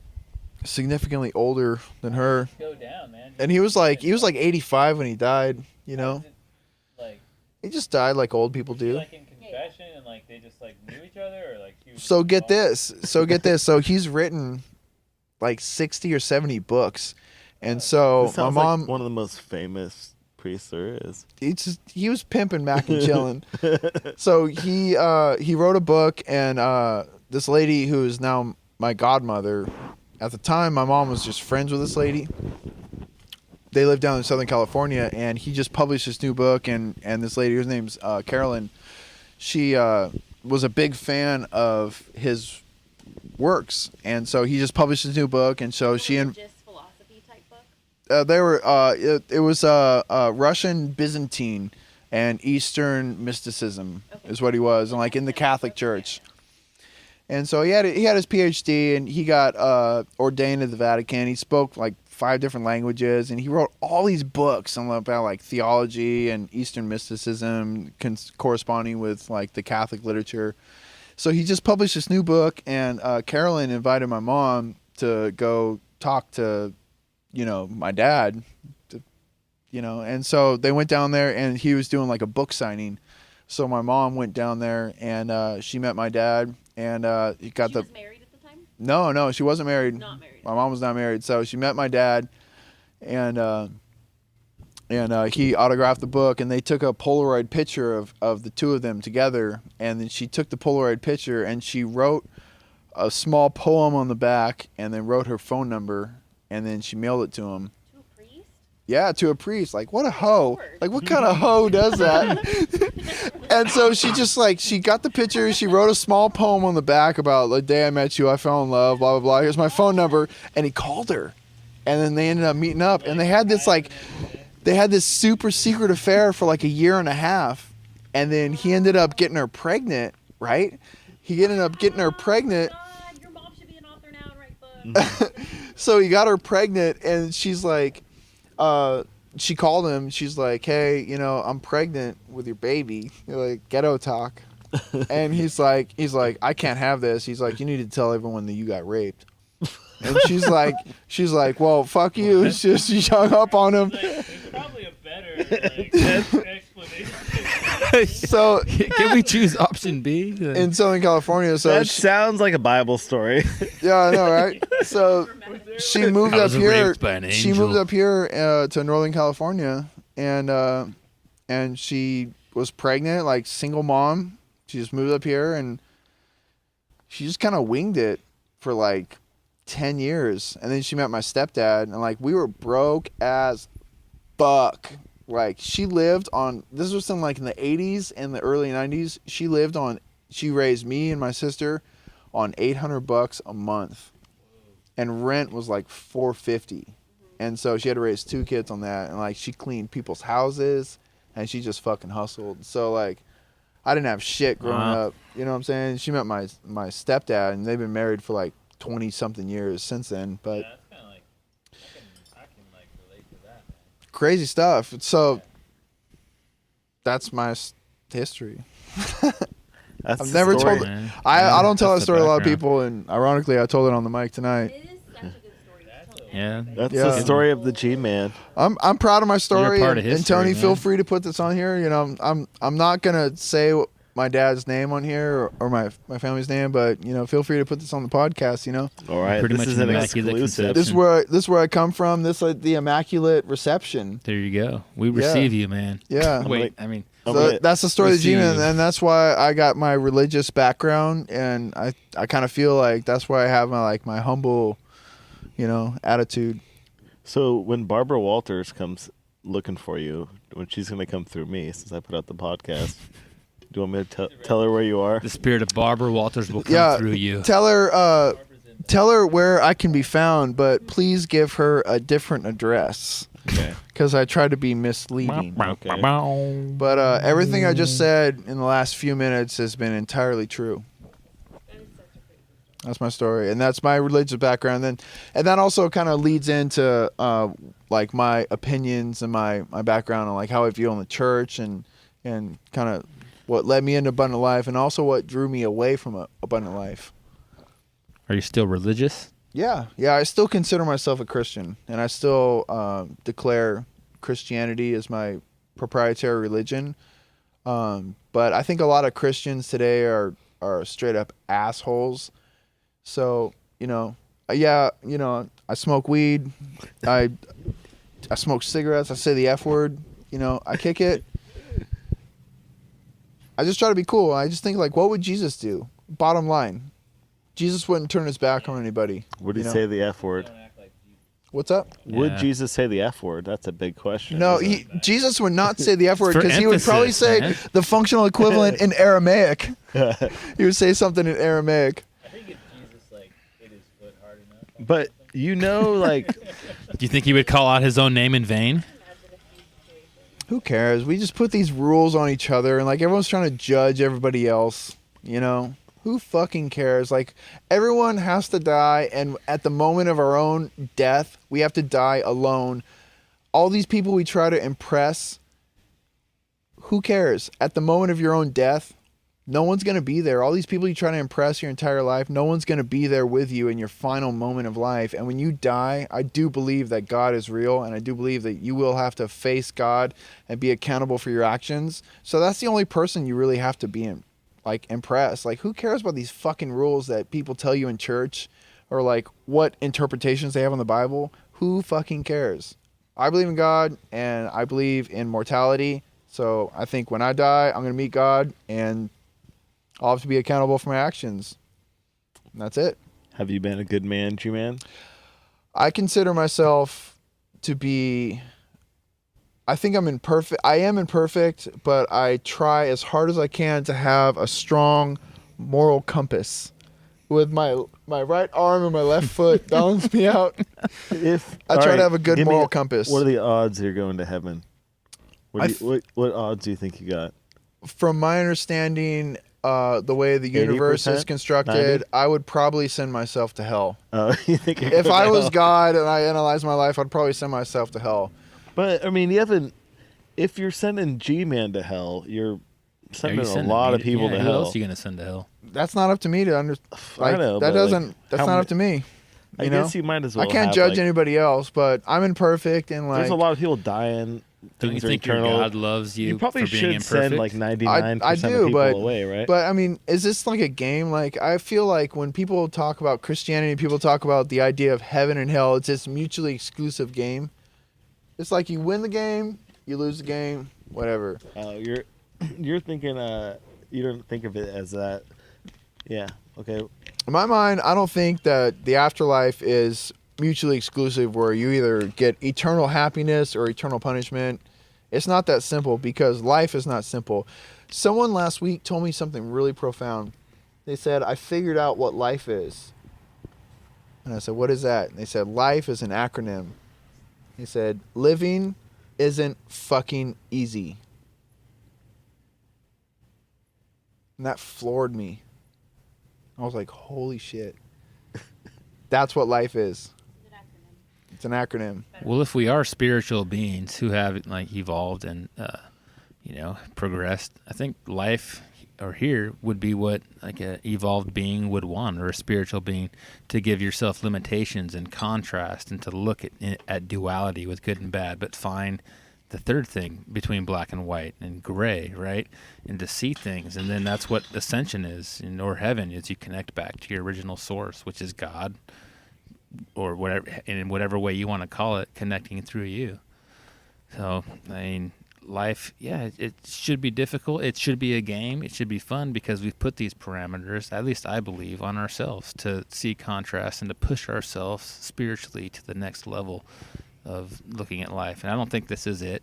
significantly older than her. Go down, man. And he was like 85 when he died. Like, he just died like old people do. Like in confession, and, like, they just, like, knew each other, or, like, he was. So get this. So he's written like 60 or 70 books. And so This my sounds mom, like one of the most famous priests there is. he was pimping Mac and chilling. So he wrote a book, and this lady who is now my godmother, at the time my mom was just friends with this lady. They lived down in Southern California, and he just published this new book, and this lady, her name's Carolyn, she was a big fan of his works, and so he just published his new book, and so she and philosophy type book. they were it was Russian Byzantine and Eastern mysticism is what he was, and like in the Catholic Church. And so he had his PhD, and he got ordained at the Vatican. He spoke like 5 different languages, and he wrote all these books about like theology and Eastern mysticism corresponding with like the Catholic literature. So he just published this new book, and Carolyn invited my mom to go talk to, my dad, and so they went down there, and he was doing like a book signing. So my mom went down there, and she met my dad, and he got She was married at the time? No, she wasn't married. Not married. My mom was not married. So she met my dad, and he autographed the book, and they took a Polaroid picture of the two of them together, and then she took the Polaroid picture, and she wrote a small poem on the back, and then wrote her phone number, and then she mailed it to him. To a priest? Yeah, to a priest. Like, what a hoe. Like, what kind of hoe does that? And so she just, like, she got the picture. She wrote a small poem on the back about the day I met you, I fell in love, blah, blah, blah. Here's my phone number. And he called her. And then they ended up meeting up. And they had this, like, super secret affair for, like, a year and a half. And then he ended up getting her pregnant, right? He ended up getting her pregnant. God, your mom should be an author now and write books. So he got her pregnant, and she's like, she called him. She's like, hey, I'm pregnant with your baby. Like, ghetto talk. And he's like, I can't have this. He's like, you need to tell everyone that you got raped. And she's like, well, fuck you. It's just, she hung up on him. There's probably a better explanation. So can we choose option B? In Southern California? So that sounds like a Bible story. Yeah, I know, right? So she moved I up was here. raped by an She angel. moved up here to Northern California, and she was pregnant, like single mom. She just moved up here, and she just kind of winged it for like 10 years, and then she met my stepdad, and like we were broke as fuck. Like, she lived on, this was in like in the 80s and the early 90s. She raised me and my sister on $800 a month, and rent was like $450. And so she had to raise 2 kids on that, and like she cleaned people's houses, and she just fucking hustled. So like, I didn't have shit growing up. You know what I'm saying? She met my stepdad, and they've been married for like 20 something years since then. But Yeah, that's kind of like, I can like relate to that, man. crazy stuff. So that's my history. That's I've the never story. told it. I don't tell that That's the story to a lot of background. people, and ironically, I told it on the mic tonight. It is such a good story. to tell. Yeah. That's Yeah. the story of the G-Man. I'm proud of my story, part of and history, Tony, feel man. free to put this on here. I'm not gonna say my dad's name on here or my family's name, but feel free to put this on the podcast. All right, Pretty this much is an an immaculate exclusive. conception. This is where I come from. This the immaculate reception. There you go. We receive you, man. Yeah. Wait, I mean, So that's the story of the Gman, receive. and that's why I got my religious background, and I kind of feel like that's why I have my humble, attitude. So when Barbara Walters comes looking for you, when she's going to come through me, since I put out the podcast, do you want me to tell her where you are? the spirit of Barbara Walters will come Yeah, through you. tell her where I can be found, but please give her a different address. Okay. Because I try to be misleading. Okay. But everything I just said in the last few minutes has been entirely true. That's my story, and that's my religious background. And that also kind of leads into like my opinions and my background and like how I feel in the church and kind of what led me into abundant life, and also what drew me away from abundant life. Are you still religious? Yeah, I still consider myself a Christian, and I still declare Christianity as my proprietary religion. But I think a lot of Christians today are straight up assholes. So, yeah, you know, I smoke weed. I smoke cigarettes. I say the F word. You know, I kick it. I just try to be cool. I just think, like, what would Jesus do? Bottom line, Jesus wouldn't turn his back on anybody. Would he say the F word? What's up? Would Jesus say the F word? That's a big question. No, Jesus would not say the F word because he would probably say the functional equivalent in Aramaic. He would say something in Aramaic. I think if Jesus like hit his foot hard enough. But you know, like, Do you think he would call out his own name in vain? Who cares? We just put these rules on each other, and like everyone's trying to judge everybody else. You know, who fucking cares? Like, everyone has to die, and at the moment of our own death, we have to die alone. All these people we try to impress, who cares? At the moment of your own death, no one's going to be there. All these people you try to impress your entire life, no one's going to be there with you in your final moment of life. And when you die, I do believe that God is real, and I do believe that you will have to face God and be accountable for your actions. So that's the only person you really have to be impress. Like, who cares about these fucking rules that people tell you in church, or like what interpretations they have on the Bible? Who fucking cares? I believe in God, and I believe in mortality. So I think when I die, I'm going to meet God, and I'll have to be accountable for my actions. And that's it. Have you been a good man, Gman? I consider myself to be, I think I'm imperfect. I am imperfect, but I try as hard as I can to have a strong moral compass. With my right arm and my left foot balance me out. I try to have a good moral compass. What are the odds you're going to heaven? What odds do you think you got? From my understanding, the way the universe is constructed, 90? I would probably send myself to hell. You think if I was God and I analyzed my life, I'd probably send myself to hell. But I mean, if you're sending Gman to hell, you're sending a lot of people to hell. Who else are you gonna send to hell? That's not up to me to understand. I know, That's not up to me. I guess you might as well. I can't judge anybody else, but I'm imperfect, and like there's a lot of people dying. Don't you think your God loves you? You probably for being should send imperfect? like 99% of people away, right? But I mean, is this like a game? Like, I feel like when people talk about Christianity, people talk about the idea of heaven and hell. It's this mutually exclusive game. It's like you win the game, you lose the game, whatever. You're thinking. You don't think of it as that. Yeah. Okay. In my mind, I don't think that the afterlife is mutually exclusive where you either get eternal happiness or eternal punishment. It's not that simple, because life is not simple. Someone last week told me something really profound. They said, I figured out what life is. And I said, what is that? And they said, life is an acronym. They said, living isn't fucking easy. And that floored me. I was like, holy shit. That's what life is. It's an acronym. Well, if we are spiritual beings who have like evolved and progressed, I think life or here would be what like an evolved being would want, or a spiritual being, to give yourself limitations and contrast, and to look at duality with good and bad, but find the third thing between black and white and gray, right? And to see things. And then that's what ascension is, or heaven, is you connect back to your original source, which is God, or whatever, in whatever way you want to call it, connecting through you. So, I mean, life, yeah, it should be difficult. It should be a game. It should be fun, because we've put these parameters, at least I believe, on ourselves to see contrast and to push ourselves spiritually to the next level of looking at life. And I don't think this is it,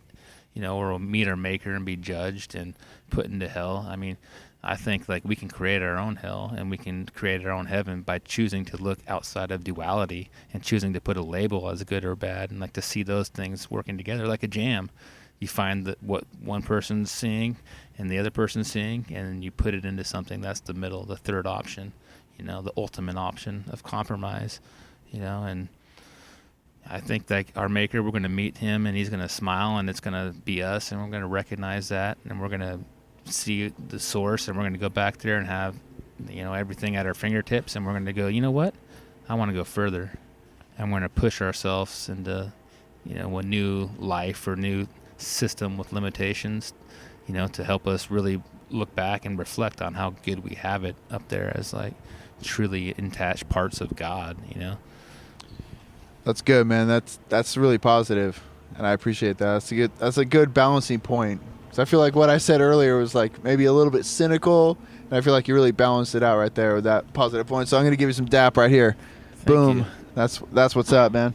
or we'll meet our maker and be judged and put into hell. I mean, I think like we can create our own hell and we can create our own heaven by choosing to look outside of duality and choosing to put a label as good or bad, and like to see those things working together like a jam. You find that what one person's seeing and the other person's seeing, and you put it into something that's the middle, the third option, the ultimate option of compromise, and I think like our maker, we're going to meet him and he's going to smile and it's going to be us, and we're going to recognize that, and we're going to see the source, and we're going to go back there and have everything at our fingertips, and we're going to go, you know what, I want to go further, and we're going to push ourselves into a new life or new system with limitations, to help us really look back and reflect on how good we have it up there as like truly attached parts of God. You know. That's good, man. That's really positive, and I appreciate that. That's a good balancing point. So I feel like what I said earlier was like maybe a little bit cynical, and I feel like you really balanced it out right there with that positive point. So I'm gonna give you some dap right here. Boom. you. That's what's up, man.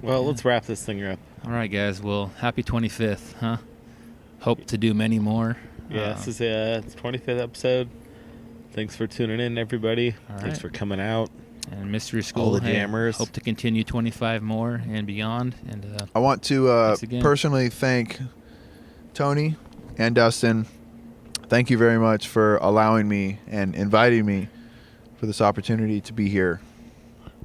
Well, let's wrap this thing up. All right, guys. Well, happy 25th, huh? Hope to do many more. Yeah, this is it's 25th episode. Thanks for tuning in, everybody. All Thanks right. for coming out. And Mystery School. All the hey, jammers. Hope to continue 25 more and beyond. And I want to thanks again. personally thank Tony and Dustin. Thank you very much for allowing me and inviting me for this opportunity to be here.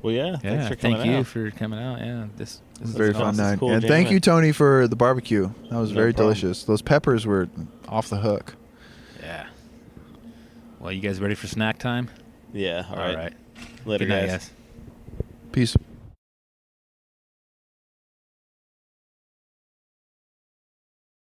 Well, yeah. Thanks for coming thank you out. for coming out. Yeah, this It was is a very awesome. fun night. cool And thank jamming. you, Tony, for the barbecue. That was No very problem. delicious. Those peppers were off the hook. Yeah. Well, you guys ready for snack time? Yeah. All right. right. Later, Good night, guys. guys. Peace.